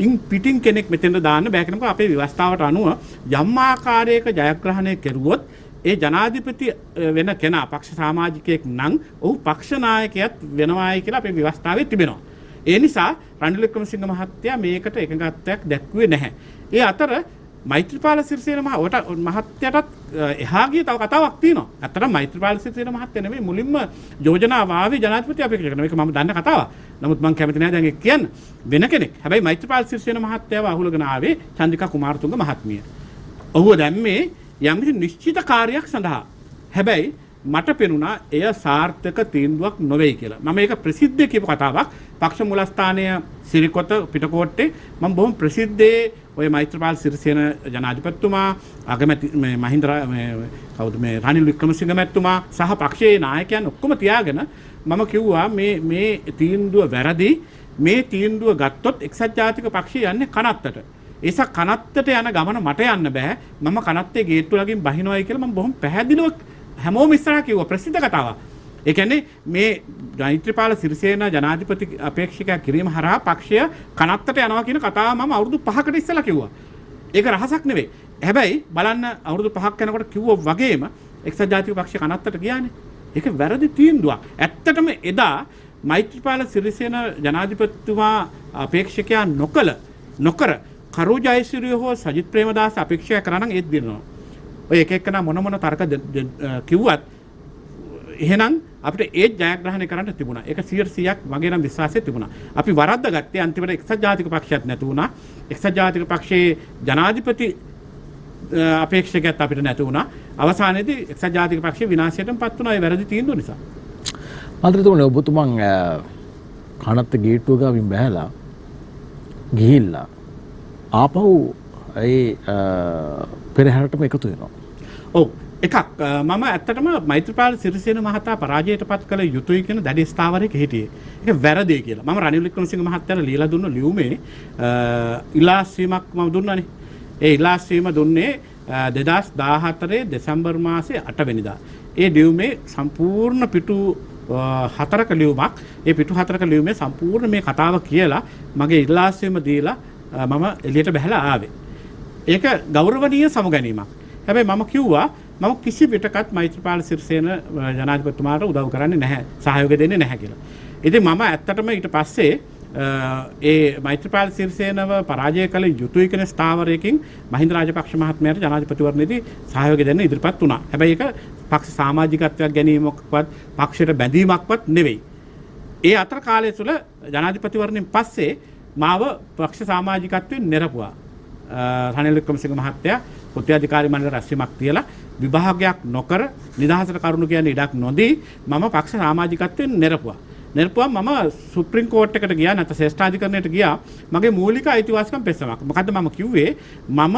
ඉන් පිටින් කෙනෙක් මෙතෙන්ට දාන්න බෑ කියනකොට අපේ ව්‍යවස්ථාවට අනුව යම් ආකාරයක ජයග්‍රහණය කෙරුවොත් ඒ ජනාධිපති වෙන කෙනා පක්ෂ සමාජිකයෙක් නම් ඔහු පක්ෂ නායකයෙක් වෙනවායි කියලා අපේ ව්‍යවස්ථාවේ තිබෙනවා. ඒ නිසා රනිල් වික්‍රමසිංහ මහත්තයා මේකට එකඟත්වයක් දැක්ුවේ නැහැ. ඒ අතර මෛත්‍රීපාල සිරිසේන මහත්තයාටත් එහා ගිය තව කතාවක් තියෙනවා. ඇත්තටම මෛත්‍රීපාල සිරිසේන මහත්තයා නෙමෙයි මුලින්ම යෝජනාව ආවේ ජනාධිපති අපේක්ෂක. මේක මම දන්න කතාවක්. නමුත් මම කැමති නැහැ දැන් ඒක කියන්න. වෙන කෙනෙක්. හැබැයි මෛත්‍රීපාල සිරිසේන මහත්තයාව අහුලගෙන ආවේ චන්ද්‍රිකා කුමාරතුංග මහත්මිය. ඔහුව දැම්මේ යම්කිසි නිශ්චිත කාර්යයක් සඳහා. හැබැයි මට පෙනුණා එය සාර්ථක තීන්දුවක් නොවේයි කියලා. මම ඒක ප්‍රසිද්ධ කියපු කතාවක්. පක්ෂ මූලස්ථානය සිරිකොත පිටකොට්ටේ මම බොහොම ප්‍රසිද්ධේ ඔය මෛත්‍රීපාල සිරිසේන ජනාධිපතිතුමා අගමැති මහින්ද කවුද මේ රනිල් වික්‍රමසිංහ මැතිතුමා සහ පක්ෂයේ නායකයන් ඔක්කොම තියාගෙන මම කිව්වා මේ තීන්දුව වැරදි. මේ තීන්දුව ගත්තොත් එක්සත් ජාතික පක්ෂය යන්නේ කනත්තට. ඒසක් කනත්තට යන ගමන මට යන්න බෑ. මම කනත්තේ ගේට්ටුව ළඟින් බහිනවයි කියලා මම බොහොම පැහැදිලිව හැමෝම ඉස්සරහා කිව්වා. ප්‍රසිද්ධ කතාවක්. ඒ කියන්නේ මේ මෛත්‍රීපාල සිරිසේන ජනාධිපති අපේක්ෂකයා කිරීම හරහා පක්ෂය කනත්තට යනවා කියන කතාව මම අවුරුදු 5කට ඉස්සෙල්ලා කිව්වා. ඒක රහසක් නෙවෙයි. හැබැයි බලන්න අවුරුදු 5ක් යනකොට කිව්වා වගේම එක්සත් ජාතික පක්ෂය කනත්තට ගියානේ. ඒක වැරදි තීන්දුවක්. ඇත්තටම එදා මෛත්‍රීපාල සිරිසේන ජනාධිපතිතුමා අපේක්ෂකයා නොකර කරු ජයසූරිය හෝ සජිත් ප්‍රේමදාස අපේක්ෂා කරා නම් ඒත් දිනනවා. ඔය එක එකනා මොන තර්ක කිව්වත් එහෙනම් අපිට ඒ ජයග්‍රහණය කරන්න තිබුණා. ඒක 100%ක් වගේ නම් විශ්වාසය තිබුණා. අපි වරද්දාගත්තේ අන්තිමට එක්සත් ජාතික පක්ෂයක් නැතු වුණා. එක්සත් ජාතික පක්ෂයේ ජනාධිපති අපේක්ෂකයෙක් අපිට නැතු වුණා. අවසානයේදී එක්සත් ජාතික පක්ෂය විනාශයටපත් වුණා ඒ වැරදි තීන්දුව නිසා. මන්ත්‍රීතුමනි ඔබතුමන් කනත්ත ගේට්ටුව ගාවින් බැහැලා ගිහිල්ලා ආපහු ඒ පෙරහැරටම එකතු වෙනවා. ඔව් එකක් මම ඇත්තටම මෛත්‍රීපාල සිරිසේන මහතා පරාජයටපත් කළ යුතුයි කියන දැඩි ස්ථාවරයක හිටියේ. ඒක වැරදි කියලා. මම රනිල් වික්‍රමසිංහ මහත්තයාට ලියලා දුන්න ලියුමේ ඉලාස්වීමක් මම දුන්නානේ. ඒ ඉලාස්වීම දුන්නේ 2014 දෙසැම්බර් මාසේ 8 වෙනිදා. ඒ ලියුමේ සම්පූර්ණ පිටු 4ක ලියුමක්. ඒ පිටු 4ක ලියුමේ සම්පූර්ණ මේ කතාව කියලා මගේ ඉලාස්වීම දීලා මම එළියට බහලා ආවේ. ඒක ගෞරවනීය සමුගැනීමක්. හැබැයි මම කිව්වා මම කිසි විටකත් මෛත්‍රීපාල සිරිසේන ජනාධිපතිතුමාට උදව් කරන්නේ නැහැ, සහයෝගය දෙන්නේ නැහැ කියලා. ඉතින් මම ඇත්තටම ඊට පස්සේ ඒ මෛත්‍රීපාල සිරිසේනව පරාජය කළ යුතුයි කියන ස්ථාවරයකින් මහින්ද රාජපක්ෂ මහත්මයාට ජනාධිපතිවරණයේදී සහයෝගය දෙන්න ඉදිරිපත් වුණා. හැබැයි ඒක පක්ෂ සමාජිකත්වයක් ගැනීමක්වත් පක්ෂයට බැඳීමක්වත් නෙවෙයි. ඒ අතර කාලය තුළ ජනාධිපතිවරණයෙන් පස්සේ මාව පක්ෂ සමාජිකත්වයෙන් නිරපුවා. රනිල් වික්‍රමසිංහ මහත්තයා පුත්‍යාධිකාරී මණ්ඩල රැස්වීමක් තියලා විභාගයක් නොකර නිදහසට කරුණු කියන ඉඩක් නොදී මම පක්ෂ සමාජිකත්වයෙන් නිරපුවා. නිරපුවම මම සුප්‍රීම කෝට් එකට ගියා නැත්නම් ශ්‍රේෂ්ඨාධිකරණයට ගියා. මගේ මූලික අයිතිවාසිකම් පෙස්සමක්. මොකද්ද මම කිව්වේ? මම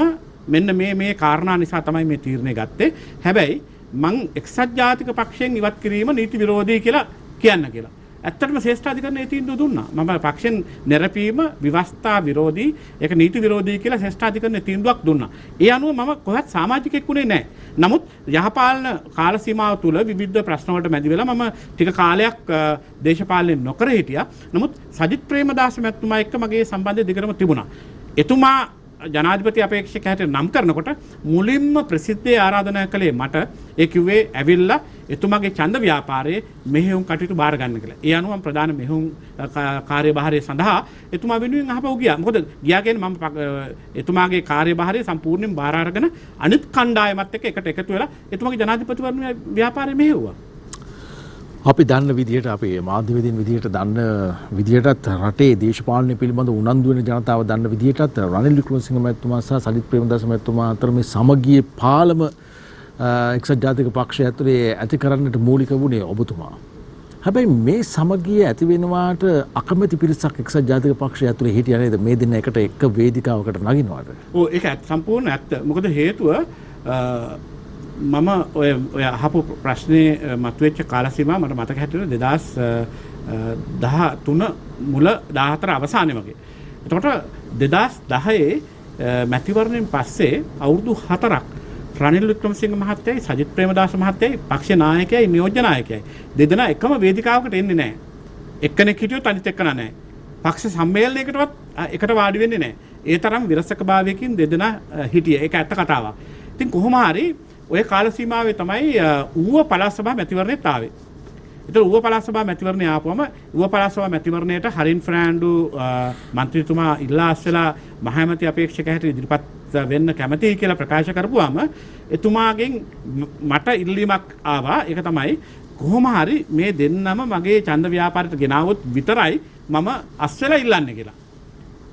මෙන්න මේ කාරණා නිසා තමයි මේ තීරණය ගත්තේ. හැබැයි මං එක්සත් ජාතික පක්ෂයෙන් ඉවත් කිරීම නීති විරෝධී කියලා කියන්න කියලා. ඇත්තටම ශ්‍රේෂ්ඨාධිකරණයේ තීන්දුව දුන්නා. මම පක්ෂෙන් නිරපීම විවස්ථා විරෝධී, ඒක නීති විරෝධී කියලා ශ්‍රේෂ්ඨාධිකරණයේ තීන්දුවක් දුන්නා. ඒ අනුව මම කොහොත් සමාජිකෙක් වුණේ නැහැ. නමුත් යහපාලන කාල සීමාව තුළ විවිධ ප්‍රශ්න වලට මැදි වෙලා මම ටික කාලයක් දේශපාලනය නොකර හිටියා. නමුත් සජිත් ප්‍රේමදාස මැතිතුමා එක්ක මගේ සම්බන්ධය දිගටම තිබුණා. එතුමා ජනාධිපති අපේක්ෂක හැටියට නම් කරනකොට මුලින්ම ප්‍රසිද්ධියේ ආරාධනා කළේ මට. ඒ කිව්වේ ඇවිල්ලා එතුමාගේ ඡන්ද ව්‍යාපාරයේ මෙහෙයුම් කටයුතු බාර ගන්න කියලා. ඒ අනුව ප්‍රධාන මෙහෙයුම් කාර්යභාරය සඳහා එතුමා වෙනුවෙන් අහපව් ගියා. මොකද ගියා කියන්නේ මම එතුමාගේ කාර්යභාරය සම්පූර්ණයෙන් බාර අරගෙන අනිත් කණ්ඩායමත් එක්ක එකට එකතු වෙලා එතුමාගේ ජනාධිපතිවරණ ව්‍යාපාරය මෙහෙයුවා. අපි දන්න විදිහට අපේ මාධ්‍යවේදීන් විදිහට දන්න විදිහටත් රටේ දේශපාලනය පිළිබඳ උනන්දු වෙන ජනතාව දන්න විදිහටත් රනිල් වික්‍රමසිංහ මැතිතුමා සහ සජිත් ප්‍රේමදාස මැතිතුමා අතර මේ සමගියේ පාලම එක්සත් ජාතික පක්ෂය ඇතුලේ ඇති කරන්නට මූලික වුණේ ඔබතුමා. හැබැයි මේ සමගිය ඇති වෙනවාට අකමැති පිරිසක් එක්සත් ජාතික පක්ෂය ඇතුලේ හිටියා නේද මේ දෙන්න එකට එක වේදිකාවකට නගිනවාට? ඔව් ඒක සම්පූර්ණ ඇත්ත. මොකද හේතුව මම ඔය අහපු ප්‍රශ්නේ මතුවෙච්ච කාල සීමාව මට මතක හැටියට 2013 මුල 14 අවසානයේ වගේ. එතකොට 2010 මැතිවරණයෙන් පස්සේ අවුරුදු 4ක් රනිල් වික්‍රමසිංහ මහත්තයයි සජිත් ප්‍රේමදාස මහත්තයයි පක්ෂ නායකයයි නියෝජ්‍ය නායකයයි දෙදෙනා එකම වේදිකාවකට එන්නේ නැහැ. එක්කෙනෙක් හිටියොත් අනිත් එක්කන නැහැ. පක්ෂ සම්මේලනයකටවත් එකට වාඩි වෙන්නේ නැහැ. ඒ තරම් විරසකභාවයකින් දෙදෙනා හිටියේ. ඒක ඇත්ත කතාවක්. ඉතින් කොහොම හරි ඔය කාල සීමාවේ තමයි ඌව පළාත් සභා මැතිවරණෙත් ආවේ. ඒතර ඌව පළාත් සභා මැතිවරණය ආපුවම ඌව පළාත් සභා මැතිවරණයට හරින් ෆ්‍රෑන්ඩු මන්ත්‍රීතුමා ඉල්ලා අස්සලා මහමැති අපේක්ෂක හැටියට ඉදිරිපත් වෙන්න කැමතියි කියලා ප්‍රකාශ කරපුවාම එතුමාගෙන් මට ඉල්ලීමක් ආවා. ඒක තමයි කොහොම හරි මේ දෙන්නම මගේ ඡන්ද ව්‍යාපාරයට ගෙනාවොත් විතරයි මම අස්සලා ඉල්ලන්නේ කියලා.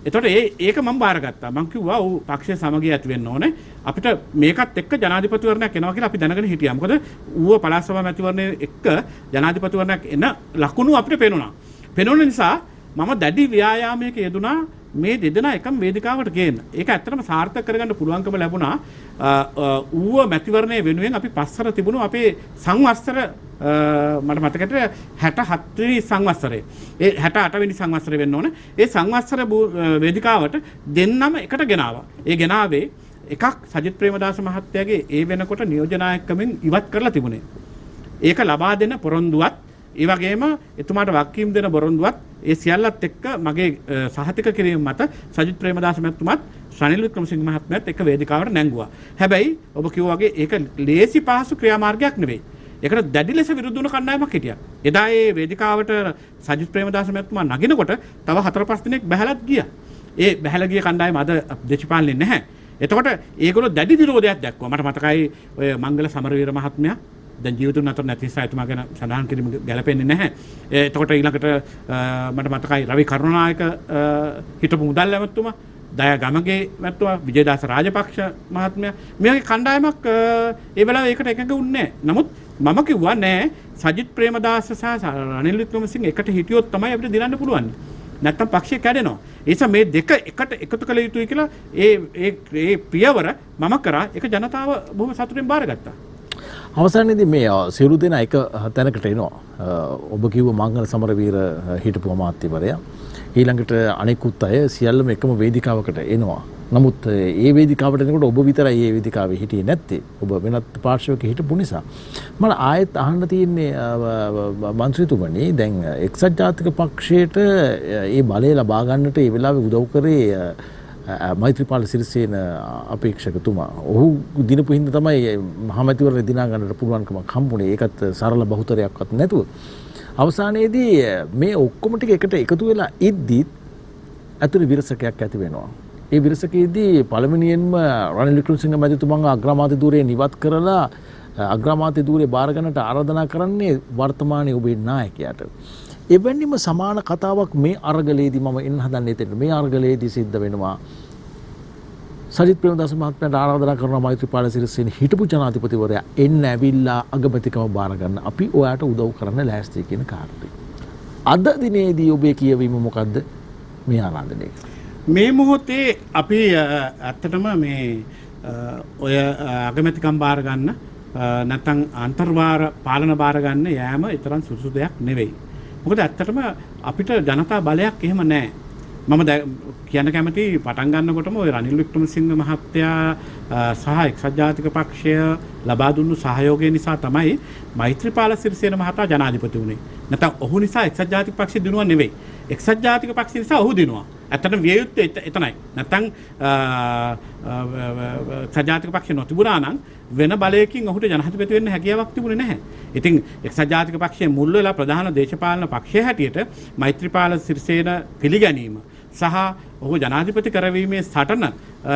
එතකොට ඒක මම බාරගත්තා. මම කිව්වා ඔව් පක්ෂයේ සමගිය ඇති වෙන්න ඕනේ. අපිට මේකත් එක්ක ජනාධිපතිවරණයක් එනවා කියලා අපි දැනගෙන හිටියා. මොකද ඌව පළාත් සභා මැතිවරණයේ එක්ක ජනාධිපතිවරණයක් එන ලකුණු අපිට පේනුණා. පේනුන නිසා මම දැඩි ව්‍යායාමයක යෙදුනා මේ දෙදෙනා එකම වේදිකාවකට ගේන්න. ඒක ඇත්තටම සාර්ථක කරගන්න පුළුවන්කම ලැබුණා. ඌව මැතිවරණයේ වෙනුවෙන් අපි පස්සර තිබුණු අපේ සංවත්සර මට මතකද 67 වෙනි සංවත්සරේ. ඒ 68 වෙනි සංවත්සරේ වෙන්න ඕනේ. ඒ සංවත්සර වේදිකාවට දෙන්නම එකට ගෙනාවා. ඒ ගෙනාවේ එකක් සජිත් ප්‍රේමදාස මහත්තයාගේ ඒ වෙනකොට නියෝජ්‍ය නායකකමින් ඉවත් කරලා තිබුණේ. ඒක ලබා දෙන පොරොන්දුවත් ඒ වගේම එතුමාට වක්කීම් දෙන පොරොන්දුවත් ඒ සියල්ලත් එක්ක මගේ සහතික කිරීම මත සජිත් ප්‍රේමදාස මහත්මයාත් රනිල් වික්‍රමසිංහ මහත්මයාත් එක්ක වේදිකාවට නැංගුවා. හැබැයි ඔබ කිව්වා වගේ ඒක ලේසි පහසු ක්‍රියාමාර්ගයක් නෙවෙයි. ඒකට දැඩි ලෙස විරුද්ධ වුණ කණ්ඩායමක් හිටියා. එදා ඒ වේදිකාවට සජිත් ප්‍රේමදාස මහත්මයා නගිනකොට තව 4-5 දිනක් බැහැලත් ගියා. ඒ බැහැලා ගිය කණ්ඩායම අද දේශපාලනේ නැහැ. එතකොට ඒගොල්ලෝ දැඩි විරෝධයක් දැක්වුවා. මට මතකයි ඔය මංගල සමරවීර මහත්මයා දැන් ජීවිතුන් අතර නැති නිසා එතුමා ගැන සඳහන් කිරීම ගැලපෙන්නේ නැහැ. එතකොට ඊළඟට මට මතකයි රවි කරුණානායක හිටපු මුදල් ඇමතුමා, දයා ගමගේ මැතිතුමා, විජේදාස රාජපක්ෂ මහත්මයා මේ කණ්ඩායමක් ඒ වෙලාවේ ඒකට එකඟ වුණේ නැහැ. නමුත් මම කිව්වා නෑ සජිත් ප්‍රේමදාස සහ රනිල් වික්‍රමසිංහ එකට හිටියොත් තමයි අපිට දිනන්න පුළුවන්. නැත්තම් පක්ෂය කැඩෙනවා. ඒ නිසා මේ දෙක එකට එකතු කළ යුතුයි කියලා ඒ පියවර මම කරා. ඒක ජනතාව බොහොම සතුටින් බාරගත්තා. අවසානයේදී මේ සියලු දෙනා එක තැනකට එනවා. ඔබ කිව්ව මංගල සමරවීර හිටපු අමාත්‍යවරයා ඊළඟට අනෙකුත් අය සියල්ලම එකම වේදිකාවකට එනවා. නමුත් ඒ වේදිකාවට එනකොට ඔබ විතරයි ඒ වේදිකාවේ හිටියේ නැත්තේ. ඔබ වෙනත් පාර්ශවයක හිටපු නිසා. මම ආයෙත් අහන්න තියෙන්නේ මන්ත්‍රීතුමනි දැන් එක්සත් ජාතික පක්ෂයට ඒ බලය ලබා ගන්නට ඒ වෙලාවේ උදව් කරේ මෛත්‍රීපාල සිරිසේන අපේක්ෂකතුමා. ඔහු දිනපු හින්දා තමයි මහමැතිවරණ දිනා ගන්නට පුළුවන්කමක් හම්බුනේ. ඒකත් සරල බහුතරයක්වත් නැතුව. අවසානයේදී මේ ඔක්කොම ටික එකට එකතු වෙලා ඉද්දිත් අතුරු විරසකයක් ඇති වෙනවා. ඒ විරසකයේදී පළවෙනියෙන්ම රනිල් වික්‍රමසිංහ මැතිතුමන්ව අග්‍රාමාත්‍ය ධූරයෙන් ඉවත් කරලා අග්‍රාමාත්‍ය ධූරේ බාර ගන්නට ආරාධනා කරන්නේ වර්තමානයේ ඔබේ නායකයාට. එවැනිම සමාන කතාවක් මේ අරගලයේදී මම එන්න හදන්නේ එතන. මේ අරගලයේදී සිද්ධ වෙනවා. සජිත් ප්‍රේමදාස මහත්මයාට ආරාධනා කරනවා මෛත්‍රීපාල සිරිසේන හිටපු ජනාධිපතිවරයා එන්න ඇවිල්ලා අගමැතිකම බාර ගන්න. අපි ඔයාට උදව් කරන්න ලෑස්ති කියන කාර්යය. අද දිනේදී ඔබේ කියවීම මොකද්ද මේ ආරාධනය? මේ මොහොතේ අපි ඇත්තටම මේ ඔය අගමැතිකම් බාර ගන්න නැත්නම් අන්තර්වාර පාලන බාර ගන්න යෑම ඊතරම් සුසු දෙයක් නෙවෙයි. මොකද ඇත්තටම අපිට ජනතා බලයක් එහෙම නැහැ. මම කියන්න කැමති පටන් ගන්නකොටම ඔය රනිල් වික්‍රමසිංහ මහත්තයා සහ එක්සත් ජාතික පක්ෂය ලබා දුන්නු සහයෝගය නිසා තමයි මෛත්‍රීපාල සිරිසේන මහතා ජනාධිපති වුණේ. නැත්නම් ඔහු නිසා එක්සත් ජාතික පක්ෂය දිනුවා නෙවෙයි. එක්සත් ජාතික පක්ෂය නිසා ඔහු දිනුවා. ඇත්තටම විය යුත්තේ එතනයි. නැත්නම් සජාතික පක්ෂය නොතිබුණා නම් වෙන බලයකින් ඔහුට ජනාධිපති වෙන්න හැකියාවක් තිබුණේ නැහැ. ඉතින් එක්සත් ජාතික පක්ෂයේ මුල් වෙලා ප්‍රධාන දේශපාලන පක්ෂය හැටියට මෛත්‍රීපාල සිරිසේන පිළිගැනීම සහ ඔහු ජනාධිපති කරවීමේ සටන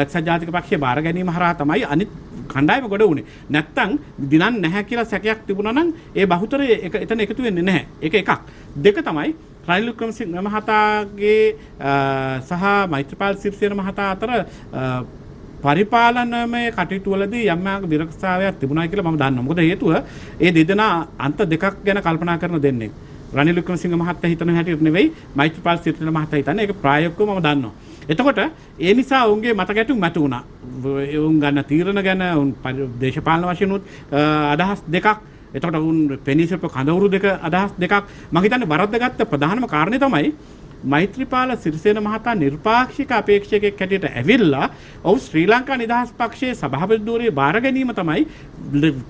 එක්සත් ජාතික පක්ෂය බාර ගැනීම හරහා තමයි අනිත් කණ්ඩායම ගොඩ වුණේ. නැත්තම් දිනන්න නැහැ කියලා සැකයක් තිබුණා නම් ඒ බහුතරය එතන එකතු වෙන්නේ නැහැ. ඒක එකක්. දෙක තමයි රනිල් වික්‍රමසිංහ මහතාගේ සහ මෛත්‍රීපාල සිරිසේන මහතා අතර පරිපාලනමය කටයුතු වලදී යම් විරක්ෂාවයක් තිබුණා කියලා මම දන්නවා. මොකද හේතුව ඒ දෙදෙනා අන්ත දෙකක් ගැන කල්පනා කරන දෙන්නේ. රනිල් වික්‍රමසිංහ මහත්තයා හිතන හැටියට නෙවෙයි මෛත්‍රීපාල සිරිසේන මහත්තයා හිතන්නේ. ඒක ප්‍රායෝගිකව මම දන්නවා. එතකොට ඒ නිසා ඔවුන්ගේ මත ගැටුම් මත වුණා. ඔවුන් ගන්න තීරණ ගැන ඔවුන් දේශපාලන වශයෙන් උත් අදහස් දෙකක්. එතකොට ඔවුන් පෙනී සිටපු කඳවුරු දෙක අදහස් දෙකක්. මම හිතන්නේ වරද්දගත්ත ප්‍රධානම කාරණේ තමයි මෛත්‍රීපාල සිරිසේන මහතා නිර්පාක්ෂික අපේක්ෂකයෙක් හැටියට ඇවිල්ලා ඔව් ශ්‍රී ලංකා නිදහස් පක්ෂයේ සභාපති ධූරයේ බාර ගැනීම තමයි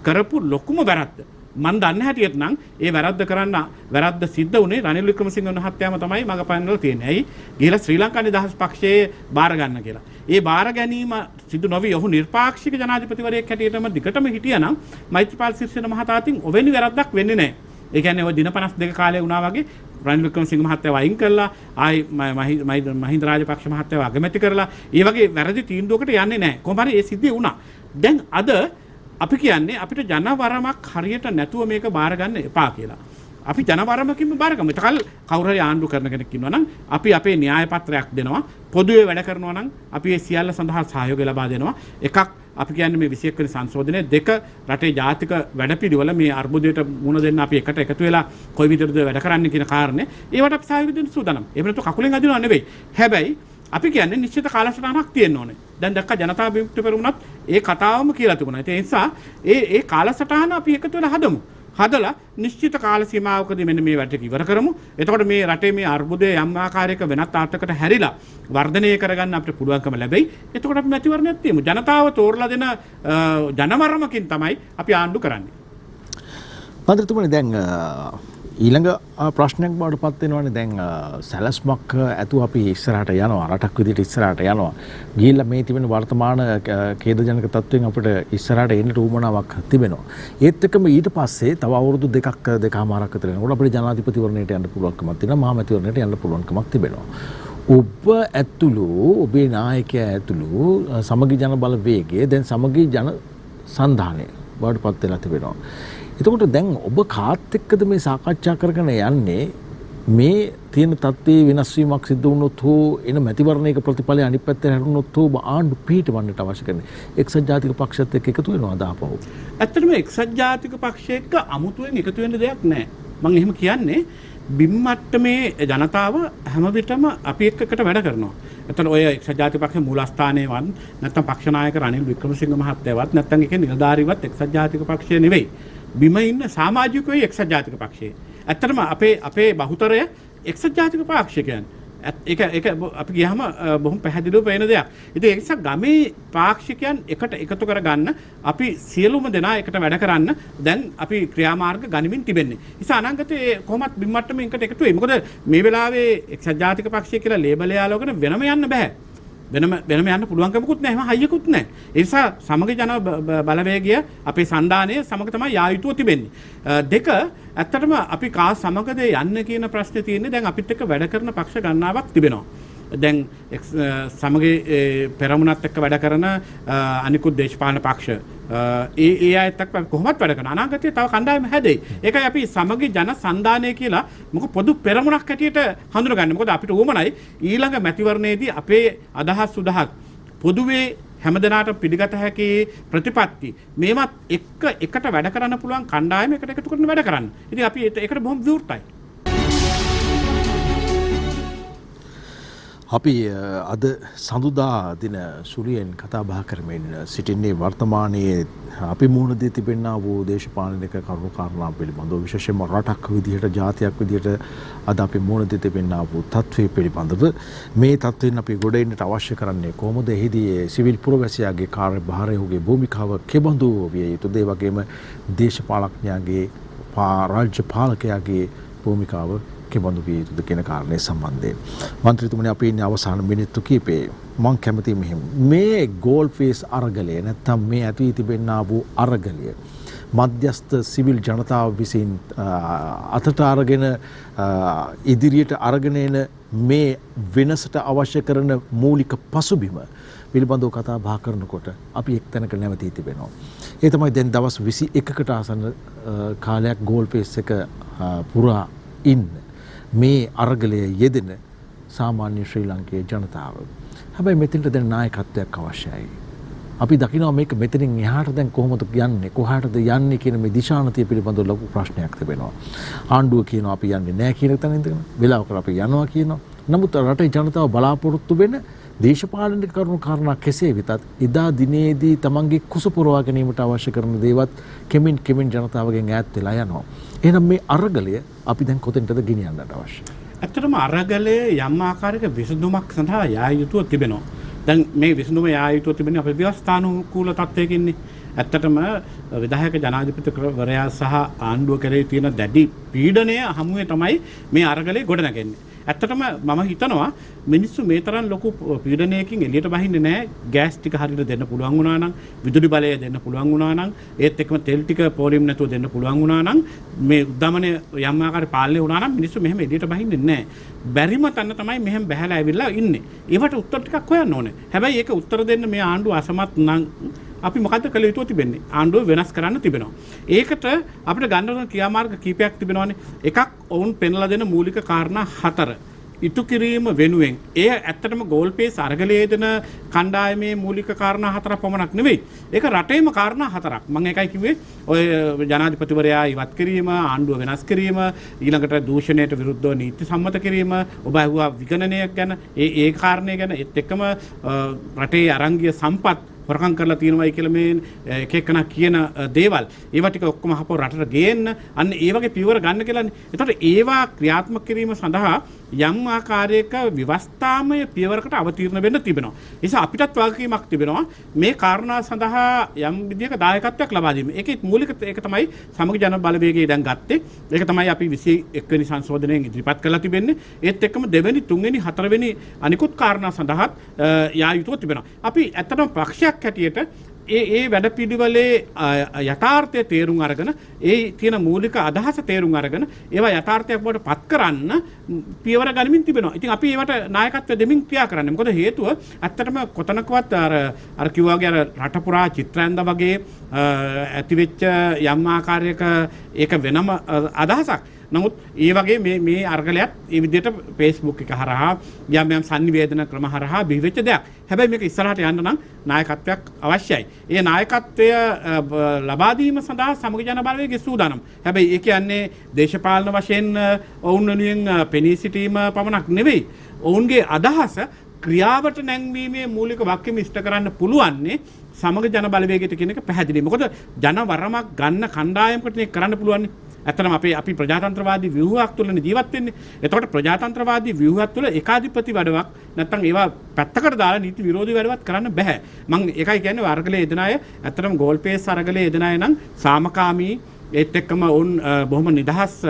කරපු ලොකුම වැරද්ද. මම දන්න හැටියට නම් ඒ වැරද්ද සිද්ධ වුණේ රනිල් වික්‍රමසිංහ මහත්තයාම තමයි මඟ පෙන්වලා තියෙන්නේ. ඇයි? ගිහලා ශ්‍රී ලංකා නිදහස් පක්ෂයේ බාර ගන්න කියලා. ඒ බාර ගැනීම සිදු නොවි ඔහු නිර්පාක්ෂික ජනාධිපතිවරයෙක් හැටියටම දිගටම හිටියානම් මෛත්‍රීපාල සිරිසේන මහතා අතින් ඔවැනි වැරද්දක් වෙන්නේ නැහැ. ඒ කියන්නේ ඔය දින 52 කාලේ වුණා වගේ රනිල් වික්‍රමසිංහ මහත්තයා වයින් කළා ආයි මහින්ද රාජපක්ෂ මහත්තයාව අගමැති කරලා ඒ වගේ වැරදි තීන්දුවකට යන්නේ නැහැ. කොහොම හරි ඒ සිද්ධිය වුණා. දැන් අද අපි කියන්නේ අපිට ජනවරමක් හරියට නැතුව මේක බාර ගන්න එපා කියලා. අපි ජනවරමකින්ම බාර ගමු. ඒකල් කවුරු හරි ආණ්ඩු කරන කෙනෙක් ඉන්නවා නම් අපි අපේ න්‍යාය පත්‍රයක් දෙනවා. පොදුවේ වැඩ කරනවා නම් අපි ඒ සියල්ල සඳහා සහයෝගය ලබා දෙනවා. එකක් අපි කියන්නේ මේ 21 වෙනි සංශෝධනය, දෙක රටේ ජාතික වැඩපිළිවෙල මේ අර්බුදයට මුහුණ දෙන්න අපි එකට එකතු වෙලා කොයි විදිහටද වැඩ කරන්න කියන කාරණේ ඒවට අපි සහයෝගය දෙන්න සූදානම්. එහෙම නැත්නම් කකුලෙන් අදිනව නෙවෙයි. හැබැයි අපි කියන්නේ නිශ්චිත කාලසටහනක් තියෙන්න ඕනේ. දැන් දැක්ක ජනතා විමුක්ති පෙරමුණත් ඒ කතාවම කියලා තිබුණා. ඒ නිසා ඒ කාලසටහන අපි එකතු වෙලා හදමු. හදලා නිශ්චිත කාල සීමාවකදී මෙන්න මේ වැඩ ඉවර කරමු. එතකොට මේ රටේ මේ අර්බුදය යම් ආකාරයක වෙනත් ආර්ථිකකට හැරිලා වර්ධනය කරගන්න අපිට පුළුවන්කම ලැබෙයි. එතකොට අපි මැතිවරණයක් තියමු. ජනතාව තෝරලා දෙන ජනවරමකින් තමයි අපි ආණ්ඩු කරන්නේ. මන්ත්‍රීතුමනි දැන් ඊළඟ ප්‍රශ්නයක් බවට පත් වෙනවානේ. දැන් සැලැස්මක් ඇතුව අපි ඉස්සරහට යනවා, රටක් විදිහට ඉස්සරහට යනවා. ගිහිල්ලා මේ තිබෙන වර්තමාන ඛේදජනක තත්ත්වයෙන් අපිට ඉස්සරහට එන්නට උවමනාවක් තිබෙනවා. ඒත් එක්කම ඊට පස්සේ තව අවුරුදු දෙකමාරක් විතර යනකොට අපිට ජනාධිපතිවරණයට යන්න පුළුවන්කමක් තියෙනවා, මහමැතිවරණයට යන්න පුළුවන්කමක් තිබෙනවා. ඔබ ඇතුළු ඔබේ නායකයා ඇතුළු සමගි ජන බලවේගය දැන් සමගි ජන සන්ධානය බවට පත් වෙලා තිබෙනවා. එතකොට දැන් ඔබ කාත් එක්කද මේ සාකච්ඡා කරගෙන යන්නේ මේ තියෙන තත්ත්වයේ වෙනස් වීමක් සිද්ධ වුණොත් හෝ එන මැතිවරණයක ප්‍රතිඵලය අනිත් පැත්තට හැරුණොත් හෝ ඔබ ආණ්ඩු පිහිටවන්නට අවශ්‍ය කරන්නේ එක්සත් ජාතික පක්ෂයත් එක්ක එකතු වෙනවා දාපහු. ඇත්තටම එක්සත් ජාතික පක්ෂය එක්ක අමුතුවෙන් එකතු වෙන්න දෙයක් නැහැ. මම එහෙම කියන්නේ බිම් මට්ටමේ ජනතාව හැම විටම අපි එක්කකට වැඩ කරනවා. එතන ඔය එක්සත් ජාතික පක්ෂයේ මූලස්ථානයේවත් නැත්නම් පක්ෂ නායක රනිල් වික්‍රමසිංහ මහත්තයාවත් නැත්නම් ඒකේ නිලධාරීවත් එක්සත් ජාතික පක්ෂය නෙවෙයි. බිම ඉන්න සමාජිකයෝ එක්සත් ජාතික පක්ෂයේ. ඇත්තටම අපේ බහුතරය එක්සත් ජාතික පාක්ෂිකයන්. ඒක අපි ගියාම බොහොම පැහැදිලිව පේන දෙයක්. ඉතින් ඒ නිසා ගමේ පාක්ෂිකයන් එකට එකතු කරගන්න අපි සියලුම දෙනා එකට වැඩ කරන්න දැන් අපි ක්‍රියාමාර්ග ගනිමින් තිබෙන්නේ. ඒ නිසා අනාගතේ කොහොමත් බිම් මට්ටමේ එකට එකතු වෙයි. මොකද මේ වෙලාවේ එක්සත් ජාතික පක්ෂය කියලා ලේබල් යාලවගෙන වෙනම යන්න බෑ. වෙනම යන්න පුළුවන්කමකුත් නැහැ. එහෙම හයියකුත් නැහැ. ඒ නිසා සමග ජන බලවේගය අපේ සන්ධානයේ සමග තමයි යා යුතුව තිබෙන්නේ. දෙක ඇත්තටම අපි කා සමගද යන්න කියන ප්‍රශ්නේ තියෙන්නේ දැන් අපිත් එක්ක වැඩ කරන පක්ෂ ගණනාවක් තිබෙනවා. දැන් සමගේ පෙරමුණත් එක්ක වැඩ කරන අනිකුත් දේශපාලන පක්ෂ ඒ අයත් එක්ක කොහොමත් වැඩ කරන අනාගතයේ තව කණ්ඩායම හැදෙයි. ඒකයි අපි සමගි ජන සන්ධානය කියලා මොකද පොදු පෙරමුණක් හැටියට හඳුනගන්නේ. මොකද අපිට උවමනයි ඊළඟ මැතිවරණයේදී අපේ අදහස් සුදහස් පොදුවේ හැමදෙනාට පිළිගත හැකි ප්‍රතිපත්ති මේවත් එකට වැඩ කරන්න පුළුවන් කණ්ඩායම එකට එකතු කරන වැඩ කරන්න. ඉතින් අපි ඒකට බොහොම විවෘතයි. අපි අද සඳුදා දින සුරියෙන් කතා බහ කරමින් සිටින්නේ වර්තමානයේ අපි මුහුණ දී තිබෙනා වූ දේශපාලනික කරුණු කාරණා පිළිබඳව විශේෂයෙන්ම රටක් විදිහට ජාතියක් විදිහට අද අපි මුහුණ දී තිබෙනා වූ තත්ත්වයේ පිළිබඳව මේ තත්ත්වෙන් අපි ගොඩ එන්නට අවශ්‍ය කරන්නේ කොහොමද? එහිදී සිවිල් පුරවැසියාගේ කාර්යභාරය ඔහුගේ භූමිකාව කෙබඳු විය යුතුද? ඒ වගේම දේශපාලඥයාගේ රාජ්‍ය පාලකයාගේ භූමිකාව කෙබඳු විය යුතුද කියන කාරණේ සම්බන්ධයෙන් මන්ත්‍රීතුමනි අපි ඉන්නේ අවසාන මිනිත්තු කිහිපේ. මම කැමති මෙහෙම මේ ගෝල් ෆේස් අරගලය නැත්නම් මේ ඇති තිබෙනා වූ අරගලය මධ්‍යස්ථ සිවිල් ජනතාව විසින් අතට අරගෙන ඉදිරියට අරගෙන එන මේ වෙනසට අවශ්‍ය කරන මූලික පසුබිම පිළිබඳව කතා බහ කරනකොට අපි එක් තැනක නැවතී තිබෙනවා. ඒ තමයි දැන් දවස් 21කට ආසන්න කාලයක් ගෝල් ෆේස් එක පුරා ඉන්න මේ අරගලයේ යෙදෙන සාමාන්‍ය ශ්‍රී ලංකේය ජනතාව. හැබැයි මෙතනට දැන් නායකත්වයක් අවශ්‍යයි. අපි දකිනවා මේක මෙතනින් එහාට දැන් කොහොමද යන්නේ කොහාටද යන්නේ කියන මේ දිශානතිය පිළිබඳව ලොකු ප්‍රශ්නයක් තිබෙනවා. ආණ්ඩුව කියනවා අපි යන්නේ නැහැ කියන තැන ඉඳගෙන වෙලාවකට අපි යනවා කියනවා. නමුත් රටේ ජනතාව බලාපොරොත්තු වෙන දේශපාලනික කරුණු කාරණා කෙසේ වෙතත් එදා දිනේදී තමන්ගේ කුස පුරවා ගැනීමට අවශ්‍ය කරන දේවත් කෙමින් ජනතාවගෙන් ඈත් වෙලා යනවා. එහෙනම් මේ අරගලය අපි දැන් කොතෙන්ටද ගෙනියන්නට අවශ්‍යයි? ඇත්තටම අරගලයේ යම් ආකාරයක විසඳුමක් සඳහා යා යුතුව තිබෙනවා. දැන් මේ විසඳුම යා යුතුව තිබෙන්නේ අපේ ව්‍යවස්ථානුකූල තත්ත්වයකින්නේ. ඇත්තටම විධායක ජනාධිපතිවරයා සහ ආණ්ඩුව කෙරෙහි තියෙන දැඩි පීඩනය හමුවේ තමයි මේ අරගලේ ගොඩනගන්නේ. ඇත්තටම මම හිතනවා මිනිස්සු මේ තරම් ලොකු පීඩනයකින් එළියට බහින්නේ නැහැ. ගෑස් ටික හරියට දෙන්න පුළුවන් වුණා නම්, විදුලි බලය දෙන්න පුළුවන් වුණා නම්, ඒත් එක්කම තෙල් ටික පොලිම් නැතුව දෙන්න පුළුවන් වුණා නම්, මේ උද්දමනය යම් ආකාරයේ පාලනය වුණා නම් මිනිස්සු මෙහෙම එළියට බහින්නේ නැහැ. බැරිම තැන තමයි මෙහෙම බහැලා ඇවිල්ලා ඉන්නේ. ඒවට උත්තර ටිකක් හොයන්න ඕනේ. හැබැයි ඒක උත්තර දෙන්න මේ ආණ්ඩුව අසමත් නම් අපි මොකද්ද කළ යුතුව තිබෙන්නේ? ආණ්ඩුව වෙනස් කරන්න තිබෙනවා. ඒකට අපිට ගන්න ක්‍රියාමාර්ග කීපයක් තිබෙනවානේ. එකක් ඔවුන් පෙන්ලා දෙන මූලික කාරණා 4 ඉටු කිරීම වෙනුවෙන් ඒ ඇත්තටම ගෝල්පේස් අරගලයේ දෙන කණ්ඩායමේ මූලික කාරණා 4 පමණක් නෙවෙයි. ඒක රටේම කාරණා 4ක්. මම ඒකයි කිව්වේ ඔය ජනාධිපතිවරයා ඉවත් කිරීම, ආණ්ඩුව වෙනස් කිරීම, ඊළඟට දූෂණයට විරුද්ධව නීති සම්මත කිරීම, ඔබ අහුවා විගණනය ගැන, ඒ කාරණේ ගැන, ඒත් එක්කම රටේ අරංගිය සම්පත් හොරකම් කරලා තියෙනවායි කියලා මේ එක එකනා කියන දේවල් ඒවා ටික ඔක්කොම හපව රටට ගේන්න අන්න ඒ වගේ පියවර ගන්න කියලානේ. එතකොට ඒවා ක්‍රියාත්මක කිරීම සඳහා යම් ආකාරයක ව්‍යවස්ථාමය පියවරකට අවතීර්ණ වෙන්න තිබෙනවා. ඒ නිසා අපිටත් වගකීමක් තිබෙනවා මේ කාරණා සඳහා යම් විදියක දායකත්වයක් ලබා දීම. ඒකේ මූලික ඒක තමයි සමගි ජන බලවේගය දැන් ගත්තේ. ඒක තමයි අපි 21 වෙනි සංශෝධනයෙන් ඉදිරිපත් කරලා තිබෙන්නේ. ඒත් එක්කම දෙවෙනි, තුන්වෙනි, හතරවෙනි අනිකුත් කාරණා සඳහාත් යා යුතුව තිබෙනවා. අපි ඇත්තටම පක්ෂයක් හැටියට ඒ වැඩපිළිවෙලේ යථාර්ථය තේරුම් අරගෙන ඒ තියෙන මූලික අදහස තේරුම් අරගෙන ඒවා යථාර්ථයක් බවට පත් කරන්න පියවර ගනිමින් තිබෙනවා. ඉතින් අපි ඒවට නායකත්වය දෙමින් ක්‍රියා කරන්නේ. මොකද හේතුව ඇත්තටම කොතනකවත් අර කිව්වා වගේ අර රට පුරා චිත්‍රයන්ද වගේ ඇතිවෙච්ච යම් ආකාරයක ඒක වෙනම අදහසක්. නමුත් ඒ වගේ මේ අර්ගලයක් ඒ විදිහට Facebook එක හරහා යම් සංනිවේදන ක්‍රම හරහා බිහිවෙච්ච දෙයක්. හැබැයි මේක ඉස්සරහට යන්න නම් නායකත්වයක් අවශ්‍යයි. ඒ නායකත්වය ලබා දීම සඳහා සමගි ජන බලවේගයේ සූදානම්. හැබැයි ඒ කියන්නේ දේශපාලන වශයෙන් ඔවුන් වෙනුවෙන් පෙනී සිටීම පමණක් නෙවෙයි. ඔවුන්ගේ අදහස ක්‍රියාවට නැංවීමේ මූලික වාක්‍යෙම ඉෂ්ට කරන්න පුළුවන්නේ සමග ජන බලවේගයට කියන එක පැහැදිලි. මොකද ජන වරමක් ගන්න කණ්ඩායමකට මේක කරන්න පුළුවන්නේ. ඇත්තටම අපි ප්‍රජාතන්ත්‍රවාදී ව්‍යුහයක් තුළනේ ජීවත් වෙන්නේ. එතකොට ප්‍රජාතන්ත්‍රවාදී ව්‍යුහයක් තුළ ඒකාධිපති වැඩවක් නැත්නම් ඒවා පැත්තකට දාලා නීති විරෝධී වැඩවත් කරන්න බෑ. මම ඒකයි කියන්නේ අරගලයේ යෙදෙන අය ඇත්තටම ගෝල්පේස් අරගලයේ යෙදෙන අය නම් සාමකාමී ඒත් එක්කම ඔවුන් බොහොම නිදහස්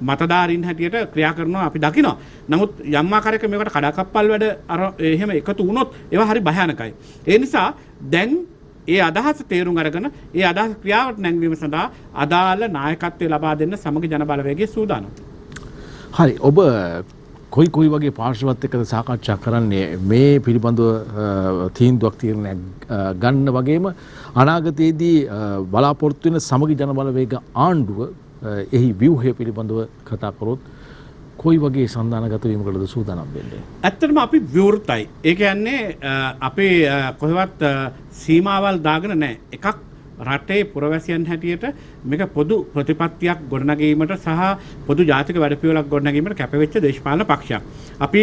මතධාරීන් හැටියට ක්‍රියා කරනවා අපි දකිනවා. නමුත් යම් ආකාරයක මේකට කඩාකප්පල් වැඩ අර එහෙම එකතු වුණොත් ඒවා හරි භයානකයි. ඒ නිසා දැන් ඒ අදහස තේරුම් අරගෙන ඒ අදහස ක්‍රියාවට නැංවීම සඳහා අදාළ නායකත්වය ලබා දෙන්න සමගි ජන බලවේගයේ සූදානම්. හරි ඔබ කොයි වගේ පාර්ශවත් එක්කද සාකච්ඡා කරන්නේ මේ පිළිබඳව තීන්දුවක් තීරණයක් ගන්න වගේම අනාගතයේදී බලාපොරොත්තු වෙන සමගි ජන බලවේග ආණ්ඩුව එහි ව්‍යුහය පිළිබඳව කතා කරොත් කොයි වගේ සන්දානගත වීමකටද සූදානම් වෙන්නේ? ඇත්තටම අපි විවෘතයි. ඒ කියන්නේ අපේ කොහෙවත් සීමාවල් දාගෙන නැහැ. එකක් රටේ පුරවැසියන් හැටියට මේක පොදු ප්‍රතිපත්තියක් ගොඩනැගීමට සහ පොදු ජාතික වැඩපිළිවෙලක් ගොඩනැගීමට කැපවෙච්ච දේශපාලන පක්ෂයක්. අපි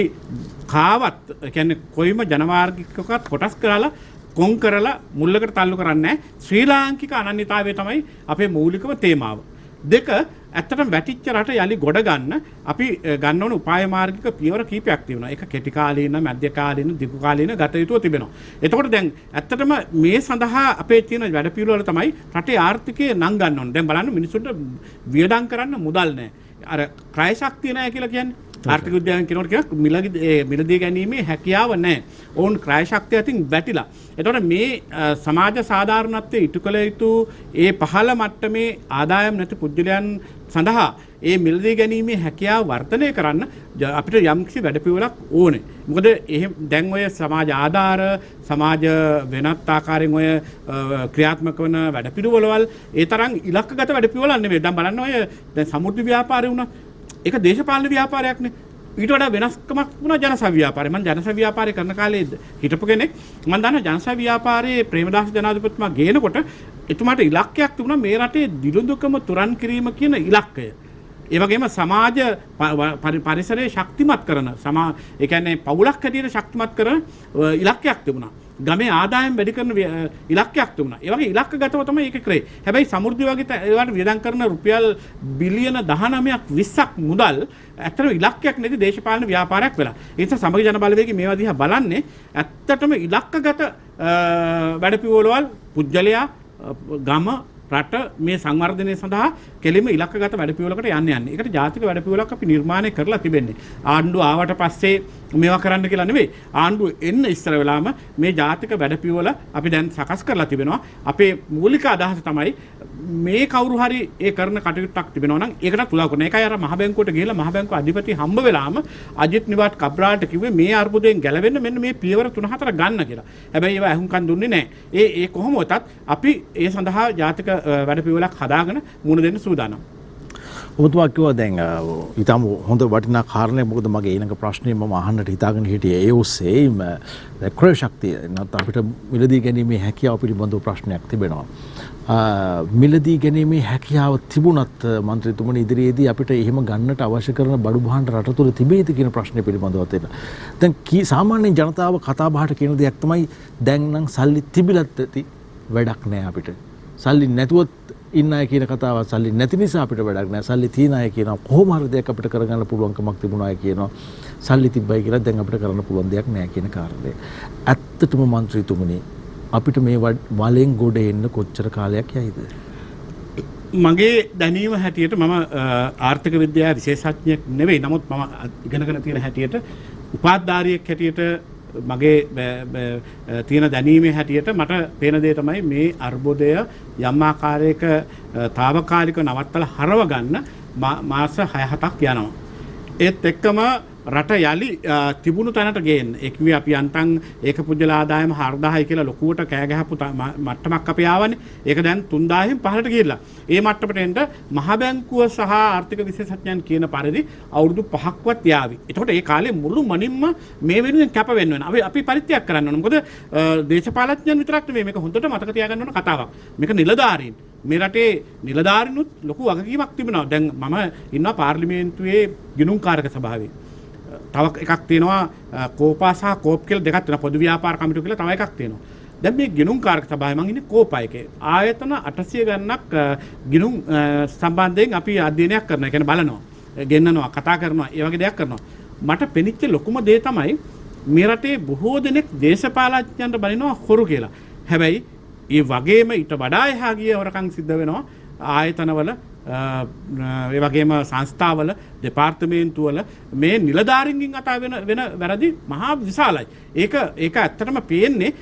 කාවත් කියන්නේ කොයිම ජනවාර්ගිකකවත් කොටස් කරලා කොන් කරලා මුල්ලකට තල්ලු කරන්නේ ශ්‍රී ලාංකික අනන්‍යතාවය තමයි අපේ මූලිකම තේමාව. දෙක ඇත්තටම වැටිච්ච රට යලි ගොඩ ගන්න අපි ගන්න ඕන උපාය මාර්ගික පියවර කීපයක් තියෙනවා. ඒක කෙටි කාලීන, මධ්‍ය කාලීන, දීර්ඝ කාලීන ගත යුතුව තිබෙනවා. එතකොට දැන් ඇත්තටම මේ සඳහා අපේ තියෙන වැඩ පිළිවෙල තමයි රටේ ආර්ථිකය නම් ගන්න ඕන. දැන් බලන්න මිනිස්සුන්ට වියදම් කරන්න මුදල් නැහැ. අර ක්‍රය ශක්තිය නැහැ කියලා කියන්නේ. ආර්ථික විද්‍යාවෙන් කියනකොට මිලදී ගැනීමේ හැකියාව නැහැ. ඔවුන් ක්‍රය ශක්තිය අතින් වැටිලා. එතකොට මේ සමාජ සාධාරණත්වයේ ඉටු කළ යුතු ඒ පහළ මට්ටමේ ආදායම් නැති පුද්ගලයන් සඳහා ඒ මිලදී ගැනීමේ හැකියාව වර්ධනය කරන්න අපිට යම්කිසි වැඩපිළිවෙලක් ඕනේ. මොකද එහෙම දැන් ඔය සමාජ ආධාර සමාජ වෙනත් ආකාරයෙන් ඔය ක්‍රියාත්මක වන වැඩපිළිවෙලවල් ඒ තරම් ඉලක්කගත වැඩපිළිවෙලක් නෙවෙයි. දැන් බලන්න ඔය දැන් සමුද්‍ර ව්‍යාපාරය වුණා. ඒක දේශපාලන ව්‍යාපාරයක්නේ. ඊට වඩා වෙනස්කමක් වුණා ජනසවි ව්‍යාපාරේ. මම ජනසවි ව්‍යාපාරේ කරන කාලේ හිටපු කෙනෙක්. මම දන්නවා ජනසවි ව්‍යාපාරයේ ප්‍රේමදාස ජනාධිපතිතුමා ගේනකොට එතුමාට ඉලක්කයක් තිබුණා මේ රටේ දිළුඳුකම තුරන් කිරීම කියන ඉලක්කය. ඒ වගේම සමාජ පරිසරයේ ශක්තිමත් කරන ඒ කියන්නේ පවුලක් හැටියට ශක්තිමත් කරන ඉලක්කයක් තිබුණා. ගමේ ආදායම් වැඩි කරන ඉලක්කයක් තිබුණා. ඒ වගේ ඉලක්කගතව තමයි ඒක කරේ. හැබැයි සමෘද්ධි වගේ ඒවට වියදම් කරන රුපියල් බිලියන 19ක් 20ක් මුදල් ඇත්තටම ඉලක්කයක් නැති දේශපාලන ව්‍යාපාරයක් වෙලා. ඒ නිසා සමගි ජන බලවේගය මේවා දිහා බලන්නේ ඇත්තටම ඉලක්කගත වැඩපිළිවෙළවල් පුජ්‍යලයා ගම රට මේ සංවර්ධනය සඳහා කෙලිම ඉලක්කගත වැඩපිළිවෙලකට යන්නේ. ඒකට ජාතික වැඩපිළිවෙලක් අපි නිර්මාණය කරලා තිබෙන්නේ. ආණ්ඩුව ආවට පස්සේ මේවා කරන්න කියලා නෙවෙයි. ආණ්ඩුව එන්න ඉස්සර වෙලාම මේ ජාතික වැඩපිළිවෙල අපි දැන් සකස් කරලා තිබෙනවා. අපේ මූලික අදහස තමයි මේ කවුරු හරි ඒ කරන කටයුත්තක් තිබෙනවා නම් ඒකට උදව් කරන. ඒකයි අර මහ බැංකුවට ගිහලා මහ බැංකුව අධිපති හම්බ වෙලාම අජිත් නිවාඩ් කබ්‍රාල්ට කිව්වේ මේ අර්බුදයෙන් ගැලවෙන්න මෙන්න මේ පියවර 3-4 ගන්න කියලා. හැබැයි ඒවා අහුම්කම් දුන්නේ නැහැ. ඒ කොහොම වතත් අපි ඒ සඳහා ජාතික වැඩපිළිවෙලක් හදාගෙන මුණ දෙන්න සූදානම්. ඔබතුමා කිව්වා දැන් ඊටම හොඳ වටිනා කාරණේ මොකද මගේ ඊළඟ ප්‍රශ්නේ මම අහන්නට හිතාගෙන හිටියේ ඒ ඔස්සේම ක්‍රය ශක්තිය නැත්නම් අපිට මිලදී ගැනීමේ හැකියාව පිළිබඳව ප්‍රශ්නයක් තිබෙනවා. මිලදී ගැනීමේ හැකියාව තිබුණත් මන්ත්‍රීතුමනි ඉදිරියේදී අපිට එහෙම ගන්නට අවශ්‍ය කරන බඩු භාණ්ඩ රට තුළ තිබේද කියන ප්‍රශ්නේ පිළිබඳව තියෙන. දැන් සාමාන්‍ය ජනතාව කතා බහට කියන දෙයක් තමයි දැන් නම් සල්ලි තිබිලත් ඇති වැඩක් නැහැ අපිට. සල්ලි නැතුවත් ඉන්න අය කියන කතාව සල්ලි නැති නිසා අපිට වැඩක් නැහැ. සල්ලි තියන අය කියනවා කොහොම හරි දෙයක් අපිට කරගන්න පුළුවන්කමක් තිබුණා අය කියනවා. සල්ලි තිබ්බයි කියලා දැන් අපිට කරන්න පුළුවන් දෙයක් නැහැ කියන කාරණේ. ඇත්තටම මන්ත්‍රීතුමනි අපිට මේ වලෙන් ගොඩ එන්න කොච්චර කාලයක් යයිද? මගේ දැනීම හැටියට මම ආර්ථික විද්‍යාව විශේෂඥයෙක් නෙවෙයි. නමුත් මම ඉගෙනගෙන තියෙන හැටියට උපාධාරියෙක් හැටියට මගේ තියෙන දැනීමේ හැටියට මට පේන දේ තමයි මේ අර්බුදය යම් ආකාරයක తాවකාලික නවත්තලා හරව ගන්න මාස 6-7ක් යනවා. ඒත් එක්කම රට යලි තිබුණු තැනට ගේන්න. ඒ කිව්වේ අපි යන්තම් ඒක පුජ්‍යල ආදායම 4000යි කියලා ලොකුවට කෑ ගහපු මට්ටමක් අපි ආවනේ. ඒක දැන් 3000න් පහළට ගිහිල්ලා. ඒ මට්ටමට එන්න මහ බැංකුව සහ ආර්ථික විශේෂඥයන් කියන පරිදි අවුරුදු 5ක්වත් යාවි. එතකොට ඒ කාලේ මුළු මනින්ම මේ වෙනුවෙන් කැප වෙන්න වෙනවා. අපි පරිත්‍යාග කරන්න ඕන. මොකද දේශපාලඥයන් විතරක් නෙවෙයි මේක හොඳට මතක තියාගන්න ඕන කතාවක්. මේක නිලධාරීන්. මේ රටේ නිලධාරීනුත් ලොකු වගකීමක් තිබෙනවා. දැන් මම ඉන්නවා පාර්ලිමේන්තුවේ ගිණුම්කාරක සභාවේ. තව එකක් තියෙනවා කෝපා සහ කෝප් කියලා දෙකක් තියෙනවා. පොදු ව්‍යාපාර කමිටුව කියලා තව එකක් තියෙනවා. දැන් මේ ගිණුම්කාරක සභාවේ මම ඉන්නේ කෝපා එකේ. ආයතන 800 ගණනක් ගිණුම් සම්බන්ධයෙන් අපි අධ්‍යයනයක් කරනවා. ඒ කියන්නේ බලනවා, ගෙන්නනවා, කතා කරනවා, ඒ වගේ දෙයක් කරනවා. මට පෙනිච්ච ලොකුම දේ තමයි මේ රටේ බොහෝ දෙනෙක් දේශපාලඥයන්ට බනිනවා හොරු කියලා. හැබැයි ඒ වගේම ඊට වඩා එහා ගිය හොරකම් සිද්ධ වෙනවා ආයතනවල ඒ වගේම සංස්ථාවල දෙපාර්තමේන්තුවල මේ නිලධාරීන්ගෙන් අතා වෙන වැරදි මහා විශාලයි. ඒක ඇත්තටම පේන්නේ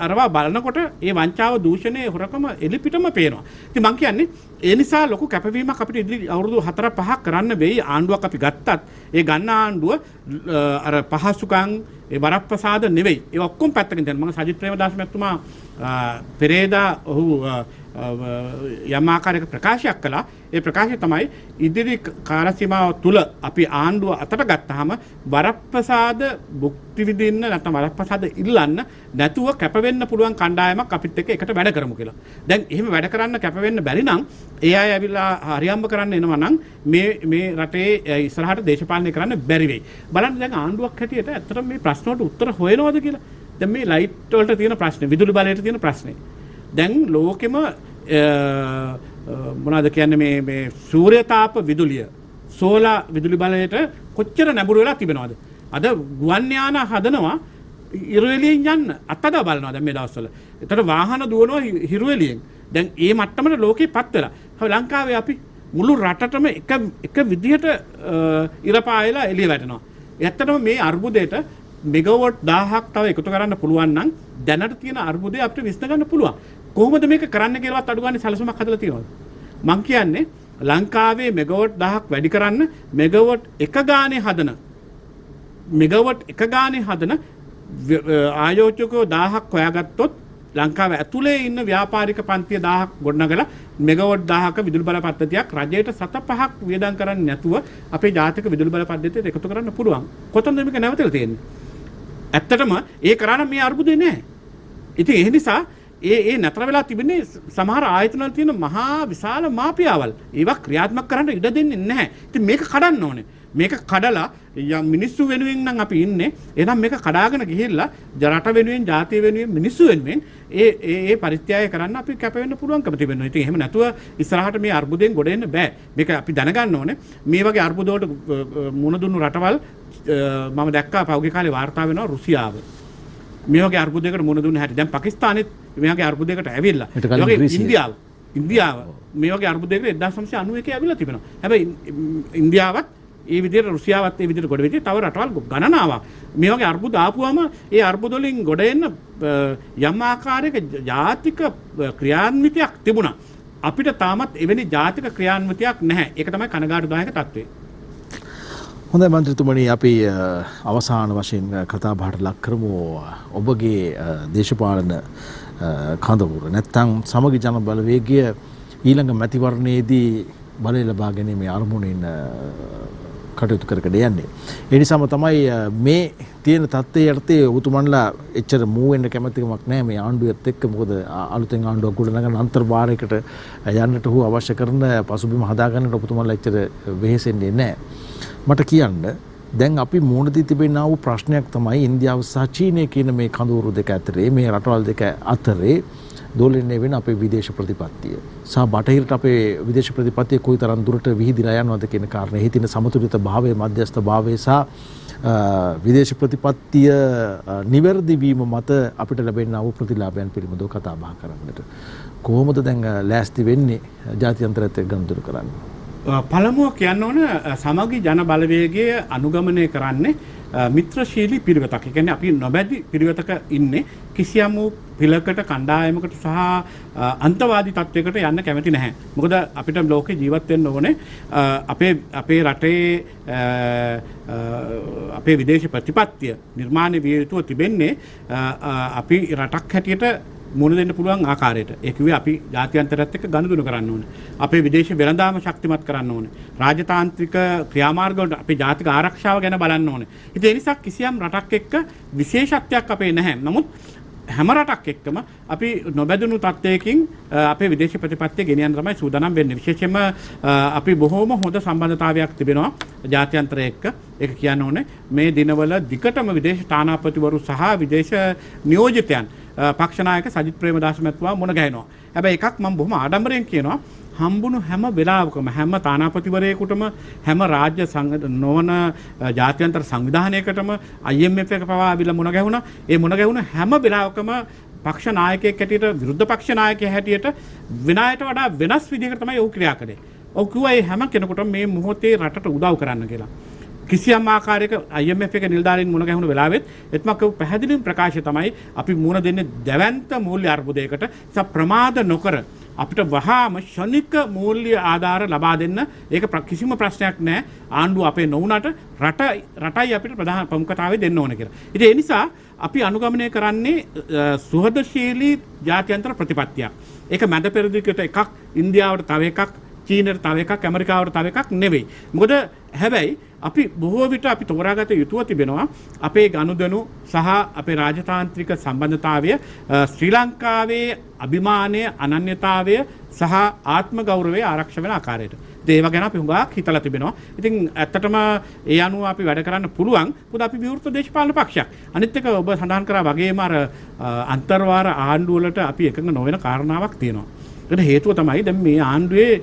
අරවා බලනකොට ඒ වංචාව දූෂණය හොරකම එලිපිටම පේනවා. ඉතින් මම කියන්නේ ඒ නිසා ලොකු කැපවීමක් අපිට ඉදිරි අවුරුදු 4-5ක් කරන්න වෙයි. ආණ්ඩුවක් අපි ගත්තත් ඒ ගන්න ආණ්ඩුව අර පහසුකම් ඒ වරප්‍රසාද නෙවෙයි. ඒ ඔක්කොම පැත්තකින් දැන් මම සජිත් ප්‍රේමදාස මහත්මයා පෙරේදා ඔහු යම් ආකාරයක ප්‍රකාශයක් කළා. ඒ ප්‍රකාශය තමයි ඉදිරි කාල සීමාව තුල අපි ආණ්ඩුව අතට ගත්තාම වරප්‍රසාද භුක්ති විඳින්න නැත්නම් වරප්‍රසාද ඉල්ලන්න නැතුව කැප වෙන්න පුළුවන් කණ්ඩායමක් අපිත් එක්ක එකට වැඩ කරමු කියලා. දැන් එහෙම වැඩ කරන්න කැප වෙන්න බැරි නම් ඒ අය ඇවිල්ලා හරියම්බ කරන්න එනවා නම් මේ රටේ ඉස්සරහට දේශපාලනය කරන්න බැරි වෙයි. බලන්න දැන් ආණ්ඩුවක් හැටියට ඇත්තටම මේ ප්‍රශ්න වලට උත්තර හොයනවද කියලා. දැන් මේ ලයිට් වලට තියෙන ප්‍රශ්නේ, විදුලි බලයට තියෙන ප්‍රශ්නේ. දැන් ලෝකෙම මොනවද කියන්නේ මේ සූර්ය තාප විදුලිය සෝලා විදුලි බලයට කොච්චර නැඹුරු වෙලා තිබෙනවද? අද ගුවන් යාන හදනවා හිරු එළියෙන් යන්න අත්අදා බලනවා දැන් මේ දවස්වල. ඒතර වාහන දුවනවා හිරු එළියෙන්. දැන් ඒ මට්ටමට ලෝකෙපත් වෙලා. හැබැයි ලංකාවේ අපි මුළු රටටම එක විදිහට ඉරපායලා එළිය වැටෙනවා. ඇත්තටම මේ අර්බුදයට මෙගාවොට් 1000ක් තව එකතු කරන්න පුළුවන් නම් දැනට තියෙන අර්බුදය අපිට විසඳ ගන්න පුළුවන්. කොහොමද මේක කරන්න කියලාවත් අඩු ගන්න සැලසුමක් හදලා තියෙනවද? මං කියන්නේ ලංකාවේ මෙගාවොට් 1000ක් වැඩි කරන්න මෙගාවොට් එක ගානේ හදන ආයෝජකයෝ 1000ක් හොයාගත්තොත් ලංකාව ඇතුලේ ඉන්න ව්‍යාපාරික පන්තිය 1000ක් ගොඩනගලා මෙගාවොට් 1000ක විදුලි බල පද්ධතියක් රජයට 7-5ක් වියදම් කරන්නේ නැතුව අපේ ජාතික විදුලි බල පද්ධතියට එකතු කරන්න පුළුවන්. කොතනද මේක නැවතලා තියෙන්නේ? ඇත්තටම ඒ කරානම් මේ අර්බුදේ නැහැ. ඉතින් ඒ නිසා ඒ නතර වෙලා තිබෙන්නේ සමහර ආයතන වල තියෙන මහා විශාල මාපියාවල්. ඒවා ක්‍රියාත්මක කරන්න ඉඩ දෙන්නේ නැහැ. ඉතින් මේක කඩන්න ඕනේ. මේක කඩලා මිනිස්සු වෙනුවෙන් නම් අපි ඉන්නේ. එහෙනම් මේක කඩාගෙන ගිහිල්ලා රට වෙනුවෙන්, ජාතිය වෙනුවෙන්, මිනිස්සු වෙනුවෙන් ඒ පරිත්‍යාගය කරන්න අපි කැප වෙන්න පුළුවන්කම තිබෙනවා. ඉතින් එහෙම නැතුව ඉස්සරහට මේ අර්බුදයෙන් ගොඩ එන්න බෑ. මේක අපි දැනගන්න ඕනේ. මේ වගේ අර්බුද වලට මුණ දුන්නු රටවල් මම දැක්කා පහුගිය කාලේ වාර්තා වෙනවා රුසියාව. මේ වගේ අර්බුදයකට මුණ දුන්න හැටි. දැන් පාකිස්තානෙත් මේ වගේ අර්බුදයකට ඇවිල්ලා. ඒ වගේ ඉන්දියාව මේ වගේ අර්බුදයකට 1991 ඇවිල්ලා තිබෙනවා. හැබැයි ඉන්දියාවත් ඒ විදිහට රුසියාවත් ඒ විදිහට ගොඩ වෙච්ච තව රටවල් ගණනාවක් මේ වගේ අර්බුද ආපුවම ඒ අර්බුද වලින් ගොඩ එන්න යම් ආකාරයක ජාතික ක්‍රියාන්විතයක් තිබුණා. අපිට තාමත් එවැනි ජාතික ක්‍රියාන්විතයක් නැහැ. ඒක තමයි කනගාටුදායක තත්ත්වය. හොඳයි මන්ත්‍රීතුමනි, අපි අවසාන වශයෙන් කතා බහට ලක් කරමු ඔබගේ දේශපාලන කඳවුර. නැත්තම් සමගි ජන බලවේගය ඊළඟ මැතිවරණයේදී බලය ලබා ගැනීමේ අරමුණින් කටයුතු කරගෙන යන්නේ. ඒ නිසාම තමයි මේ තියෙන තත්ත්වයේ යටතේ ඔබතුමන්ලා එච්චර මූ වෙන්න කැමැතිකමක් නැහැ මේ ආණ්ඩුවත් එක්ක. මොකද අලුතෙන් ආණ්ඩුවක් ගොඩනගන අන්තර්වාරයකට යන්නට හෝ අවශ්‍ය කරන පසුබිම හදාගන්නට ඔබතුමන්ලා එච්චර වෙහෙසෙන්නේ නැහැ. මට කියන්න දැන් අපි මුහුණ දී තිබෙනා වූ ප්‍රශ්නයක් තමයි ඉන්දියාව සහ චීනය කියන මේ කඳවුරු දෙක අතරේ, මේ රටවල් දෙක අතරේ දෝලනය වෙන අපේ විදේශ ප්‍රතිපත්තිය සහ බටහිරට අපේ විදේශ ප්‍රතිපත්තිය කොයිතරම් දුරට විහිදිලා යනවද කියන කාරණේ. එහි තියෙන සමතුලිත භාවය, මධ්‍යස්ථ භාවය සහ විදේශ ප්‍රතිපත්තිය නිවැරදි වීම මත අපිට ලැබෙනා වූ ප්‍රතිලාභයන් පිළිබඳව කතා බහ කරන්නට කොහොමද දැන් ලෑස්ති වෙන්නේ ජාත්‍යන්තරයත් එක්ක ගනුදෙනු කරන්නේ? පළමුව කියන්න ඕන සමගි ජන බලවේගය අනුගමනය කරන්නේ මිත්‍රශීලී පිරිවෙතක්. ඒ කියන්නේ අපි නොබැදි පිරිවෙතක ඉන්නේ. කිසියම් වූ පිළකට, කණ්ඩායමකට සහ අන්තවාදී තත්වයකට යන්න කැමති නැහැ. මොකද අපිට ලෝකේ ජීවත් වෙන්න ඕනේ අපේ රටේ අපේ විදේශ ප්‍රතිපත්තිය නිර්මාණය විය යුතුව තිබෙන්නේ අපි රටක් හැටියට මුණ දෙන්න පුළුවන් ආකාරයට. ඒ කිව්වේ අපි ජාත්‍යන්තරයත් එක්ක ගනුදෙනු කරන්න ඕනේ. අපේ විදේශ වෙළඳාම ශක්තිමත් කරන්න ඕනේ. රාජතාන්ත්‍රික ක්‍රියාමාර්ග වලට අපේ ජාතික ආරක්ෂාව ගැන බලන්න ඕනේ. ඉතින් ඒ නිසා කිසියම් රටක් එක්ක විශේෂත්වයක් අපේ නැහැ. නමුත් හැම රටක් එක්කම අපි නොබැදුණු තත්ත්වයකින් අපේ විදේශ ප්‍රතිපත්තිය ගෙනියන්න තමයි සූදානම් වෙන්නේ. විශේෂයෙන්ම අපි බොහෝම හොඳ සම්බන්ධතාවයක් තිබෙනවා ජාත්‍යන්තරය එක්ක. ඒක කියන්න ඕනේ මේ දිනවල දිගටම විදේශ තානාපතිවරු සහ විදේශ නියෝජිතයන් පක්ෂ නායක සජිත් ප්‍රේමදාස මැතිතුමා මුණ ගැහෙනවා. හැබැයි එකක් මම බොහොම ආඩම්බරයෙන් කියනවා, හම්බුණු හැම වෙලාවකම හැම තානාපතිවරයෙකුටම හැම රාජ්‍ය නොවන ජාත්‍යන්තර සංවිධානයකටම IMF එක පවා ආවිල්ලා මුණ ගැහුණා. ඒ මුණ ගැහුණ හැම වෙලාවකම පක්ෂ නායකයෙක් හැටියට, විරුද්ධ පක්ෂ නායකයෙක් හැටියට වෙනායට වඩා වෙනස් විදිහකට තමයි ඔහු ක්‍රියා කළේ. ඔහු කිව්වා මේ හැම කෙනෙකුටම මේ මොහොතේ රටට උදව් කරන්න කියලා. කිසියම් ආකාරයක IMF එක නිලධාරීන් මුණ ගැහුණු වෙලාවෙත් එතුමා පැහැදිලිවම ප්‍රකාශය තමයි අපි මුණ දෙන්නේ දැවැන්ත මූල්‍ය අර්බුදයකට. ඒ ප්‍රමාද නොකර අපිට වහාම ශනික මූල්‍ය ආධාර ලබා දෙන්න. ඒක කිසිම ප්‍රශ්නයක් නැහැ. ආණ්ඩුව අපේ නොවුනට රටයි අපිට ප්‍රධාන ප්‍රමුඛතාවය දෙන්න ඕන කියලා. ඉතින් ඒ නිසා අපි අනුගමනය කරන්නේ සුහදශීලී ජාත්‍යන්තර ප්‍රතිපත්තියක්. ඒක මැද පෙරදිගට එකක්, ඉන්දියාවට තව එකක්, චීනයට තව එකක්, ඇමරිකාවට තව එකක් නෙවෙයි. මොකද හැබැයි අපි බොහෝ විට අපි තෝරාගත යුතුව තිබෙනවා අපේ ගනුදෙනු සහ අපේ රාජතාන්ත්‍රික සම්බන්ධතාවය ශ්‍රී ලංකාවේ අභිමානය, අනන්‍යතාවය සහ ආත්ම ගෞරවය ආරක්ෂා වෙන ආකාරයට. ඒව ගැන අපි හුඟක් හිතලා තිබෙනවා. ඉතින් ඇත්තටම ඒ අනුව අපි වැඩ කරන්න පුළුවන්. මොකද අපි විවෘත දේශපාලන පක්ෂයක්. අනිත් එක ඔබ සඳහන් කරා වගේම අර අන්තර්වාර ආණ්ඩුව වලට අපි එකඟ නොවන කාරණාවක් තියෙනවා. ඒකට හේතුව තමයි දැන් මේ ආණ්ඩුවේ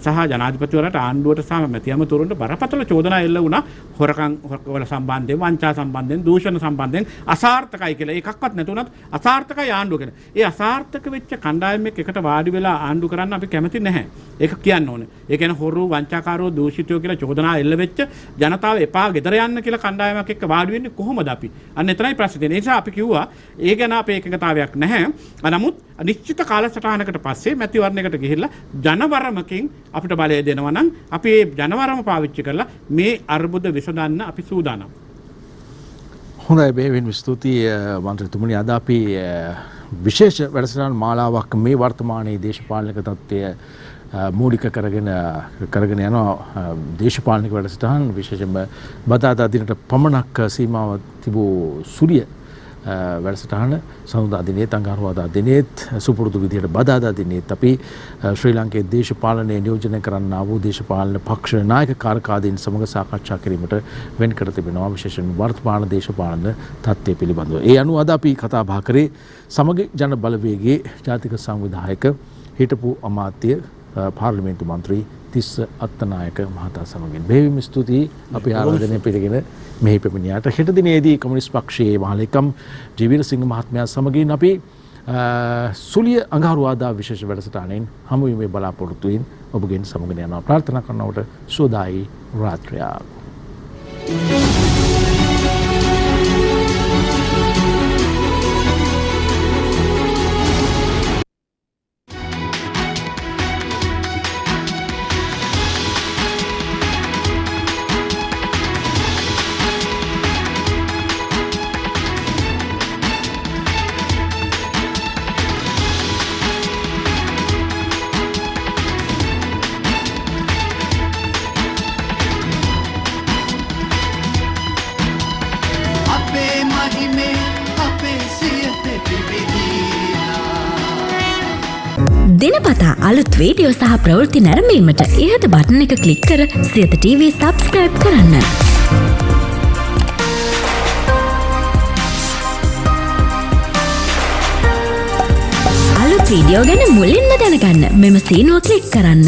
සහ ජනාධිපතිවරයාට ආණ්ඩුවට සහ මැති ඇමතුරුන්ට බරපතල චෝදනා එල්ල වුණා හොරකම් වල සම්බන්ධයෙන්, වංචා සම්බන්ධයෙන්, දූෂණ සම්බන්ධයෙන් අසාර්ථකයි කියලා. ඒකක්වත් නැතුණත් අසාර්ථකයි ආණ්ඩුව කියලා. ඒ අසාර්ථක වෙච්ච කණ්ඩායමක් එකට වාඩි වෙලා ආණ්ඩු කරන්න අපි කැමති නැහැ. ඒක කියන්න ඕනේ. ඒ කියන්නේ හොරු, වංචාකාරෝ, දූෂිතයෝ කියලා චෝදනා එල්ල වෙච්ච ජනතාව එපා ගෙදර යන්න කියලා කණ්ඩායමක් එක්ක වාඩි වෙන්නේ කොහොමද අපි? අන්න එතනයි ප්‍රශ්නේ. ඒ නිසා අපි කිව්වා ඒ ගැන අපේ එකඟතාවයක් නැහැ. නමුත් නිශ්චිත කාලසටහනකට පස්සේ මැතිවරණයකට ගිහිල්ලා ජනවරමකින් අපිට බලය දෙනවා නම් අපි ඒ ජනවරම පාවිච්චි කරලා මේ අර්බුද විසඳන්න අපි සූදානම්. හොඳයි, බෙහෙවින් ස්තුතියි මන්ත්‍රීතුමනි. අද අපි විශේෂ වැඩසටහන් මාලාවක් මේ වර්තමානයේ දේශපාලනික තත්ත්වය මූලික කරගෙන යන දේශපාලනික වැඩසටහන් විශේෂයෙන්ම බදාදා දිනට පමණක් සීමාව තිබූ සුලිය වැඩසටහන සඳුදා දිනේත් අඟහරුවාදා දිනේත් සුපුරුදු විදිහට බදාදා දිනේත් අපි ශ්‍රී ලංකේ දේශපාලනය නියෝජනය කරන්නා වූ දේශපාලන පක්ෂ නායක කාර්කාදීන් සමග සාකච්ඡා කිරීමට වෙන් කර තිබෙනවා විශේෂයෙන් වර්තමාන දේශපාලන තත්ත්වය පිළිබඳව. ඒ අනුව අද අපි කතා බහ කරේ සමගි ජන බලවේගයේ ජාතික සංවිධායක හිටපු අමාත්‍ය පාර්ලිමේන්තු මන්ත්‍රී තිස්ස අත්තනායක මහතා සමගින්. බෙහෙවින්ම ස්තුතියි අපේ ආරාධනය පිළිගෙන මෙහි පැමිණියාට. හෙට දිනේදී කමියුනිස්ට් පක්ෂයේ මහලේකම් ජීවීරසිංහ මහත්මයා සමගින් අපි සුලිය අඟහරුවාදා විශේෂ වැඩසටහනෙන් හමු වීමේ බලාපොරොත්තුවෙන් ඔබගෙන් සමගින් යනවා. ප්‍රාර්ථනා කරනවට සුවදායි රාත්‍රියක්. දිනපතා අලුත් වීඩියෝ සහ ප්‍රවෘත්ති නැරඹීමට ඉහත බටන් එක ක්ලික් කර සියත TV සබ්ස්ක්‍රයිබ් කරන්න. අලුත් වීඩියෝ ගැන මුලින්ම දැනගන්න මෙම සීනුව ක්ලික් කරන්න.